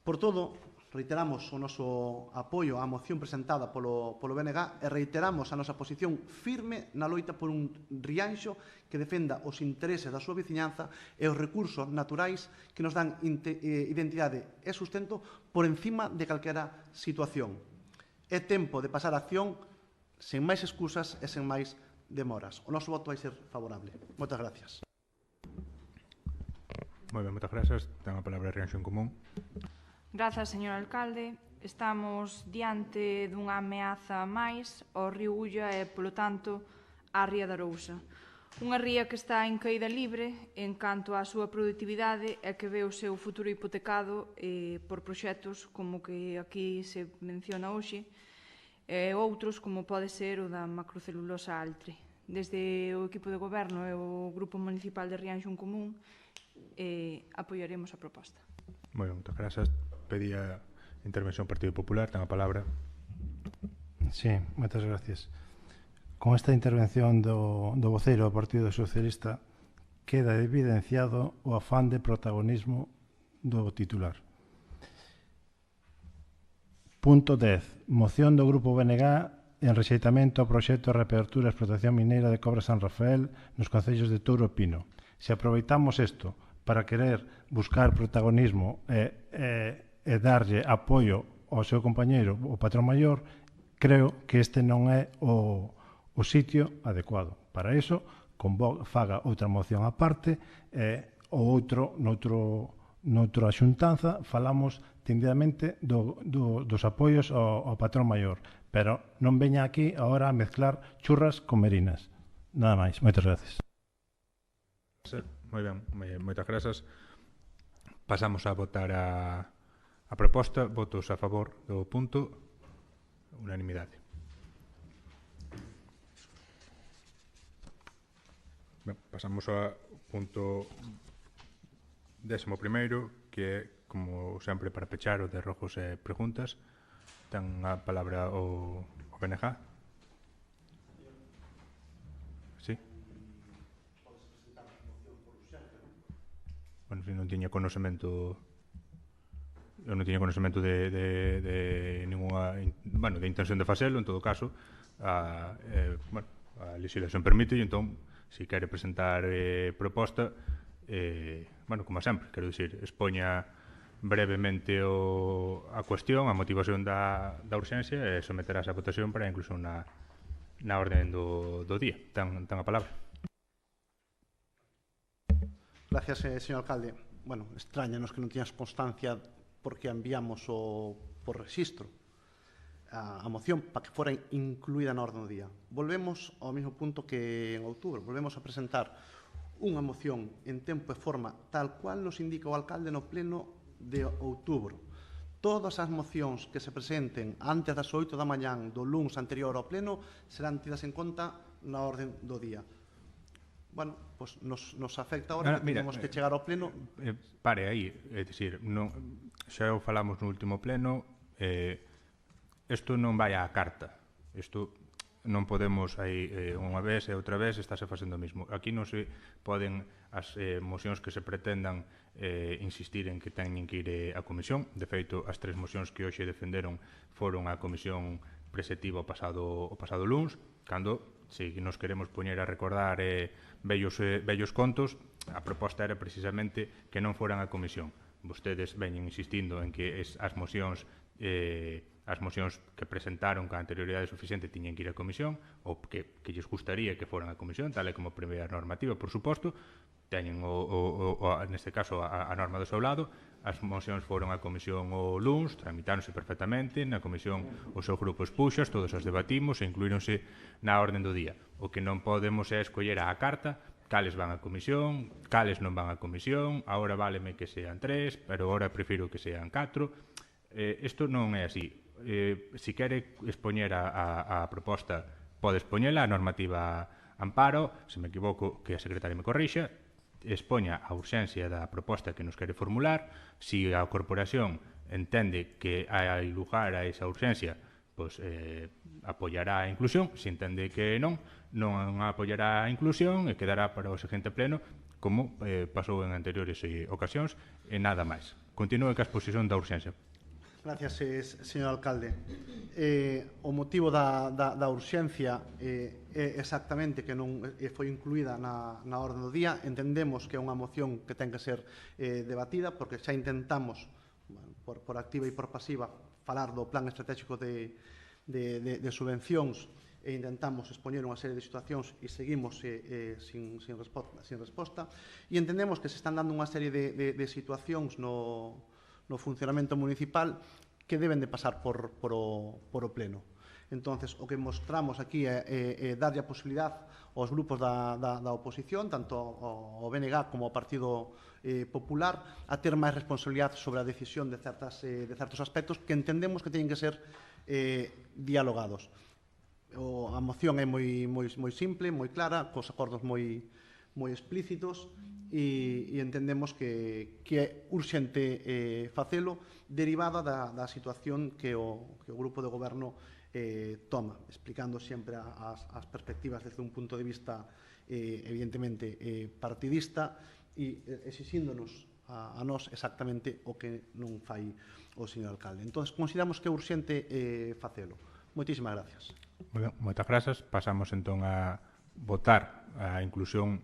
[SPEAKER 2] Por todo, reiteramos o noso apoio á moción presentada polo BNG e reiteramos a nosa posición firme na loita por un Rianxo que defenda os intereses da súa veciñanza e os recursos naturais que nos dan identidade e sustento por encima de calquera situación. É tempo de pasar a acción sen máis excusas e sen máis demoras. O noso voto vai ser favorable. Moitas gracias.
[SPEAKER 1] Moi ben, moitas grazas. Ten a palabra Rianxo en Común.
[SPEAKER 5] Grazas, señor alcalde. Estamos diante dunha ameaza máis ao río Ulla e, polo tanto, á ría da Arousa. Unha ría que está en caída libre en canto á súa productividade e que ve o seu futuro hipotecado por proxectos como que aquí se menciona hoxe e outros como pode ser o da macrocelulosa Altri. Desde o equipo de goberno e o Grupo Municipal de Rianxo en Común apoiaremos a proposta.
[SPEAKER 1] Moi ben, moitas grazas. Pedía intervención Partido Popular, ten a palabra.
[SPEAKER 4] Sí, moitas gracias. Con esta intervención do voceiro do Partido Socialista queda evidenciado o afán de protagonismo do titular. Punto 10. Moción do Grupo BNG en rexeitamento ao proxecto de reapertura e explotación mineira de Cobra San Rafael nos concellos de Touro e Pino. Se aproveitamos isto para querer buscar protagonismo e darlle apoio ao seu compañeiro, o patrón maior, creo que este non é o sitio adecuado. Para iso, faga outra moción á parte ou noutra xuntanza falamos tendidamente dos apoios ao patrón maior, pero non veña aquí agora a mezclar churras con merinas. Nada máis. Moitas gracias.
[SPEAKER 1] Moi ben, moitas grazas. Pasamos a votar a proposta. Votos a favor do punto. Unanimidade. Ben, pasamos ao punto 11º, que é, como sempre, para pechar o de rogos e preguntas. Ten a palabra o BNG. Sí? Bueno, se non tiña conocemento, eu non tiña conocemento de ninguna, bueno, de intención de facelo. En todo caso, a legislación permite, e entón, se quere presentar proposta, bueno, como sempre, quero dicir, expoña brevemente a cuestión, a motivación da urxencia, e someterás a votación para incluso na orden do día. Ten a palabra.
[SPEAKER 2] Gracias, señor alcalde. Bueno, extrañanos que non tiñas constancia porque enviamos por registro a moción para que fora incluída na orde do día. Volvemos ao mesmo punto que en outubro. Volvemos a presentar unha moción en tempo e forma tal cual nos indica o alcalde no pleno de outubro. Todas as mocións que se presenten antes das 8 da mañán do luns anterior ao pleno serán tidas en conta na orde do día. Bueno, pues nos afecta ahora que temos que chegar ao pleno.
[SPEAKER 1] Pare aí, é dicir, xa o falamos no último pleno, isto non vai á carta. Isto non podemos aí unha vez e outra vez estáse facendo o mismo. Aquí non se poden as mocións que se pretendan insistir en que teñen que ir á comisión. De feito, as 3 mocións que hoxe defenderon foron á comisión preceptiva o pasado luns, cando, se nos queremos poñer a recordar vellos contos, a proposta era precisamente que non foran á comisión. Vostedes veñen insistindo en que as mocións que presentaron con anterioridade suficiente tiñen que ir á comisión, ou que lles gustaría que foran á comisión, tal e como prevé a normativa, por suposto, teñen, neste caso, a norma do seu lado. As mocións foron á comisión o luns, tramitáronse perfectamente, na comisión o seu grupo expuxas, todos as debatimos e incluíronse na orden do día. O que non podemos é escoller á carta cales van á comisión, cales non van á comisión, agora váleme que sean 3, pero agora prefiro que sean 4. Isto non é así. Se quere expoñer a proposta, pode expoñela, a normativa amparo, se me equivoco, que a secretaria me corrixa, expoña a urxencia da proposta que nos quere formular. Se a corporación entende que hai lugar a esa urxencia, pois apoiará a inclusión. Se entende que non apoiará a inclusión e quedará para o seguinte pleno, como pasou en anteriores ocasións, e nada máis. Continúe ca exposición da urxencia.
[SPEAKER 2] Gracias, señor alcalde. O motivo da urxencia é exactamente que non foi incluída na orde do día. Entendemos que é unha moción que ten que ser debatida, porque xa intentamos, por activa e por pasiva, falar do plan estratégico de subvencións e intentamos expoñer unha serie de situacións e seguimos sin resposta. E entendemos que se están dando unha serie de situacións no funcionamento municipal que deben de pasar por o pleno. Entonces, o que mostramos aquí é darlle a posibilidad aos grupos da oposición, tanto ao BNG como ao Partido Popular, a ter máis responsabilidade sobre a decisión de certos aspectos que entendemos que teñen que ser dialogados. A moción é moi simple, moi clara, cos acordos moi explícitos, e entendemos que é urxente facelo, derivada da situación que o grupo de goberno toma, explicando sempre as perspectivas desde un punto de vista evidentemente partidista e exixíndonos a nós exactamente o que non fai o señor alcalde. Entón, consideramos que é urxente facelo. Moitísimas gracias.
[SPEAKER 1] Moitas grazas. Pasamos entón a votar a inclusión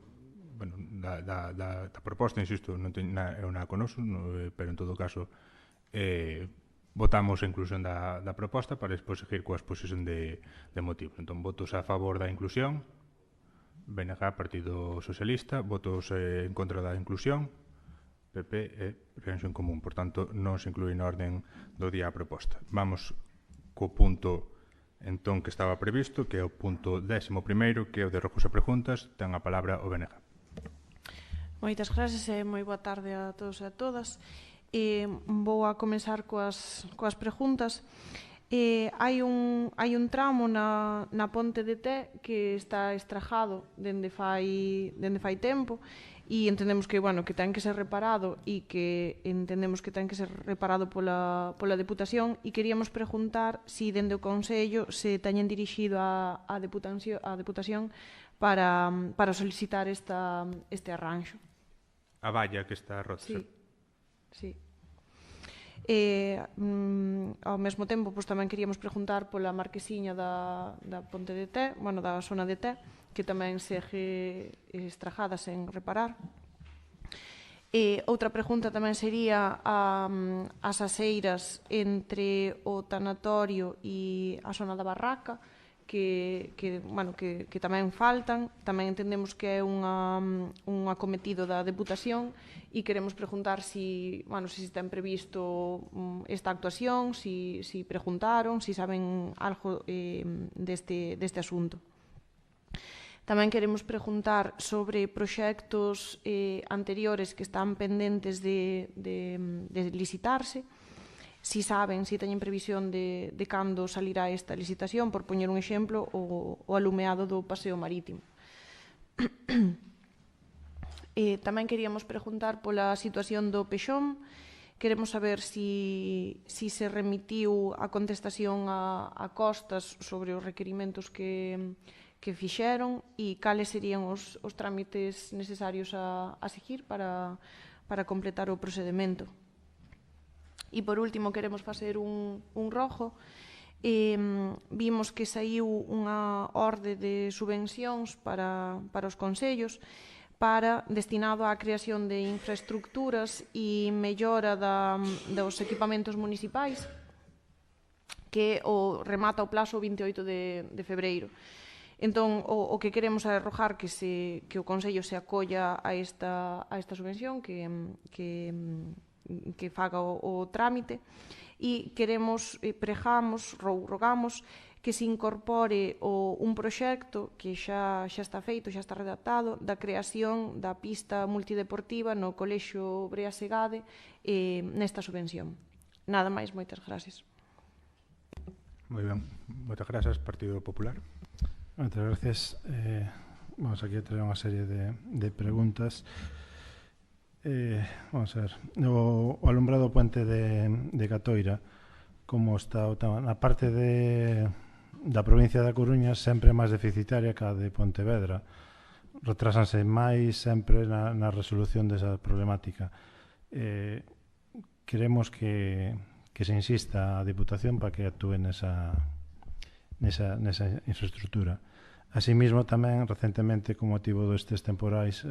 [SPEAKER 1] da proposta, insisto, non é unha conoso, pero en todo caso votamos a inclusión da proposta para despois seguir coa exposición de motivos. Entón, votos a favor da inclusión, BNG, Partido Socialista, votos en contra da inclusión, PP e Reacción Común. Por tanto, non se inclúe na orden do día a proposta. Vamos co punto entón que estaba previsto, que é o punto 11º, que é o de recursos e preguntas. Ten a palabra o BNG.
[SPEAKER 8] Moitas gracias e moi boa tarde a todos e a todas. Vou a comenzar coas preguntas. Hai un tramo na ponte de Té que está estrajado dende fai tempo e entendemos que ten que ser reparado e que entendemos que ten que ser reparado pola Deputación, e queríamos preguntar se dende o Consello se teñen dirixido á Deputación para solicitar este arranxo.
[SPEAKER 1] A valla que está rota.
[SPEAKER 8] Sí. Ao mesmo tempo, tamén queríamos preguntar pola marquesiña da ponte de Té, da zona de Té, que tamén segue estrajada sen reparar. Outra pregunta tamén sería as aseiras entre o tanatorio e a zona da Barraca, que tamén faltan. Tamén entendemos que é un acometido da Deputación e queremos preguntar si ten previsto esta actuación, si preguntaron, si saben algo deste asunto. Tamén queremos preguntar sobre proxectos anteriores que están pendentes de licitarse, si saben, si teñen previsión de cando salirá esta licitación, por poñer un exemplo, o alumeado do paseo marítimo. Tamén queríamos preguntar pola situación do Pexón. Queremos saber si se remitiu a contestación a Costas sobre os requerimentos que fixeron e cales serían os trámites necesarios a seguir para completar o procedimento. E, por último, queremos facer un rojo. Vimos que saiu unha orde de subvencións para os concellos destinado á creación de infraestructuras e mellora dos equipamentos municipais, que remata o plazo o 28 de febreiro. Entón, o que queremos é arrojar que o Concello se acolla a esta subvención, que faga o trámite, e rogamos que se incorpore un proxecto que xa está feito, xa está redactado, da creación da pista multideportiva no Colexio Brea Segade nesta subvención. Nada máis, moitas gracias.
[SPEAKER 1] Moi ben, moitas grazas, Partido Popular.
[SPEAKER 4] Moitas gracias. Vamos aquí a traer unha serie de preguntas. Vamos a ver, o alumbrado puente de Catoira, como está o tema? Na parte da provincia da Coruña sempre máis deficitaria que a de Pontevedra. Retrásanse máis sempre na resolución desa problemática. Queremos que se insista a Diputación para que actúe nesa infraestructura. Asimismo, tamén, recentemente, con motivo destes temporais,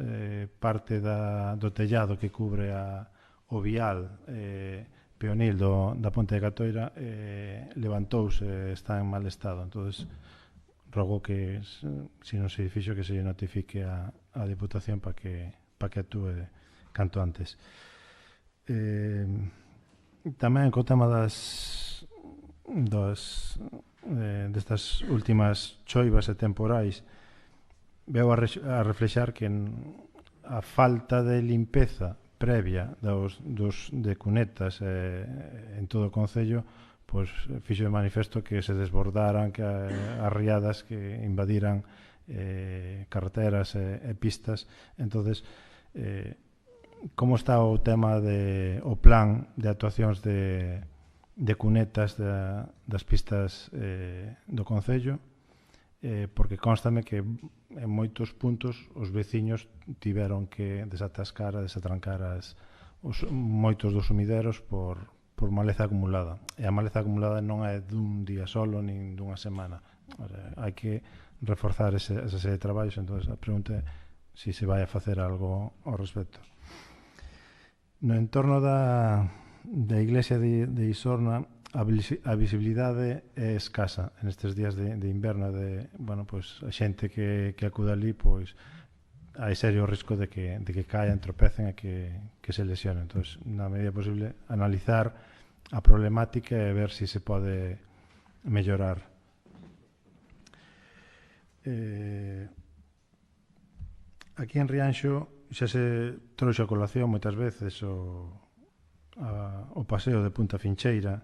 [SPEAKER 4] parte do tellado que cubre o vial peonil da Ponte de Catoira levantouse, está en mal estado. Entón, rogo que, se non se fixo, que se notifique a Diputación para que actúe canto antes. Tamén, co tema destas últimas choivas e temporais, veo a reflexar que a falta de limpeza previa de cunetas en todo o Concello, pois fixo de manifesto que se desbordaran, que as riadas que invadiran carreteras e pistas. Entonces, como está o tema o plan de actuacións de cunetas das pistas do Concello, porque constame que en moitos puntos os veciños tiveron que desatrancar moitos dos sumideros por maleza acumulada. E a maleza acumulada non é dun día solo, nin dunha semana. Hai que reforzar esa serie de traballos. Entón, a pregunta é se vai a facer algo ao respecto. No entorno da iglesia de Isorna, a visibilidade é escasa en estes días de inverno. A xente que acude ali, pois hai serio risco de que caen, tropecen e que se lesionen. Entón, na medida posible, analizar a problemática e ver se se pode mellorar. Aquí en Rianxo xa se trouxe a colación moitas veces o paseo de Punta Fincheira,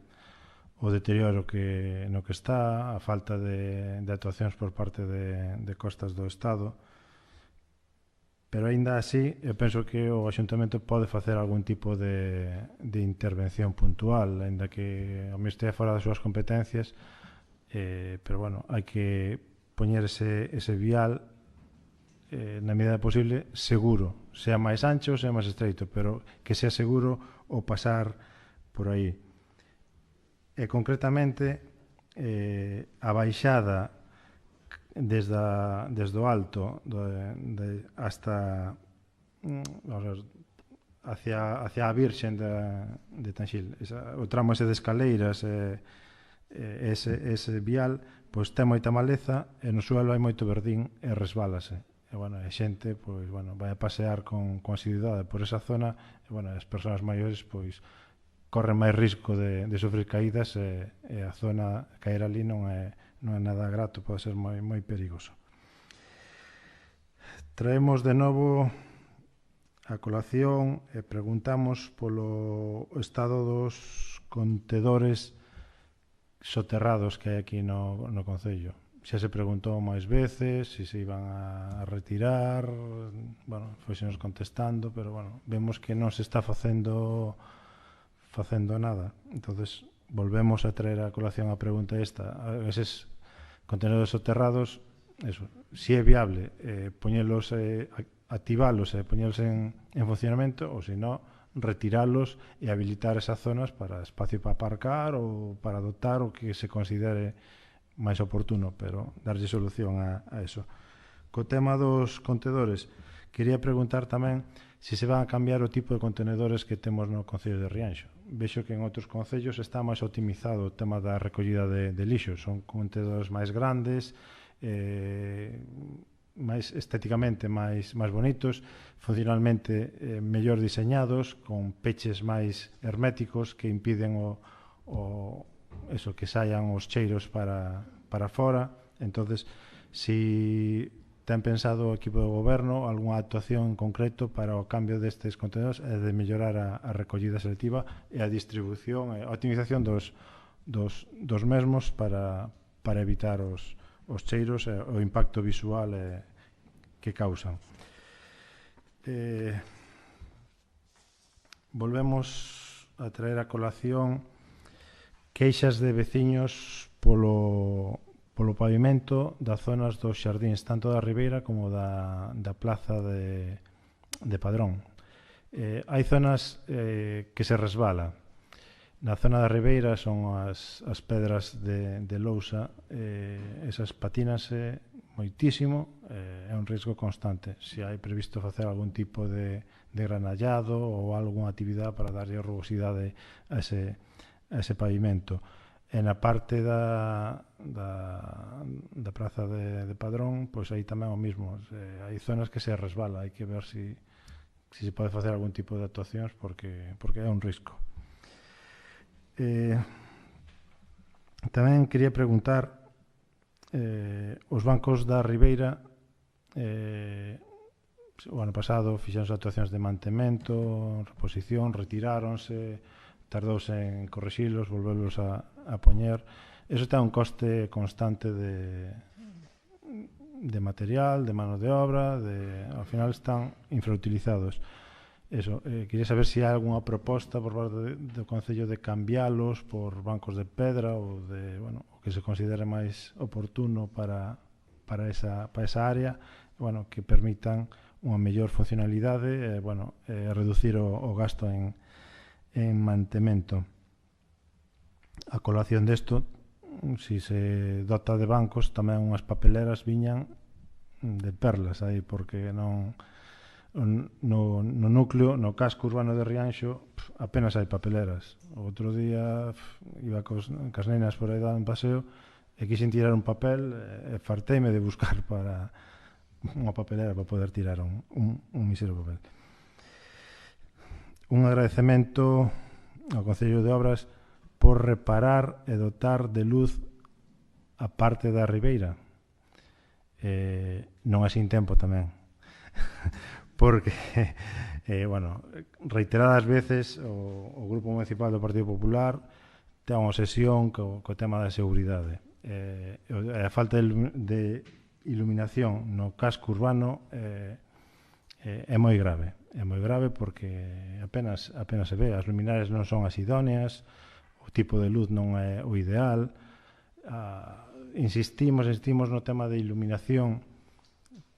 [SPEAKER 4] o deterioro no que está, a falta de actuacións por parte de Costas do Estado, pero aínda así eu penso que o Axuntamento pode facer algún tipo de intervención puntual, aínda que ao mesmo estea fora das súas competencias, pero bueno, hai que poñer ese vial na medida posible seguro, sea máis ancho, sea máis estreito, pero que sea seguro o pasar por aí. E concretamente a baixada desde o alto hasta hacia a Virxen de Tanxil, o tramo ese de escaleiras ese vial pois ten moita maleza e no suelo hai moito verdín e resbálase. E, bueno, a xente pois, bueno, vai a pasear con asiduidade por esa zona e, bueno, as persoas maiores pois corren máis risco de sufrir caídas e a zona caer ali non é nada grato, pode ser moi perigoso. Traemos de novo a colación e preguntamos polo estado dos contedores soterrados que hai aquí no Concello. Xa se preguntou máis veces se iban a retirar, bueno, foixenos contestando, pero, bueno, vemos que non se está facendo nada. Entonces volvemos a traer a colación a pregunta esta. A eses contenedores soterrados, eso, si é viable poñelos, activalos e poñelos en funcionamento, ou se non, retiralos e habilitar esas zonas para espacio para aparcar ou para dotar o que se considere máis oportuno, pero darlle solución a eso. Co tema dos contedores, quería preguntar tamén se se van a cambiar o tipo de contenedores que temos no Concello de Rianxo. Vexo que en outros concellos está máis optimizado o tema da recollida de lixo. Son contenedores máis grandes, máis estéticamente máis bonitos, funcionalmente mellor diseñados, con peches máis herméticos que impiden eso, que saian os cheiros para fora. Entonces, si ten pensado o equipo de goberno algunha actuación en concreto para o cambio destes contenedores e de mellorar a recollida selectiva e a distribución e a optimización dos mesmos para evitar os cheiros e o impacto visual que causan. Volvemos a traer a colación queixas de veciños polo pavimento das zonas dos xardíns, tanto da Ribeira como da plaza de Padrón. Hai zonas que se resbala. Na zona da Ribeira son as pedras de lousa, esas patínanse moitísimo, é un risco constante. Se hai previsto facer algún tipo de granallado ou algunha actividade para darlle rugosidade a ese pavimento. E na parte da praza de Padrón, pois aí tamén o mismo. Hai zonas que se resbala, hai que ver se pode facer algún tipo de actuacións porque é un risco. Tamén quería preguntar os bancos da Ribeira o ano pasado fixeron actuacións de mantemento, reposición, retiráronse, tardouse en correxilos, volverlos a poñer. Eso ten un coste constante de material, de mano de obra, ao final están infrautilizados. Eso, quería saber se hai algunha proposta por parte do Concello de cambialos por bancos de pedra ou de, bueno, o que se considere máis oportuno para esa área, bueno, que permitan unha mellor funcionalidade e, bueno, reducir o gasto en mantemento. A colación desto, si se dota de bancos, tamén unhas papeleras viñan de perlas aí, porque non no núcleo, no casco urbano de Rianxo, apenas hai papeleras. O outro día iba cas nenas por aí dando un paseo e quixen tirar un papel e farteime de buscar para unha papelera para poder tirar un mísero papel. Un agradecemento ao Concello de Obras por reparar e dotar de luz a parte da Ribeira. Non así en tempo tamén. Porque, bueno, reiteradas veces o Grupo Municipal do Partido Popular ten unha obsesión co tema da seguridade. A falta de iluminación no casco urbano é moi grave. É moi grave porque apenas se ve. As luminarias non son as idóneas, o tipo de luz non é o ideal. Insistimos no tema de iluminación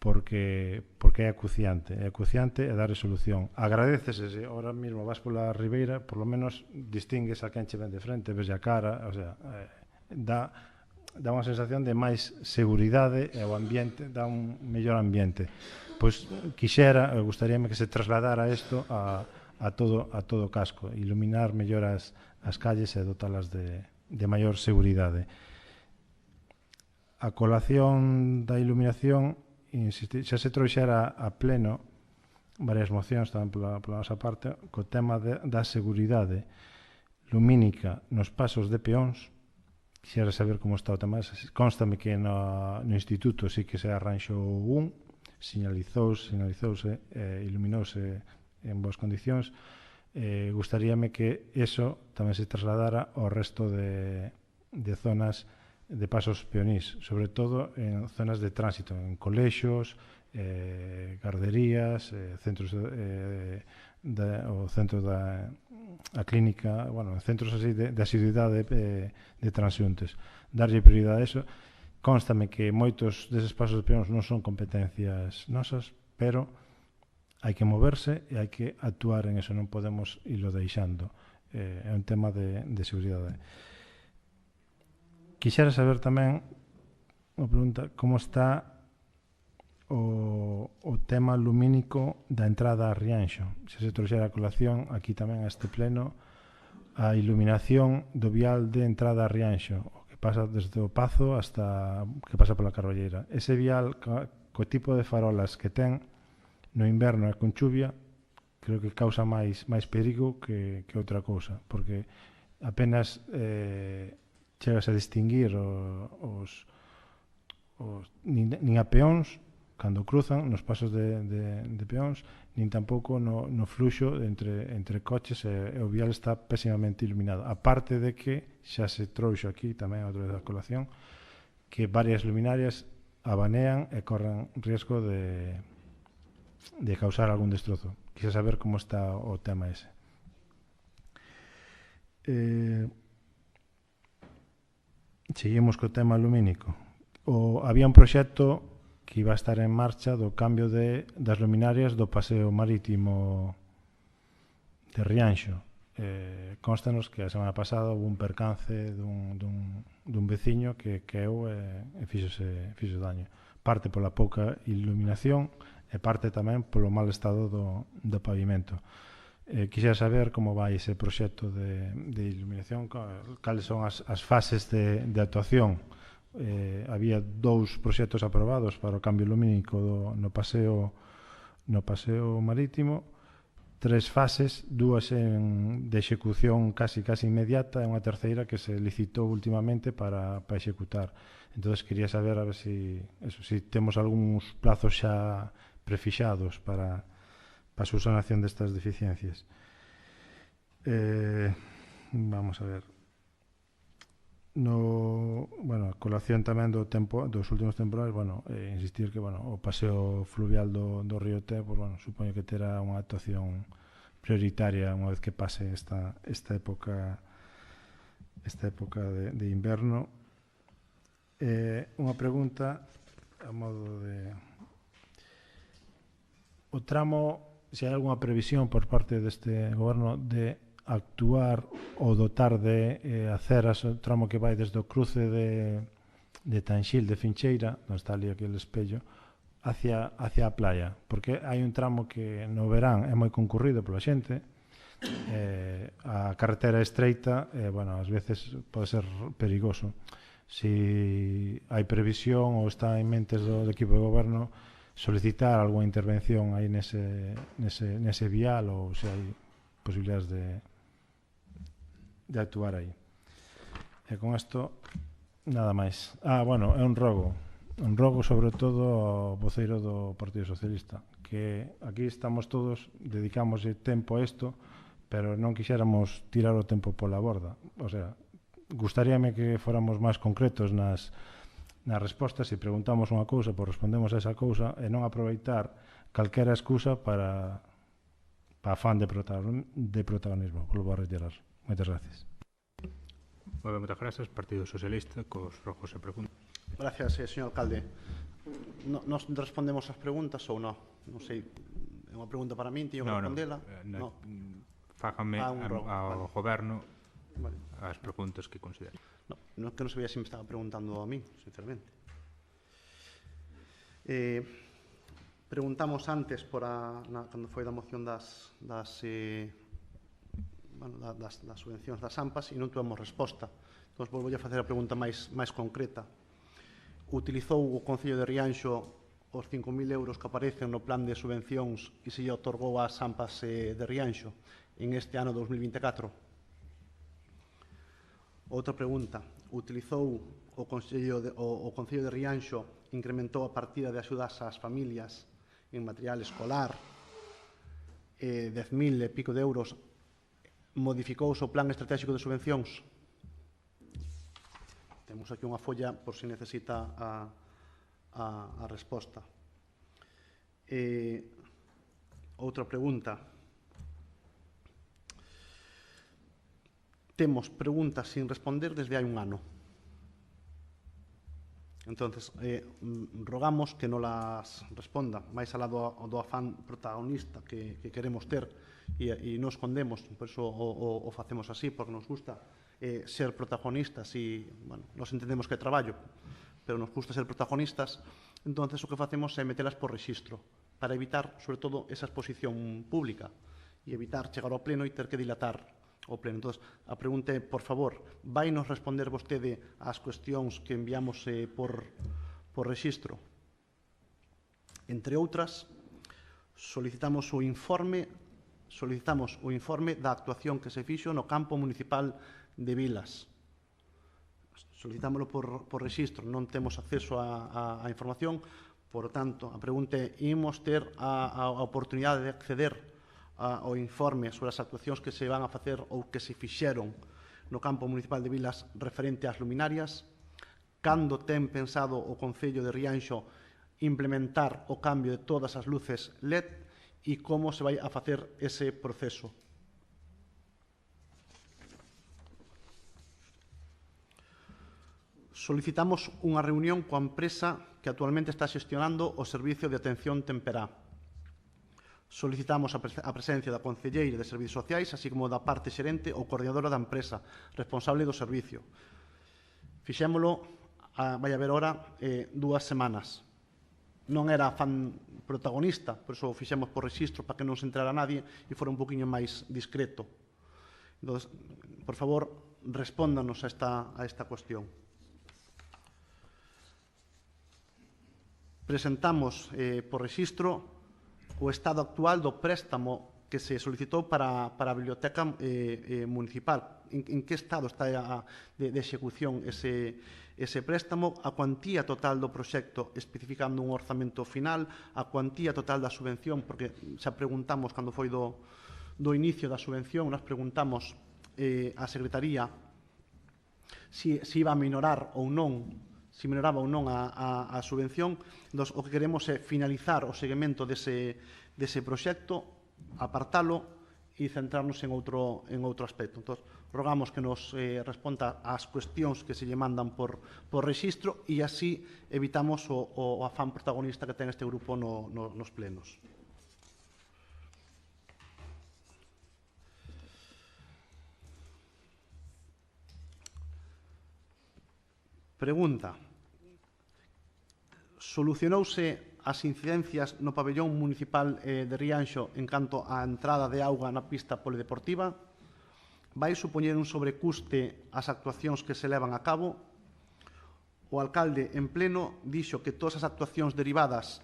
[SPEAKER 4] porque é acuciante e dá resolución. Agradecese se ahora mesmo vas pola Ribeira, por lo menos distingues a quen che ven de frente, ves a cara, o sea, dá unha sensación de máis seguridade e o ambiente, dá un mellor ambiente. Pois quixera, gustaríame que se trasladara isto a todo o casco, iluminar mellor as calles e dotalas de maior seguridade. A colación da iluminación, xa se trouxera a pleno varias mocións tamén pola nosa parte co tema da seguridade lumínica nos pasos de peóns. Quixera saber como está o tema. Constame que no instituto sí que se arranxou un, sinalizouse, iluminouse en boas condicións. Gustaríame que eso tamén se trasladara ao resto de zonas de pasos peonís, sobre todo en zonas de tránsito, en colexios, garderías, centros o centro da clínica, bueno, centros así de asiduidade de transeúntes. Darlle prioridade a eso. Constame que moitos deses pasos de peóns non son competencias nosas, pero hai que moverse e hai que actuar en eso, non podemos ilo deixando. É un tema de seguridade. Quixera saber tamén, unha pregunta, como está o tema lumínico da entrada a Rianxo. Se trouxera a colación aquí tamén a este pleno a iluminación do vial de entrada a Rianxo, o que pasa desde o Pazo hasta que pasa pola Carballeira. Ese vial, co tipo de farolas que ten no inverno e con chuvia, creo que causa máis perigo que outra cousa, porque apenas chegas a distinguir nin a peóns cando cruzan nos pasos de peóns, nin tampouco no fluxo entre coches, e o vial está pésimamente iluminado. A parte de que xa se trouxo aquí tamén outra vez a colación que varias luminarias abanean e corren riesgo de causar algún destrozo. Quixo saber como está o tema ese. Seguimos co tema lumínico. Había un proxecto que iba a estar en marcha do cambio das luminarias do paseo marítimo de Rianxo. Constanos que a semana pasada houve un percance dun veciño que caeu e fixo daño. Parte pola pouca iluminación e parte tamén polo mal estado do pavimento. Quixera saber como vai ese proxecto de iluminación, cales son as fases de actuación. Había 2 proxectos aprobados para o cambio lumínico no paseo marítimo, 3 fases, 2 de execución casi inmediata e unha terceira que se licitou últimamente para executar. Entón, quería saber a ver si temos algúns plazos xa prefixados para a subsanación destas deficiencias. Vamos a ver. A colación tamén dos últimos temporales, insistir que o paseo fluvial do río Té, supoño que terá unha actuación prioritaria unha vez que pase esta época de inverno. Unha pregunta a modo de o tramo, se hai algunha previsión por parte deste goberno de actuar ou dotar de aceras o tramo que vai desde o cruce de Tanxil, de Fincheira, onde está ali aquele espello, hacia a playa, porque hai un tramo que no verán é moi concurrido pola xente, a carretera estreita, ás veces pode ser perigoso. Se hai previsión ou está en mentes do equipo de goberno solicitar algunha intervención aí nese vial, ou se hai posibilidades de actuar aí. E con isto nada máis. É un rogo sobre todo ao voceiro do Partido Socialista, que aquí estamos todos, dedicamos tempo a isto, pero non quixéramos tirar o tempo pola borda. O sea, gustaríame que fóramos máis concretos nas respostas. Se preguntamos unha cousa, pois respondemos a esa cousa, e non aproveitar calquera excusa para afán de protagonismo. Volvo a reiterar. Moitas gracias.
[SPEAKER 1] Moitas grazas. Partido Socialista, cos rojos e preguntas.
[SPEAKER 2] Gracias, señor alcalde. Nos respondemos as preguntas ou non? Non sei, é unha pregunta para min, teño que respondela?
[SPEAKER 1] Non. Fágame ao goberno as preguntas que considere.
[SPEAKER 2] Non que non sabía se me estaba preguntando a min, sinceramente. Preguntamos antes cando foi da moción das subvencións das AMPAs e non tuvemos resposta. Entón, volvo a facer a pregunta máis concreta. Utilizou o Concello de Rianxo os 5.000 euros que aparecen no plan de subvencións e se lle otorgou ás AMPAs de Rianxo en este ano 2024? Outra pregunta. Utilizou o Concello de Rianxo, incrementou a partida de axudas ás familias en material escolar, 10.000 e pico de euros, modificou o plan estratégico de subvencións? Temos aquí unha folla por se necesita a resposta. Outra pregunta. Temos preguntas sin responder desde hai un ano. Entonces, rogamos que non las responda, máis alá do afán protagonista que queremos ter, e non escondemos, por iso o facemos así, porque nos gusta ser protagonistas e, bueno, nos entendemos que é traballo, pero nos gusta ser protagonistas. Entonces, o que facemos é metelas por rexistro, para evitar, sobre todo, esa exposición pública e evitar chegar ao pleno e ter que dilatar o pleno. Entón, a pregunta é, por favor, vai nos responder vostede ás cuestións que enviamos por rexistro? Entre outras, solicitamos o informe da actuación que se fixo no campo municipal de Vilas. Solicitámoslo por rexistro, non temos acceso á información, por tanto, a pregunta é, imos ter a oportunidade de acceder ao informe sobre as actuacións que se van a facer ou que se fixeron no campo municipal de Vilas referente ás luminarias? Cando ten pensado o Concello de Rianxo implementar o cambio de todas as luces LED e como se vai a facer ese proceso? Solicitamos unha reunión coa empresa que actualmente está xestionando o servicio de atención temperá. Solicitamos a presencia da concelleira de Servizos Sociais, así como da parte xerente ou coordinadora da empresa responsable do servicio. Fixémolo, vai haber ahora 2 semanas. Non era fan protagonista, por iso o fixemos por rexistro para que non se entrara nadie e fora un poquinho máis discreto. Entón, por favor, respóndanos a esta cuestión. Presentamos por rexistro o estado actual do préstamo que se solicitou para a biblioteca municipal. En que estado está de execución ese préstamo, a cuantía total do proxecto, especificando un orzamento final, a cuantía total da subvención, porque xa preguntamos, cando foi do inicio da subvención, nos preguntamos á Secretaría se iba a minorar ou non, se minoraba ou non a subvención. Entón, o que queremos é finalizar o seguimento dese proxecto, apartalo e centrarnos en outro aspecto. Entón, rogamos que nos responda ás cuestións que se lle mandan por rexistro e así evitamos o afán protagonista que ten este grupo nos plenos. Pregunta. Solucionouse as incidencias no pabellón municipal de Rianxo en canto á entrada de auga na pista polideportiva? Vai supoñer un sobrecuste as actuacións que se levan a cabo? O alcalde en pleno dixo que todas as actuacións derivadas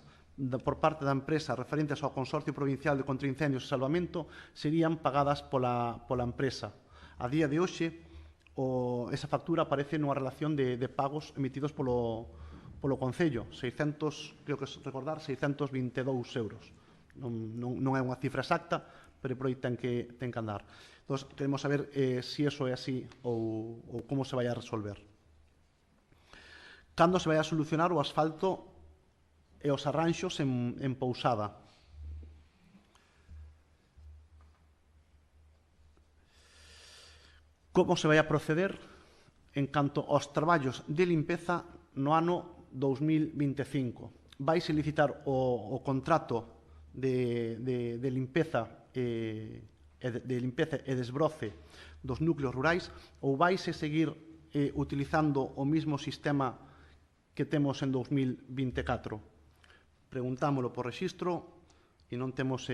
[SPEAKER 2] por parte da empresa referentes ao Consorcio Provincial de Contraincendios e Salvamento serían pagadas pola empresa. A día de hoxe, esa factura aparece nunha relación de pagos emitidos polo Concello, 622 euros. Non é unha cifra exacta, pero por aí ten que andar. Entón, queremos saber se iso é así ou como se vai a resolver. Cando se vai a solucionar o asfalto e os arranxos en Pousada? Como se vai a proceder en canto aos traballos de limpeza no ano 2025? Vais a licitar o contrato de limpeza e desbroce dos núcleos rurais ou vais a seguir utilizando o mesmo sistema que temos en 2024? Preguntámolo por rexistro e non temos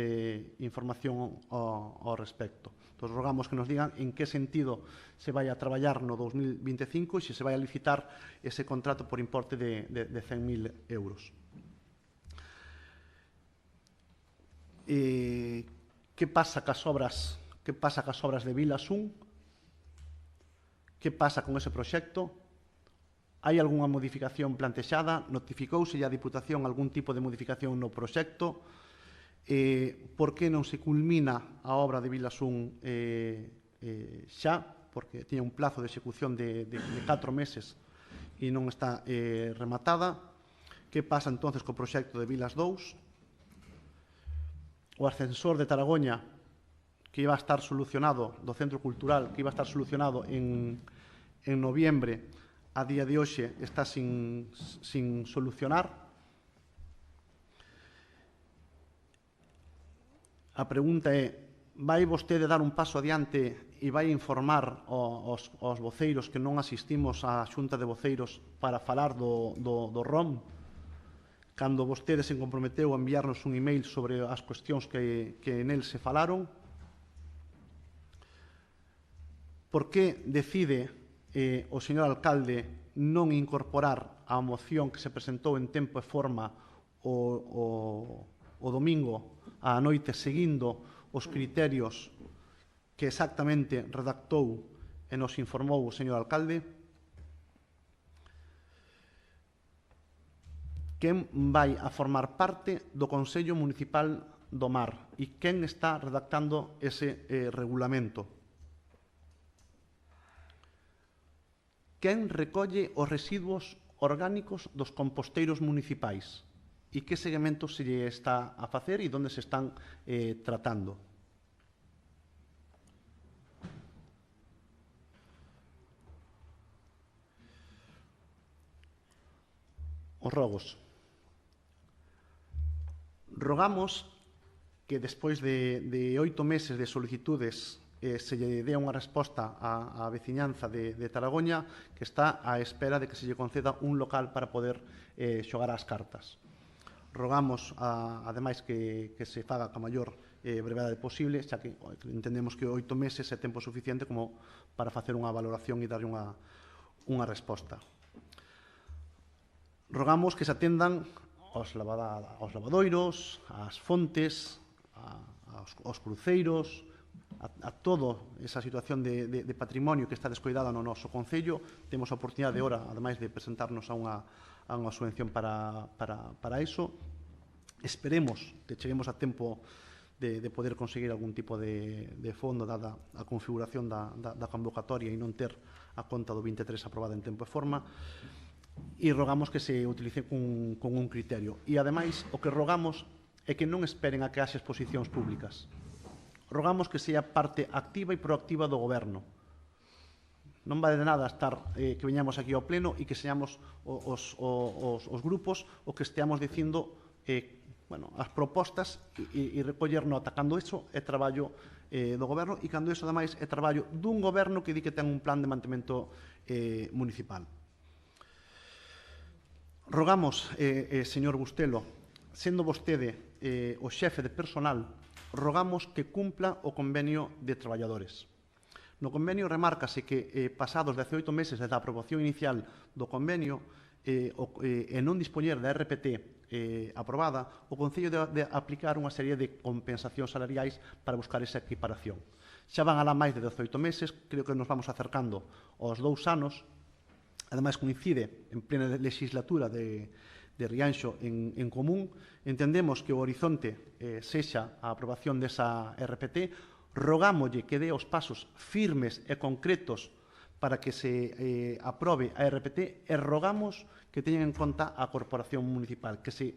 [SPEAKER 2] información ao respecto. Entón, rogamos que nos digan en que sentido se vai a traballar no 2025 e se vai a licitar ese contrato por importe de 100.000 euros. Que pasa cas obras de Vilasún? Que pasa con ese proxecto? Hai algunha modificación plantexada? Notificouse a Diputación algún tipo de modificación no proxecto? Por que non se culmina a obra de Vilasún xa? Porque tiña un plazo de execución de 4 meses e non está rematada. Que pasa entonces co proxecto de Vilas 2? O ascensor de Taragoña, que iba a estar solucionado, do Centro Cultural, que iba a estar solucionado en noviembre, a día de hoxe está sin solucionar. A pregunta é, vai vostede dar un paso adiante e vai informar aos voceiros que non asistimos á Xunta de Voceiros para falar do ROM? Cando vostede se comprometeu a enviarnos un email sobre as cuestións que nel se falaron? Por que decide o señor alcalde non incorporar a moción que se presentou en tempo e forma o domingo á noite seguindo os criterios que exactamente redactou e nos informou o señor alcalde? Quen vai a formar parte do Consello Municipal do Mar e quen está redactando ese regulamento? Quen recolle os residuos orgánicos dos composteiros municipais e que seguimento se lle está a facer e onde se están tratando. Os rogos. Rogamos que despois de 8 meses de solicitudes se lle dé unha resposta á veciñanza de Taragoña, que está á espera de que se lle conceda un local para poder xogar as cartas. Rogamos, ademais, que se faga ca maior brevedade posible, xa que entendemos que 8 meses é tempo suficiente como para facer unha valoración e darlle unha resposta. Rogamos que se atendan aos lavadoiros, ás fontes, aos cruceiros, a toda esa situación de patrimonio que está descoidada no noso Concello. Temos a oportunidade de hora, ademais de presentarnos a unha subvención para iso. Esperemos que cheguemos a tempo de poder conseguir algún tipo de fondo dada a configuración da convocatoria e non ter a conta do 23 aprobada en tempo e forma. E rogamos que se utilice con un criterio. E, ademais, o que rogamos é que non esperen a que haxe exposicións públicas. Rogamos que sea parte activa e proactiva do Goberno. Non vale de nada que veñamos aquí ao Pleno e que seamos os grupos o que esteamos dicindo as propostas e recoller nota. Cando iso é traballo do Goberno e cando iso, ademais, é traballo dun Goberno que di que ten un plan de mantemento municipal. Rogamos, señor Bustelo, sendo vostede o xefe de personal, rogamos que cumpla o convenio de traballadores. No convenio remárcase que pasados 18 meses da aprobación inicial do convenio e non dispoñer da RPT aprobada, o Concello de aplicar unha serie de compensacións salariais para buscar esa equiparación. Xa van alá máis de 18 meses, creo que nos vamos acercando aos 2 anos, ademais coincide en plena legislatura de Rianxo en común. Entendemos que o horizonte sexa a aprobación desa RPT, rogámolle que dé os pasos firmes e concretos para que se aprobe a RPT e rogamos que teñan en conta a Corporación Municipal, que se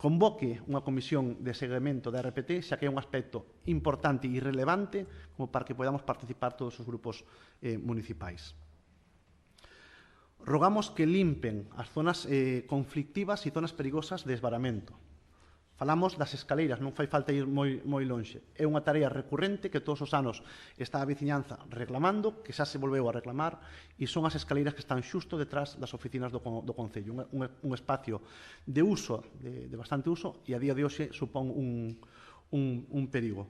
[SPEAKER 2] convoque unha comisión de seguimento da RPT, xa que é un aspecto importante e relevante como para que podamos participar todos os grupos municipais. Rogamos que limpen as zonas conflictivas e zonas perigosas de esvaramento. Falamos das escaleiras, non fai falta ir moi lonxe. É unha tarea recurrente que todos os anos está a veciñanza reclamando, que xa se volveu a reclamar, e son as escaleiras que están xusto detrás das oficinas do Concello. Un espacio de uso, de bastante uso, e a día de hoxe supón un perigo.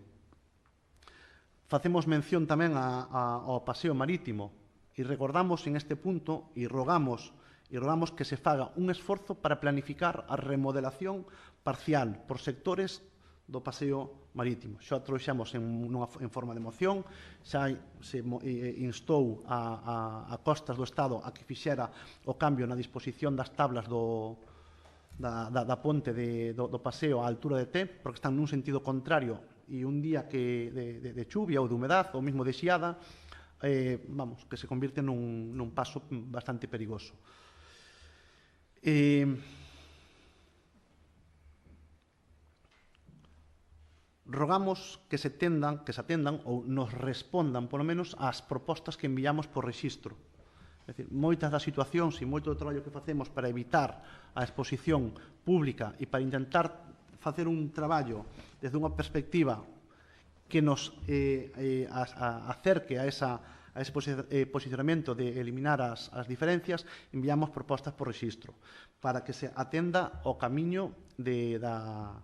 [SPEAKER 2] Facemos mención tamén ao paseo marítimo e recordamos en este punto e rogamos que se faga un esforzo para planificar a remodelación parcial por sectores do paseo marítimo. Xa trouxemos en forma de moción, xa se instou a Costas do Estado a que fixera o cambio na disposición das tablas da ponte do paseo á altura de T, porque están nun sentido contrario e un día de chuvia ou de humedad ou mesmo de xiada, que se convirte nun paso bastante perigoso. Rogamos que se atendan ou nos respondan, polo menos, ás propostas que enviamos por rexistro. É dicir, moitas das situacións e moito do traballo que facemos para evitar a exposición pública e para intentar facer un traballo desde unha perspectiva que nos acerque a ese posicionamento de eliminar as diferencias, enviamos propostas por rexistro para que se atenda ao camiño da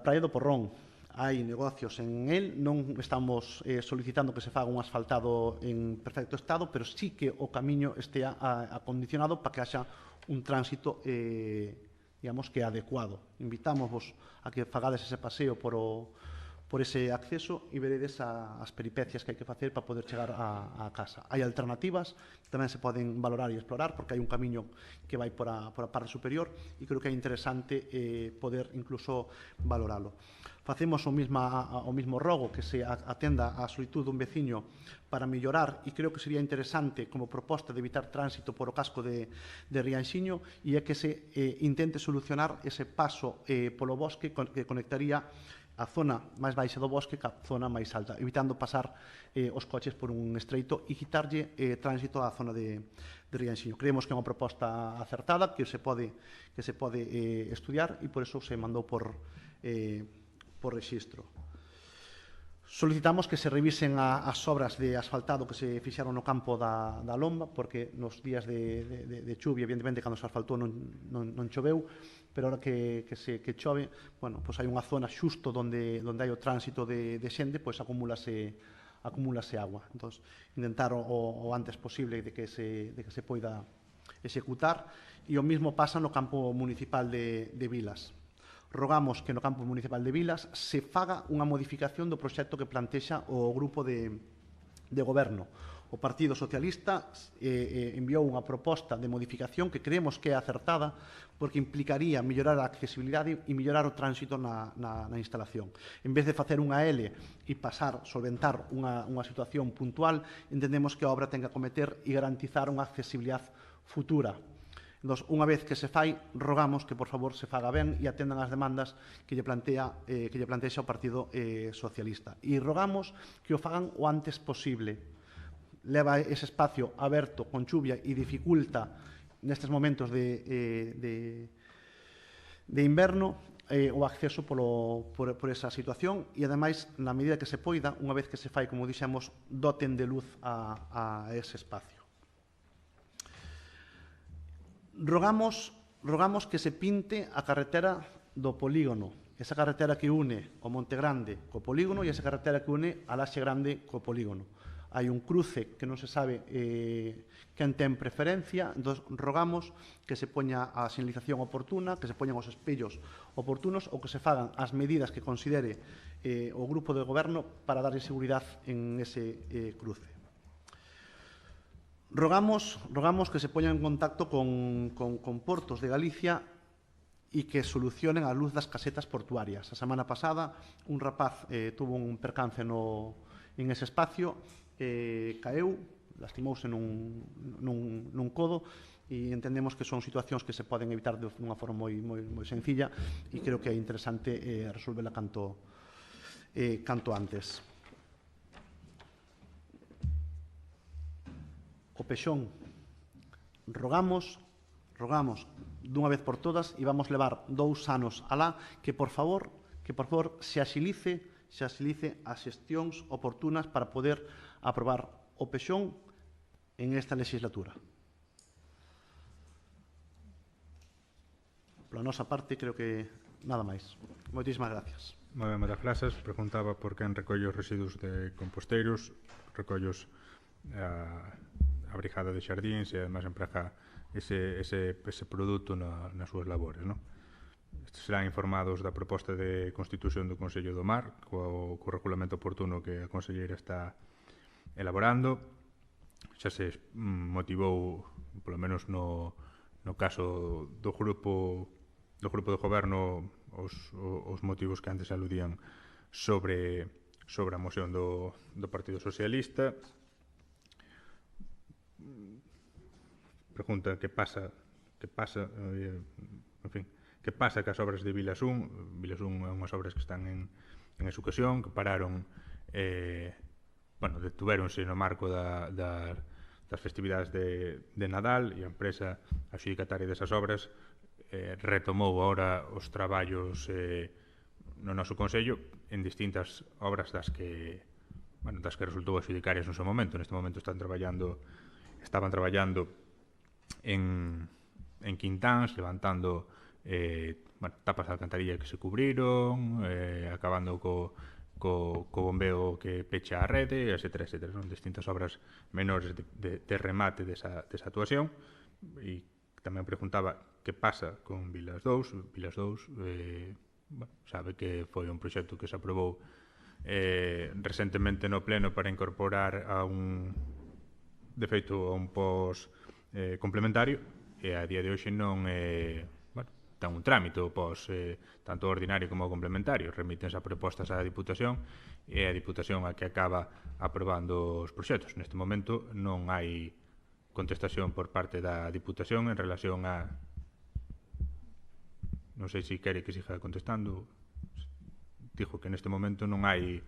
[SPEAKER 2] Praia do Porrón. Hai negocios en el, non estamos solicitando que se faga un asfaltado en perfecto estado, pero sí que o camiño estea acondicionado para que haxa un tránsito digamos que adecuado. Invitámosvos a que fagades ese paseo por ese acceso e veredes as peripecias que hai que facer para poder chegar á casa. Hai alternativas que tamén se poden valorar e explorar, porque hai un camiño que vai por a parte superior e creo que é interesante poder incluso valoralo. Facemos o mismo rogo que se atenda á solicitud dun veciño para mellorar, e creo que sería interesante como proposta de evitar tránsito por o casco de Rianxiño, e é que se intente solucionar ese paso polo bosque que conectaría a zona máis baixa do bosque ca zona máis alta, evitando pasar os coches por un estreito e quitarlle tránsito á zona de Rianxiño. Creemos que é unha proposta acertada, que se pode estudiar, e por eso se mandou por rexistro. Solicitamos que se revisen as obras de asfaltado que se fixeron no campo da Lomba, porque nos días de chuvia, evidentemente, cando se asfaltou non choveu, pero ahora que chove, bueno, pois hai unha zona xusto onde hai o tránsito de xente, pois acumúlase agua. Entón, intentar o antes posible de que se poida executar, e o mismo pasa no campo municipal de Vilas. Rogamos que no campo municipal de Vilas se faga unha modificación do proxecto que plantexa o grupo de goberno. O Partido Socialista enviou unha proposta de modificación que creemos que é acertada, porque implicaría mellorar a accesibilidade e mellorar o tránsito na instalación. En vez de facer unha L e solventar unha situación puntual, entendemos que a obra ten que acometer e garantizar unha accesibilidade futura. Entón, unha vez que se fai, rogamos que, por favor, se faga ben e atendan as demandas que lle plantexa o Partido Socialista. E rogamos que o fagan o antes posible. Leva ese espacio aberto con chuvia e dificulta nestes momentos de inverno o acceso por esa situación, e, ademais, na medida que se poida, unha vez que se fai, como dixemos, doten de luz a ese espacio. Rogamos que se pinte a carretera do polígono, esa carretera que une o Monte Grande co polígono e esa carretera que une a Laxe Grande co polígono. Hai un cruce que non se sabe quen ten preferencia, entón rogamos que se poña a señalización oportuna, que se poñan os espellos oportunos, ou que se fagan as medidas que considere o grupo de goberno para darlle seguridade en ese cruce. Rogamos que se poñan en contacto con Portos de Galicia e que solucionen a luz das casetas portuarias. A semana pasada un rapaz tuvo un percance en ese espacio, caeu, lastimouse nun codo, e entendemos que son situacións que se poden evitar de unha forma moi sencilla, e creo que é interesante resolverla canto antes. O Pexón, rogamos dunha vez por todas, e vamos levar 2 anos alá, que por favor se axilice as xestións oportunas para poder aprobar o Pexón en esta legislatura. Pola nosa parte, creo que nada máis. Moitísimas gracias.
[SPEAKER 1] Moi ben, María Flasas, preguntaba por quen recolle os residuos de composteiros, recollos a Brigada de Xardíns e ademais emprega ese produto nas súas labores, non? Estes serán informados da proposta de constitución do Consello do Mar co regulamento oportuno que a conselleira está elaborando. Xa se motivou, polo menos no caso do grupo de goberno, os motivos que antes aludían sobre a moción do Partido Socialista. Pregunta que pasa cas obras de Vilasún. Vilasún é unhas obras que están en execución, que pararon, detuvéronse no marco das festividades de Nadal, e a empresa adxudicataria desas obras retomou agora os traballos no noso Consello en distintas obras das que resultou adxudicarias no seu momento. Neste momento estaban traballando en Quintáns, levantando tapas de alcantarilla que se cubriron, acabando co bombeo que pecha a rede, etc. Son distintas obras menores de remate desa actuación. E tamén preguntaba que pasa con Vilas 2. Vilas 2 sabe que foi un proxecto que se aprobou recentemente no Pleno para incorporar a un pos complementario, e a día de hoxe non ten un trámite pos tanto ordinario como complementario. Remítense a propostas á Diputación e a Diputación a que acaba aprobando os proxectos. Neste momento non hai contestación por parte da Diputación en relación a... Non sei se quere que siga contestando. Dijo que neste momento non hai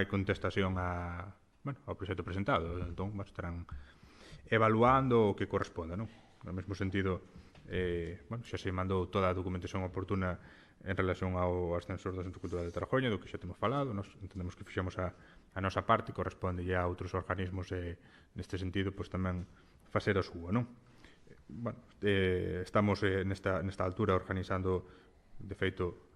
[SPEAKER 1] contestación ao proxecto presentado. Entón, estarán evaluando o que corresponda, non? No mesmo sentido, xa se mandou toda a documentación oportuna en relación ao ascensor do Centro Cultural de Tarajoña, do que xa temos falado. Nos entendemos que fixemos a nosa parte, corresponde a outros organismos neste sentido, pois tamén facer a súa, non? Estamos nesta altura organizando, de feito,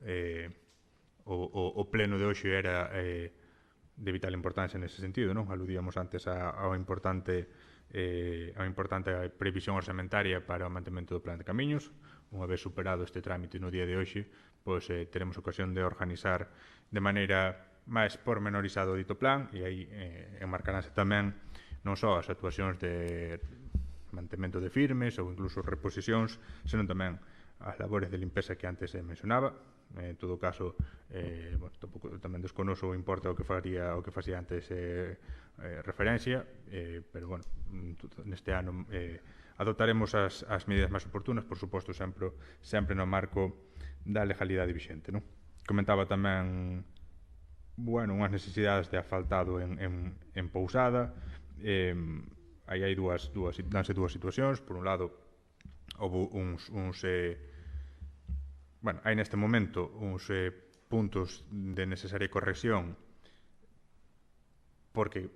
[SPEAKER 1] o pleno de hoxe era de vital importancia nese sentido, non? Aludíamos antes ao importante previsión orzamentaria para o mantemento do plan de camiños. Unha vez superado este trámite no día de hoxe, pois teremos ocasión de organizar de maneira máis pormenorizada o dito plan, e aí enmarcaránse tamén non só as actuacións de mantemento de firmes ou incluso reposicións, senón tamén as labores de limpeza que antes mencionaba. En todo caso, tamén desconoso o importe o que facía antes referencia, pero, neste ano adoptaremos as medidas máis oportunas, por suposto, sempre no marco da legalidade vixente, non? Comentaba tamén, unhas necesidades de asfaltado en Pousada. Aí hai danse dúas situacións. Por un lado, houve hai neste momento uns puntos de necesaria corrección porque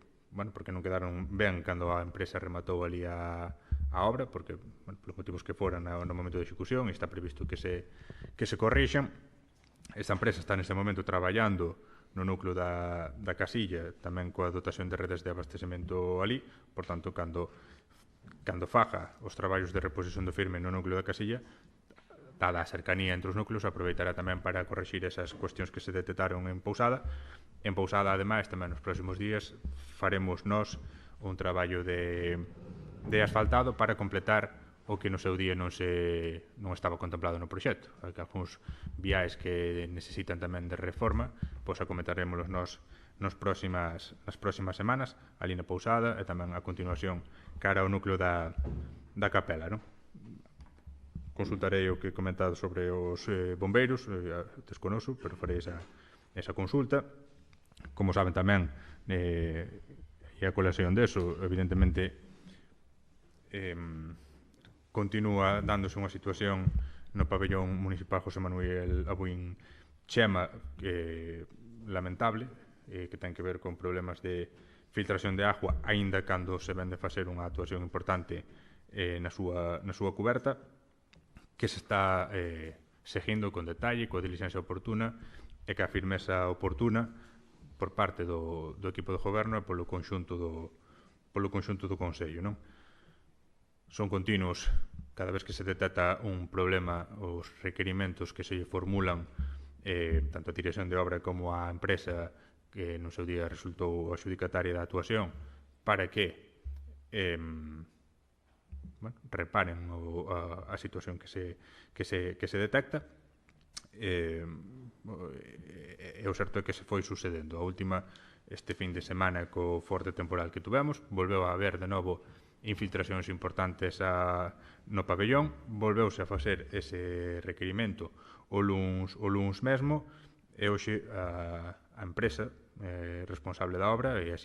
[SPEAKER 1] non quedaron ben cando a empresa rematou ali a obra, porque, polos motivos que foran no momento de execución, está previsto que se corrixan. Esta empresa está neste momento traballando no núcleo da Casilla, tamén coa dotación de redes de abastecemento ali. Por tanto, cando faga os traballos de reposición do firme no núcleo da Casilla, dada a cercanía entre os núcleos, aproveitará tamén para corrixir esas cuestións que se detectaron en Pousada. En Pousada, ademais, tamén nos próximos días faremos nós un traballo de asfaltado para completar o que no seu día non estaba contemplado no proxecto. Hai algúns viais que necesitan tamén de reforma, pois acometaremos nas próximas semanas, ali na Pousada, e tamén a continuación cara ao núcleo da Capela, non? Consultarei o que he comentado sobre os bombeiros, desconoso, pero farei esa consulta. Como saben tamén, e a colación deso, evidentemente, continúa dándose unha situación no pabellón municipal José Manuel Abuín Chema lamentable, que ten que ver con problemas de filtración de agua, aínda cando se ven de facer unha actuación importante na súa cuberta, que se está seguindo con detalle, coa diligencia oportuna e ca firmeza oportuna por parte do equipo de goberno e polo conxunto do Consello, non? Son continuos cada vez que se detecta un problema os requerimentos que se lle formulan tanto a dirección de obra como a empresa que no seu día resultou adxudicataria da actuación para que reparen a situación que se detecta. O certo é que se foi sucedendo. A última, este fin de semana, co forte temporal que tuvemos, volveu a haber de novo infiltracións importantes no pabellón, volveuse a facer ese requerimento o luns mesmo, e hoxe a empresa responsable da obra e a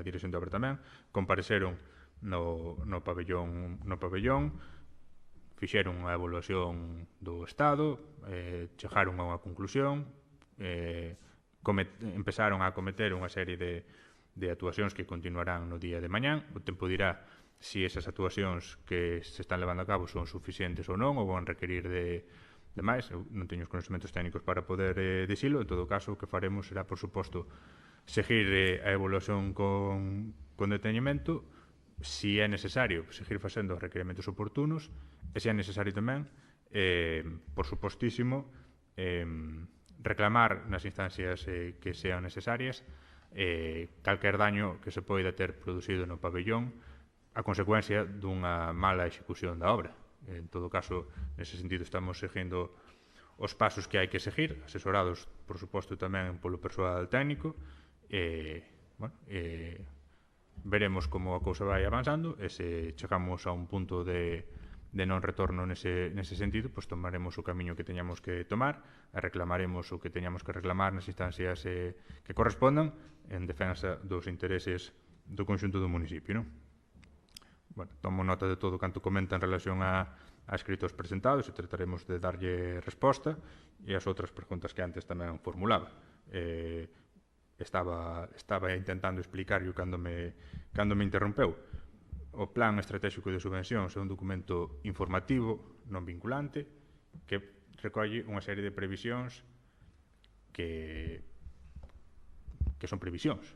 [SPEAKER 1] dirección de obra tamén compareceron no pabellón, fixeron unha evaluación do estado, chegaron a unha conclusión, empezaron a cometer unha serie de actuacións que continuarán no día de mañán. O tempo dirá se esas actuacións que se están levando a cabo son suficientes ou non, ou van requerir de máis. Eu non teño os conhecimentos técnicos para poder dicilo. En todo caso, o que faremos será, por suposto, seguir a evaluación con deteñimento, se é necesario seguir facendo os requerimentos oportunos, e se é necesario tamén, por supostísimo, reclamar nas instancias que sean necesarias calquer daño que se poida ter producido no pabellón a consecuencia dunha mala execución da obra. En todo caso, nese sentido, estamos seguindo os pasos que hai que seguir, asesorados, por suposto, tamén polo persoal técnico. Veremos como a cousa vai avanzando e se chegamos a un punto de non retorno nese sentido, pois tomaremos o camiño que teñamos que tomar e reclamaremos o que teñamos que reclamar nas instancias que correspondan en defensa dos intereses do conxunto do municipio, non? Tomo nota de todo canto comenta en relación a escritos presentados e trataremos de darlle resposta, e as outras preguntas que antes tamén formulaba. Estaba intentando explicarlo cando me interrompeu. O Plan Estratégico de Subvencións é un documento informativo, non vinculante, que recolle unha serie de previsións que son previsións,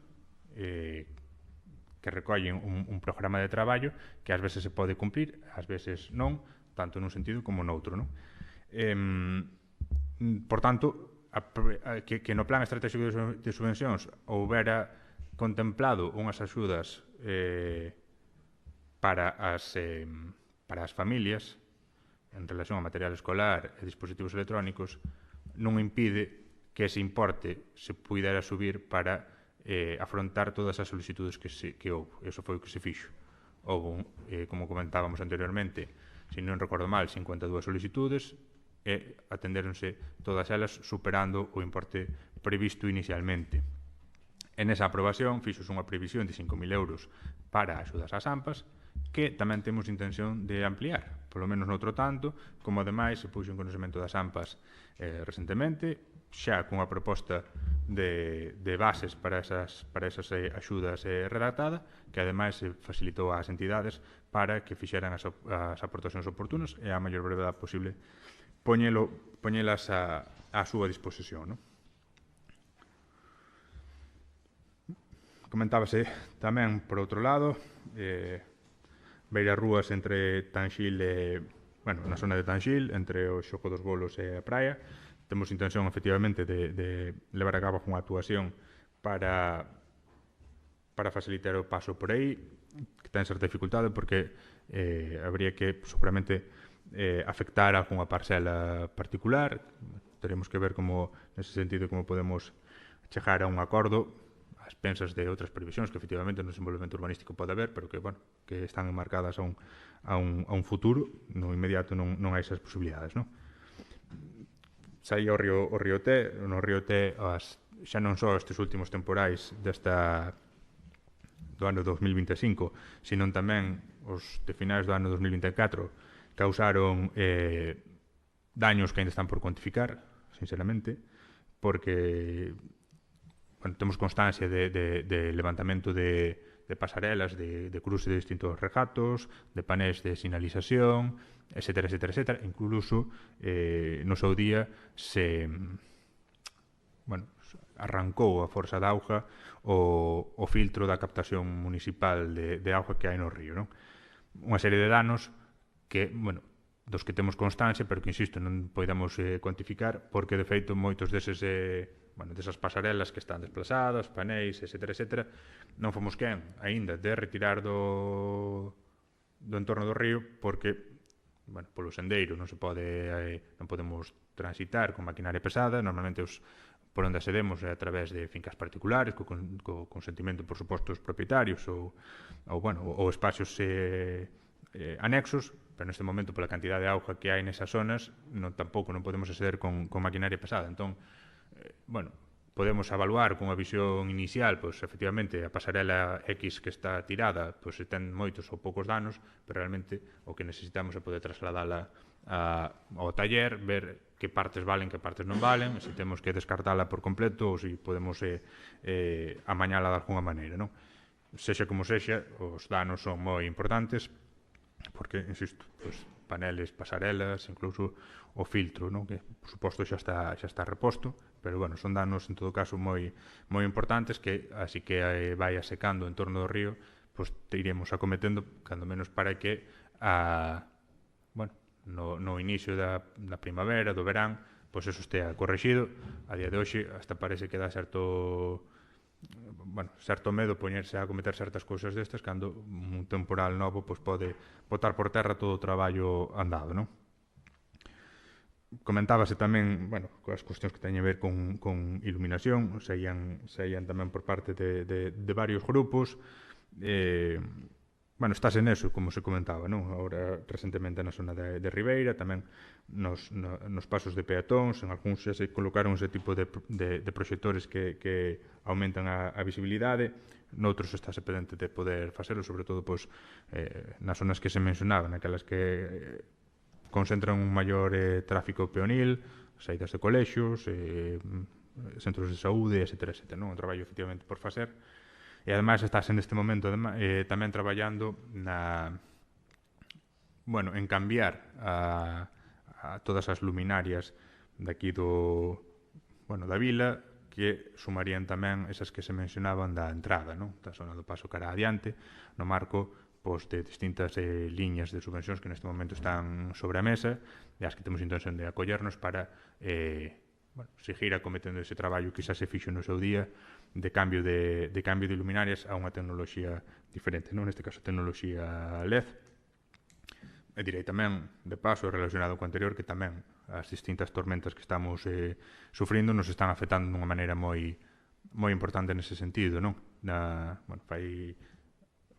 [SPEAKER 1] que recollen un programa de traballo que ás veces se pode cumprir, ás veces non, tanto nun sentido como noutro, non? Por tanto, que no Plan Estratégico de Subvencións houbera contemplado unhas axudas para as familias en relación a material escolar e dispositivos electrónicos non impide que ese importe se pudera subir para afrontar todas as solicitudes que houve. Eso foi o que se fixo. Houve, como comentábamos anteriormente, se non recordo mal, 52 solicitudes e atendéronse todas elas superando o importe previsto inicialmente. En esa aprobación fixos unha previsión de 5.000 euros para axudas ás AMPAs, que tamén temos intención de ampliar, polo menos noutro tanto, como ademais se puxo en conocemento das AMPAs recentemente, xa cunha proposta de bases para esas axudas redactada, que ademais se facilitou ás entidades para que fixeran as aportacións oportunas e a maior brevedade posible poñelas a súa disposición, non? Comentábase tamén, por outro lado, beirarrúas entre Tanxil e, na zona de Tanxil, entre o Xoco dos Bolos e a praia. Temos intención, efectivamente, de levar a cabo unha actuación para facilitar o paso por aí, que ten certa dificultade porque habría que, seguramente, afectar a algunha parcela particular. Teremos que ver nese sentido, como podemos chegar a un acordo ás pensas de outras previsións que, efectivamente, no desenvolvemento urbanístico pode haber, pero que están enmarcadas a un futuro. No inmediato non hai esas posibilidades, non? Saía o río Té, no río Té xa non só estes últimos temporais do ano 2025, sino tamén os de finais do ano 2024 causaron daños que ainda están por cuantificar, sinceramente, porque temos constancia de levantamento de pasarelas de cruce de distintos regatos, de panéis de sinalización, etcétera, etcétera, etcétera. Incluso no seu día se arrancou a forza de auga o filtro da captación municipal de auga que hai no río, non? Unha serie de danos que, dos que temos constancia, pero que, insisto, non podemos cuantificar, porque, de feito, moitos desas pasarelas que están desplazadas, panéis, etcétera, etcétera, non fomos quen, aínda, de retirar do entorno do río, porque, polo sendeiro non podemos transitar con maquinaria pesada, normalmente por onde accedemos é a través de fincas particulares, co consentimento, por suposto, dos propietarios ou espacios anexos, pero neste momento, pola cantidad de auga que hai nesas zonas, tampouco non podemos acceder con maquinaria pesada. Entón, podemos evaluar con unha visión inicial, pois, efectivamente, a pasarela X que está tirada, pois, se ten moitos ou poucos danos, pero realmente o que necesitamos é poder trasladala ao taller, ver que partes valen, que partes non valen, se temos que descartala por completo ou se podemos amañala de alguna maneira, non? Sexa como sexa, os danos son moi importantes, porque, insisto, paneles, pasarelas, incluso o filtro, non? Que, por suposto, xa está reposto, pero, son danos, en todo caso, moi importantes que, así que vai secando en torno do río, te iremos acometendo, cando menos para que no inicio da primavera, do verán, pois eso estea correxido. A día de hoxe, hasta parece que dá certo medo poñerse a cometer certas cousas destas cando un temporal novo pode botar por terra todo o traballo andado, non? Comentábase tamén, coas cuestións que teñen a ver con iluminación, saían tamén por parte de varios grupos. Estáse neso, como se comentaba, non? Agora, recentemente, na zona de Ribeira, tamén nos pasos de peatóns, en algúns xa se colocaron ese tipo de proxectores que aumentan a visibilidade, noutros estáse pendente de poder facelo, sobre todo nas zonas que se mencionaban, aquelas que concentran un maior tráfico peonil, saídas de colexios, centros de saúde, etcétera, etcétera, non? Un traballo, efectivamente, por facer. E, ademais, estás neste momento tamén traballando en cambiar a todas as luminarias daqui da vila, que sumarían tamén esas que se mencionaban da entrada, non? Da zona do paso cara adiante, no marco de distintas liñas de subvencións que neste momento están sobre a mesa e as que temos intención de acollernos para seguir acometendo ese traballo que xa se fixo no seu día de cambio de luminarias a unha tecnoloxía diferente, non? Neste caso, tecnoloxía LED. E direi tamén, de paso, relacionado co anterior, que tamén as distintas tormentas que estamos sufrindo nos están afectando dunha maneira moi importante nese sentido, non? Fai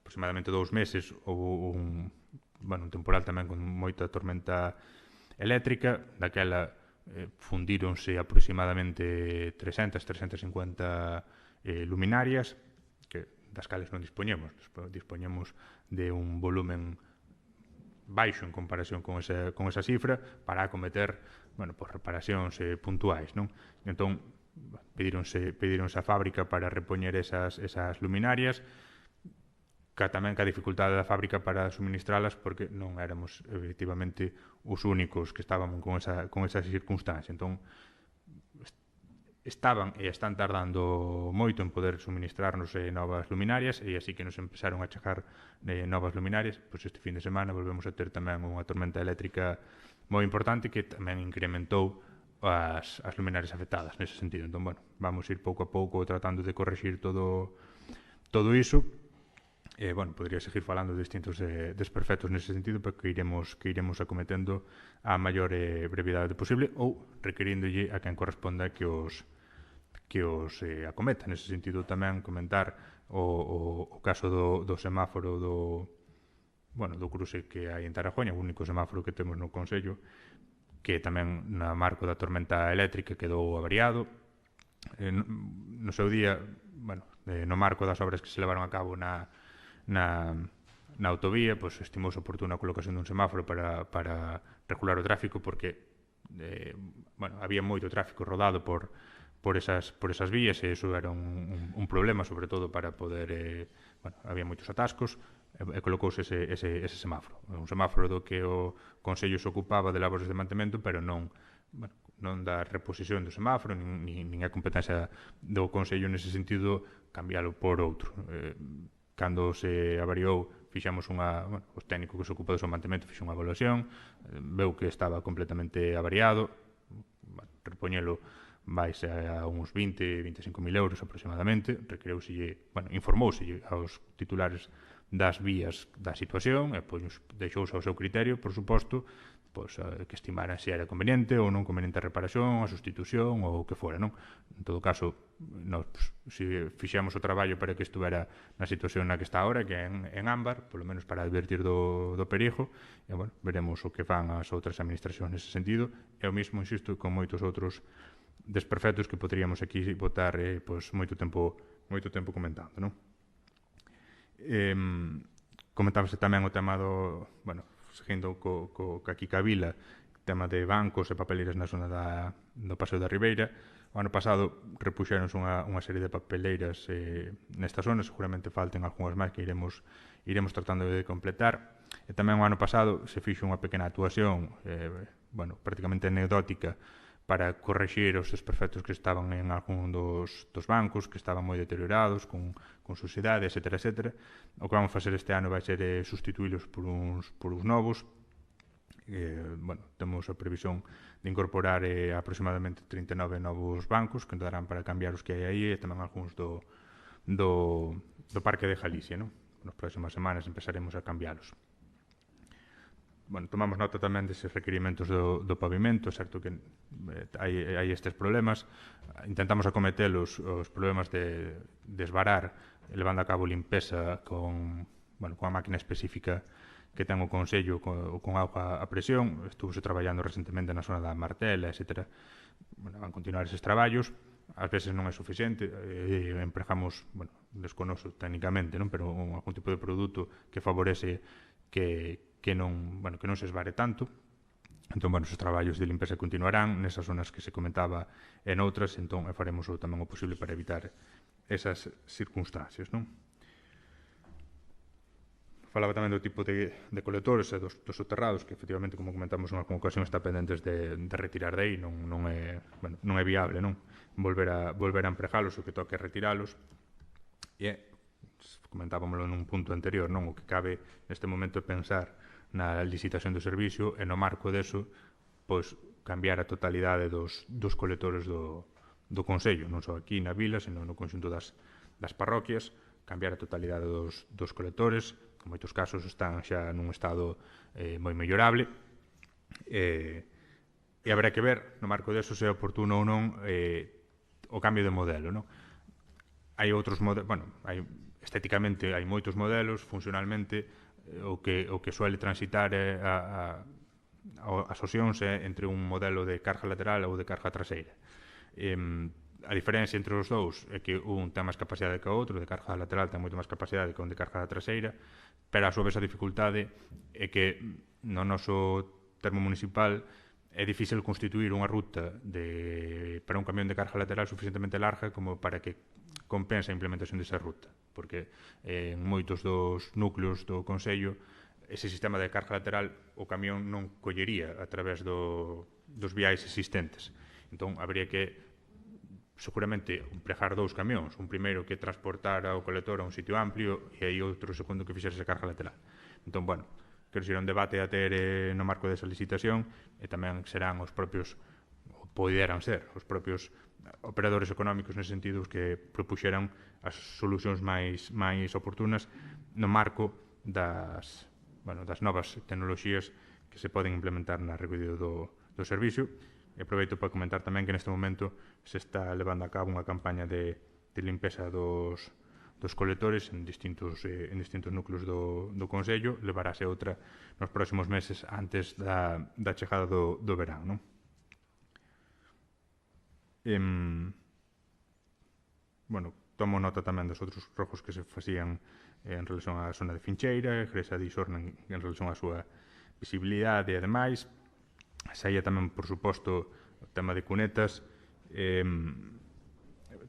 [SPEAKER 1] aproximadamente 2 meses houve un temporal tamén con moita tormenta eléctrica, daquela fundíronse aproximadamente 300-350 luminarias, das cales non dispoñemos de un volumen baixo en comparación con esa cifra para acometer reparacións puntuais, non? Entón, pedironse a fábrica para repoñer esas luminarias, tamén ca dificultade da fábrica para suministralas, porque non éramos efectivamente os únicos que estábamos con esa circunstancia. Entón, estaban e están tardando moito en poder suministrarnos novas luminarias, e así que nos empezaron a chegar novas luminarias. Pois este fin de semana volvemos a ter tamén unha tormenta eléctrica moi importante que tamén incrementou as luminarias afectadas nese sentido. Entón, vamos ir pouco a pouco tratando de correxir todo iso. Podría seguir falando de distintos desperfectos nese sentido, pero que iremos acometendo a maior brevidade posible ou requeríndolle a quen corresponda que os acometa. Nese sentido, tamén comentar o caso do semáforo do cruce que hai en Tarajoña, o único semáforo que temos no Concello, que tamén no marco da tormenta eléctrica quedou avariado. No seu día, no marco das obras que se levaron a cabo na autovía, estimouse oportuna a colocación dun semáforo para regular o tráfico, porque había moito tráfico rodado por por esas vías, e iso era un problema, sobre todo para poder, había moitos atascos, e colocouse ese semáforo. Un semáforo do que o Consello se ocupaba de labores de mantemento, pero non da reposición do semáforo, nin a competencia do Consello nese sentido cambiálo por outro. Cando se avariou, fixamos o técnico que se ocupa do seu mantemento fixo unha evaluación, veu que estaba completamente avariado, repoñelo vaise a uns 20-25.000 euros aproximadamente, informouse aos titulares das vías da situación e deixouse ao seu criterio, por suposto, que estimaran se era conveniente ou non conveniente a reparación, a sustitución ou o que fora, non? En todo caso, se fixemos o traballo para que estuvera na situación na que está agora, que é en ámbar, polo menos para advertir do perigo, e, veremos o que fan as outras administracións nese sentido, e o mesmo, insisto, con moitos outros desperfectos que poderíamos aquí botar moito tempo comentando, non? Comentábase tamén o tema do, seguindo aquí ca vila, tema de bancos e papeleiras na zona do Paseo da Ribeira. O ano pasado repuxéronse unha serie de papeleiras nesta zona, seguramente falten algunhas máis que iremos tratando de completar. E tamén o ano pasado se fixo unha pequena actuación, prácticamente anecdótica, para correxir os desperfectos que estaban en algún dos bancos, que estaban moi deteriorados, con suciedade, etc. O que vamos facer este ano vai ser sustituílos por uns novos. Temos a previsión de incorporar aproximadamente 39 novos bancos que nos darán para cambiar os que hai aí, e tamén algúns do Parque de Galicia, non? Nas próximas semanas empezaremos a cambialos. Tomamos nota tamén deses requerimentos do pavimento, certo que hai estes problemas, intentamos acometelos, os problemas de esvarar, levando a cabo limpeza con a máquina específica que ten o Consello con auga a presión. Estuve traballando recentemente na zona da Martela, etc. Van continuar eses traballos, ás veces non é suficiente, empregamos, desconoso técnicamente, pero algún tipo de produto que favorece que non se esvare tanto. Entón, esos traballos de limpeza continuarán nesas zonas que se comentaba e noutras, entón faremos tamén o posible para evitar esas circunstancias, non? Falaba tamén do tipo de colectores e dos soterrados, que efectivamente, como comentamos en alguna ocasión, está pendentes de retirar de aí, non é viable, non? Volver a empregalos, o que toque retiralos, e comentábamoslo nun punto anterior, non? O que cabe neste momento é pensar na licitación do servicio e no marco deso, cambiar a totalidade dos colectores do Consello, non só aquí na vila, senón no conxunto das parroquias, cambiar a totalidade dos colectores, que en moitos casos están xa nun estado moi mellorable, e haberá que ver no marco deso se é oportuno ou non o cambio de modelo, non? Hai outros modelos, estéticamente hai moitos modelos, funcionalmente o que suele transitar as opcións entre un modelo de carga lateral ou de carga traseira. A diferencia entre os dous é que un ten máis capacidade que o outro, de carga lateral ten moito máis capacidade que un de carga traseira, pero a súa vez a dificultade é que no noso termo municipal é difícil constituir unha ruta para un camión de carga lateral suficientemente larga como para que compensa a implementación desa ruta, porque en moitos dos núcleos do Consello ese sistema de carga lateral o camión non collería a través dos viais existentes. Entón, habría que seguramente empregar dous camións, un primeiro que transportara o colector a un sitio amplio e aí outro segundo que fixese esa carga lateral. Entón, quero dicir, un debate a ter no marco desa licitación, e tamén serán os propios, ou poderán ser, os propios operadores económicos nese sentido que propuxeran as solucións máis oportunas no marco das novas tecnoloxías que se poden implementar na recollida do servicio. E aproveito para comentar tamén que neste momento se está levando a cabo unha campaña de limpeza dos colectores en distintos núcleos do Consello. Levarase outra nos próximos meses antes da chegada do verán, non? Tomo nota tamén dos outros rojos que se facían en relación á zona de Fincheira, Gresa de Isorna en relación á súa visibilidade e demais. Saía tamén, por suposto, o tema de cunetas.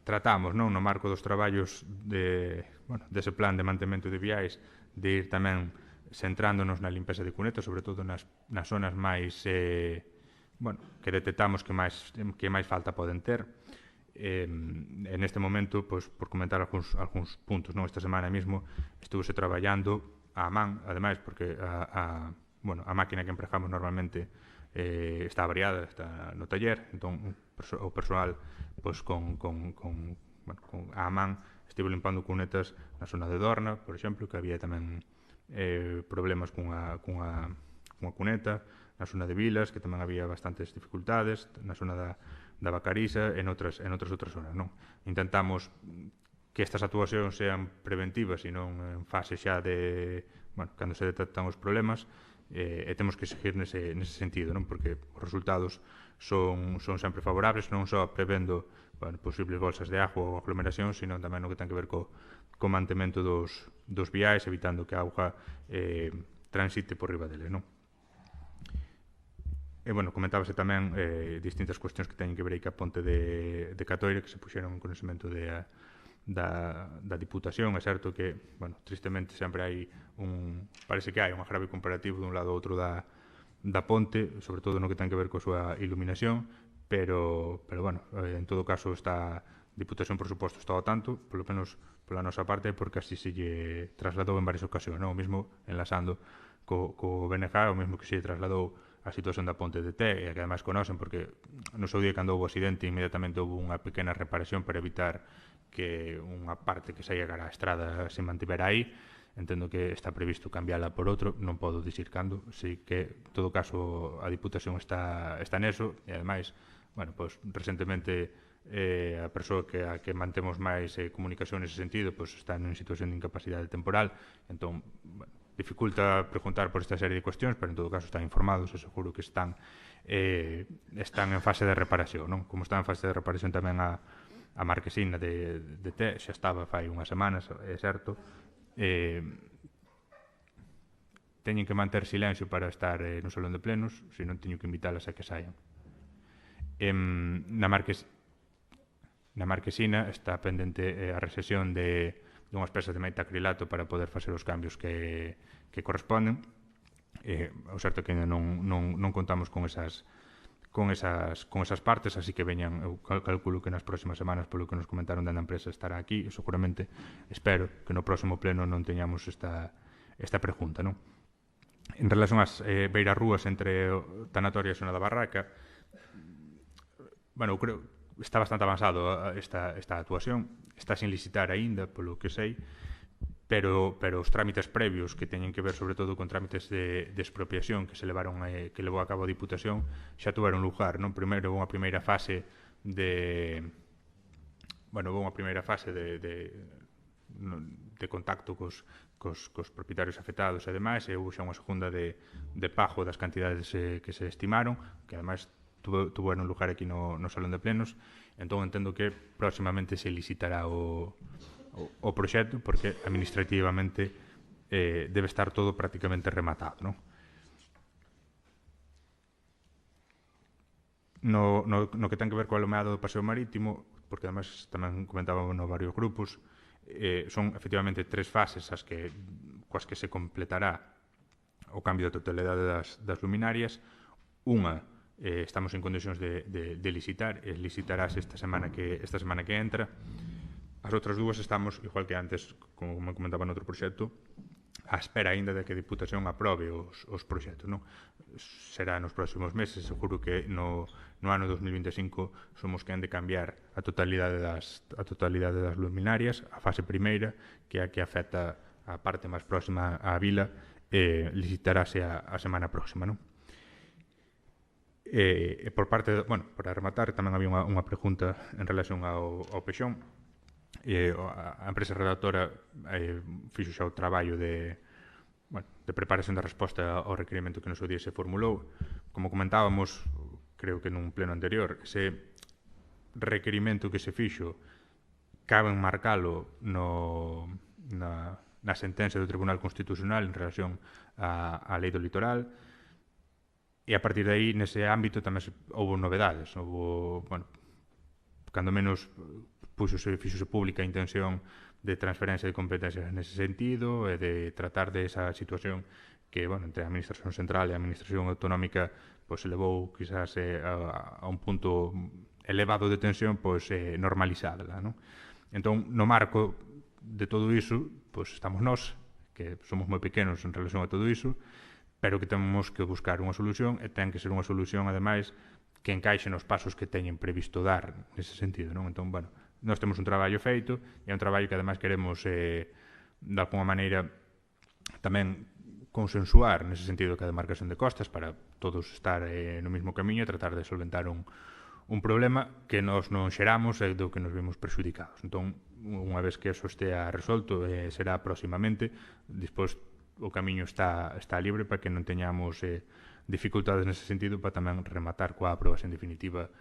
[SPEAKER 1] tratamos, non, no marco dos traballos dese plan de mantemento de viais, de ir tamén centrándonos na limpeza de cunetas, sobre todo nas zonas máis que detectamos que máis falta poden ter. En este momento, por comentar algúns puntos, non, esta semana mesmo estuve traballando a man, ademais, porque a máquina que empregamos normalmente está avariada, está no taller, entón o persoal a man estivo limpando cunetas na zona de Dorna, por exemplo, que había tamén problemas cunha cuneta, na zona de Vilas, que tamén había bastantes dificultades, na zona da Vacarisa e noutras zonas, non? Intentamos que estas actuacións sean preventivas e non en fase xa de, cando se detectan os problemas, e temos que seguir nese sentido, non? Porque os resultados son sempre favorables, non só prevendo posibles bolsas de agua ou aglomeración, sino tamén no que ten que ver co mantemento dos viais, evitando que a auga transite por riba deles, non? E, comentábase tamén distintas cuestións que teñen que ver aí ca ponte de Catoira, que se puxeron en conhecimento da Diputación. É certo que, tristemente, sempre hai parece que hai un agravio comparativo dun lado a outro da ponte, sobre todo no que ten que ver coa súa iluminación, pero en todo caso, esta Diputación, por suposto, está ao tanto, polo menos pola nosa parte, porque así se lle trasladou en varias ocasións, non? O mesmo enlazando co BNG, o mesmo que se lle trasladou a situación da ponte de Té, e que ademais conocen, porque no seu día cando houve o accidente inmediatamente houve unha pequena reparación para evitar que unha parte que saía cara á estrada se mantivera aí. Entendo que está previsto cambiala por outro, non podo dicir cando, si que, en todo caso, a Diputación está neso, e ademais, recentemente a persoa que mantemos máis comunicación nese sentido está en situación de incapacidade temporal, entón dificulta preguntar por esta serie de cuestións, pero en todo caso están informados e seguro que están en fase de reparación, non? Como está en fase de reparación tamén a marquesina de Té, xa estaba fai unhas semanas, é certo, teñen que manter silencio para estar no salón de plenos, senón teño que invitalas a que saian. Na marquesina está pendente a recesión dunhas pezas de metacrilato para poder facer os cambios que corresponden. O certo que ainda non contamos con esas partes, así que veñan, eu calculo que nas próximas semanas, polo que nos comentaron da empresa, estará aquí, e seguramente espero que no próximo pleno non teñamos esta pregunta, non? En relación ás beirarrúas entre o tanatorio e a zona da Barraca, eu creo está bastante avanzado esta actuación, está sin licitar aínda, polo que sei, pero os trámites previos que teñen que ver sobre todo con trámites de expropiación que levou a cabo a Diputación xa tuveron lugar, non? Primeiro houve unha primeira fase de contacto cos propietarios afectados e demais, e houve xa unha segunda de pago das cantidades que se estimaron, que ademais tuveron lugar aquí no Salón de Plenos. Entón entendo que próximamente se licitará o proxecto, porque administrativamente debe estar todo prácticamente rematado, non? No que ten que ver co alumeado do paseo marítimo, porque además tamén comentábamos no varios grupos, son efectivamente 3 fases coas que se completará o cambio da totalidade das luminarias. Unha estamos en condicións de licitar, e licitarás esta semana que entra. As outras dúas estamos, igual que antes, como comentaba no outro proxecto, á espera aínda de que a Diputación aprobe os proxectos, non? Será nos próximos meses, seguro que no ano 2025 somos quen de cambiar a totalidade das luminarias. A fase primeira, que é a que afecta a parte máis próxima á vila, licitarase a semana próxima, non? E por parte, para rematar, tamén había unha pregunta en relación ao Pexón. A empresa redactora fixo xa o traballo de preparación da resposta ao requerimento que no seu día se formulou. Como comentábamos, creo que nun pleno anterior, ese requerimento que se fixo cabe enmarcalo na sentencia do Tribunal Constitucional en relación á lei do litoral. E a partir de aí, nese ámbito, tamén houve novedades. Houve, cando menos, fixose pública a intención de transferencia de competencias nese sentido e de tratar de esa situación que, bueno, entre a Administración Central e a Administración Autonómica pois se levou quizás a un punto elevado de tensión, pois normalizada, non? Entón, no marco de todo iso, pois estamos nós, que somos moi pequenos en relación a todo iso, pero que temos que buscar unha solución e ten que ser unha solución, ademais, que encaixe nos pasos que teñen previsto dar nese sentido, non? Entón, bueno, nós temos un traballo feito e é un traballo que ademais queremos de alguma maneira tamén consensuar nese sentido que a demarcación de costas para todos estar no mesmo camiño e tratar de solventar un problema que nós non xeramos e do que nos vemos perxudicados. Entón, unha vez que eso estea resolto, será próximamente, despois o camiño está libre para que non teñamos dificultades nese sentido para tamén rematar coa aprobación definitiva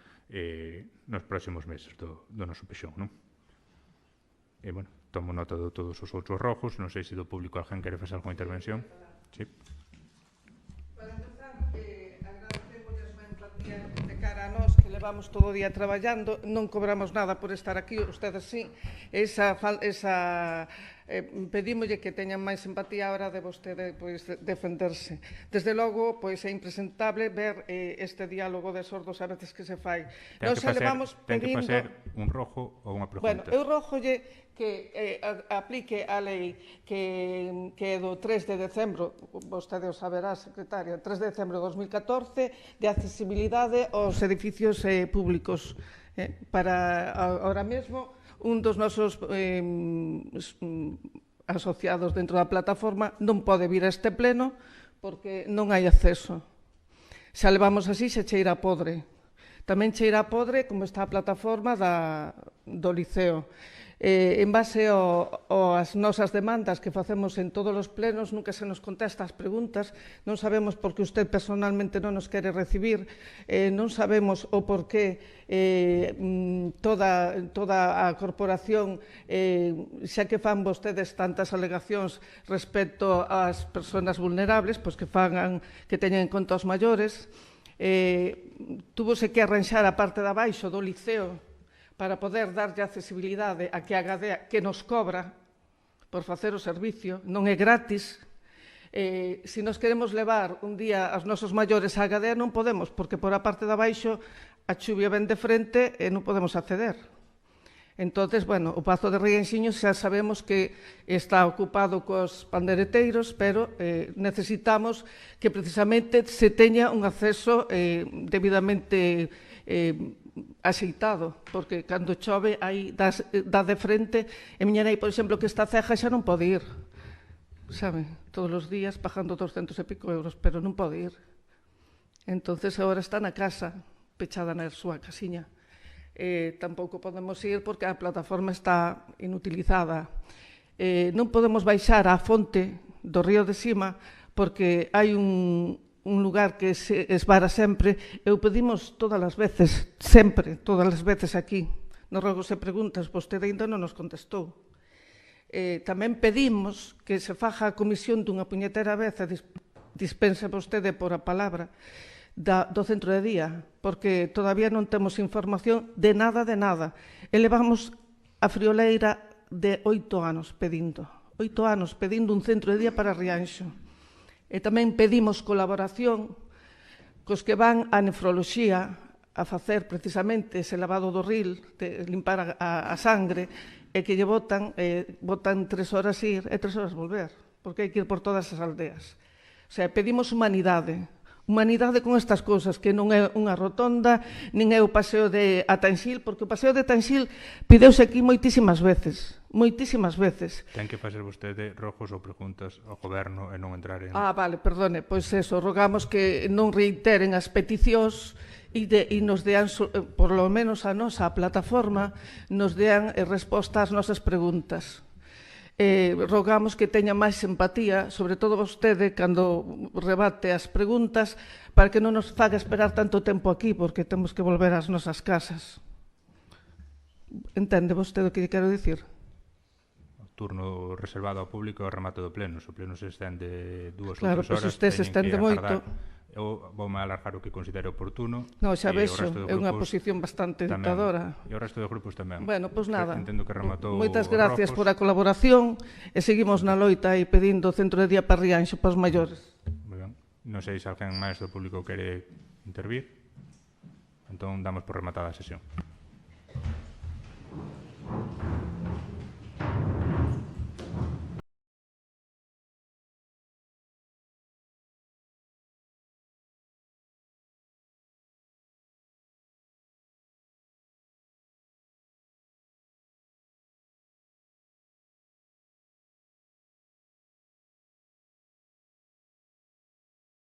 [SPEAKER 1] nos próximos meses do noso pexón, non? E, bueno, tomo nota de todos os outros rojos, non sei se do público alguén quere facer alguna intervención. Sí.
[SPEAKER 7] Para empezar, agradecemos a empatía de cara a nós que levamos todo o día traballando, non cobramos nada por estar aquí, ustedes sí, pedímolle que teñan máis empatía a hora de vostede defenderse. Desde logo, é impresentable ver este diálogo de sordos a veces que se fai.
[SPEAKER 1] Ten que facer un rojo ou unha pregunta.
[SPEAKER 7] Bueno, eu rojolle que aplique a lei que é do 3 de decembro, vostede o saberá, secretaria, 3 de decembro de 2014, de accesibilidade aos edificios públicos. Para, ahora mesmo, un dos nosos asociados dentro da plataforma non pode vir a este pleno porque non hai acceso. Xa levamos así, se cheira a podre. Tamén cheira a podre como está a plataforma do Liceo. En base ás nosas demandas que facemos en todos os plenos, nunca se nos contesta as preguntas, non sabemos por que usted personalmente non nos quere recibir, non sabemos o por que toda a corporación, xa que fan vostedes tantas alegacións respecto ás persoas vulnerables, pois que teñen en conta os maiores, túvose que arranxar a parte de abaixo do Liceo para poder darlle accesibilidade a que a Gadea, que nos cobra por facer o servicio, non é gratis. Se nos queremos levar un día aos nosos maiores a Gadea non podemos, porque por a parte de abaixo a chuvia ven de frente e non podemos acceder. Entonces, bueno, o Pazo de Rianxiños xa sabemos que está ocupado cos pandereteiros, pero necesitamos que precisamente se teña un acceso debidamente axeitado, porque cando chove aí dá de frente, e miña nai, por exemplo, que está ceja xa non pode ir, sabe, todos os días pagando 200 e pico euros, pero non pode ir. Entonces agora está na casa, pechada na súa casiña. Tampouco podemos ir porque a plataforma está inutilizada. Non podemos baixar á fonte do río de Sima porque hai un lugar que se esvara sempre. Eu pedimos todas as veces, sempre, todas as veces aquí, nos rogos e preguntas, vostede ainda non nos contestou. Tamén pedimos que se faja a comisión dunha puñetera vez e dispense vostede por a palabra do centro de día, porque todavía non temos información de nada, E levamos a frioleira de 8 anos pedindo un centro de día para Rianxo. E tamén pedimos colaboración cos que van á nefroloxía a facer precisamente ese lavado do ril, de limpar a sangre, e que lle botan 3 horas ir e 3 horas volver, porque hai que ir por todas as aldeas. O sea, pedimos humanidade con estas cousas, que non é unha rotonda, nin é o paseo de Atanxil, porque o paseo de Atanxil pideuse aquí moitísimas veces.
[SPEAKER 1] Ten que facer vostede rojos ou preguntas ao Goberno e non entrar en...
[SPEAKER 7] Vale, perdone, pois eso, rogamos que non reiteren as peticións e nos dean, por lo menos a nosa plataforma, nos dean resposta ás nosas preguntas. Rogamos que teña máis empatía, sobre todo vostede, cando rebate as preguntas, para que non nos faga esperar tanto tempo aquí, porque temos que volver ás nosas casas. Entende vostede o que lle quero dicir?
[SPEAKER 1] O turno reservado ao público é o remate do pleno. Se o pleno se estende 2 ou 3 horas,
[SPEAKER 7] Claro, pois usted se estende moito.
[SPEAKER 1] Eu voume alargar o que considero oportuno.
[SPEAKER 7] No, xa
[SPEAKER 1] e o
[SPEAKER 7] vexo,
[SPEAKER 1] resto de
[SPEAKER 7] é unha
[SPEAKER 1] grupos
[SPEAKER 7] posición bastante
[SPEAKER 1] tamén.
[SPEAKER 7] dictadora.
[SPEAKER 1] E o resto de grupos tamén.
[SPEAKER 7] Bueno, pois nada.
[SPEAKER 1] Entendo que rematou
[SPEAKER 7] Moitas
[SPEAKER 1] os
[SPEAKER 7] gracias
[SPEAKER 1] rojos.
[SPEAKER 7] por a colaboración e seguimos na loita aí pedindo centro de día para Rianxo para os maiores.
[SPEAKER 1] Moi ben. Non sei se alguén máis do público quere intervir. Entón, damos por rematada a sesión.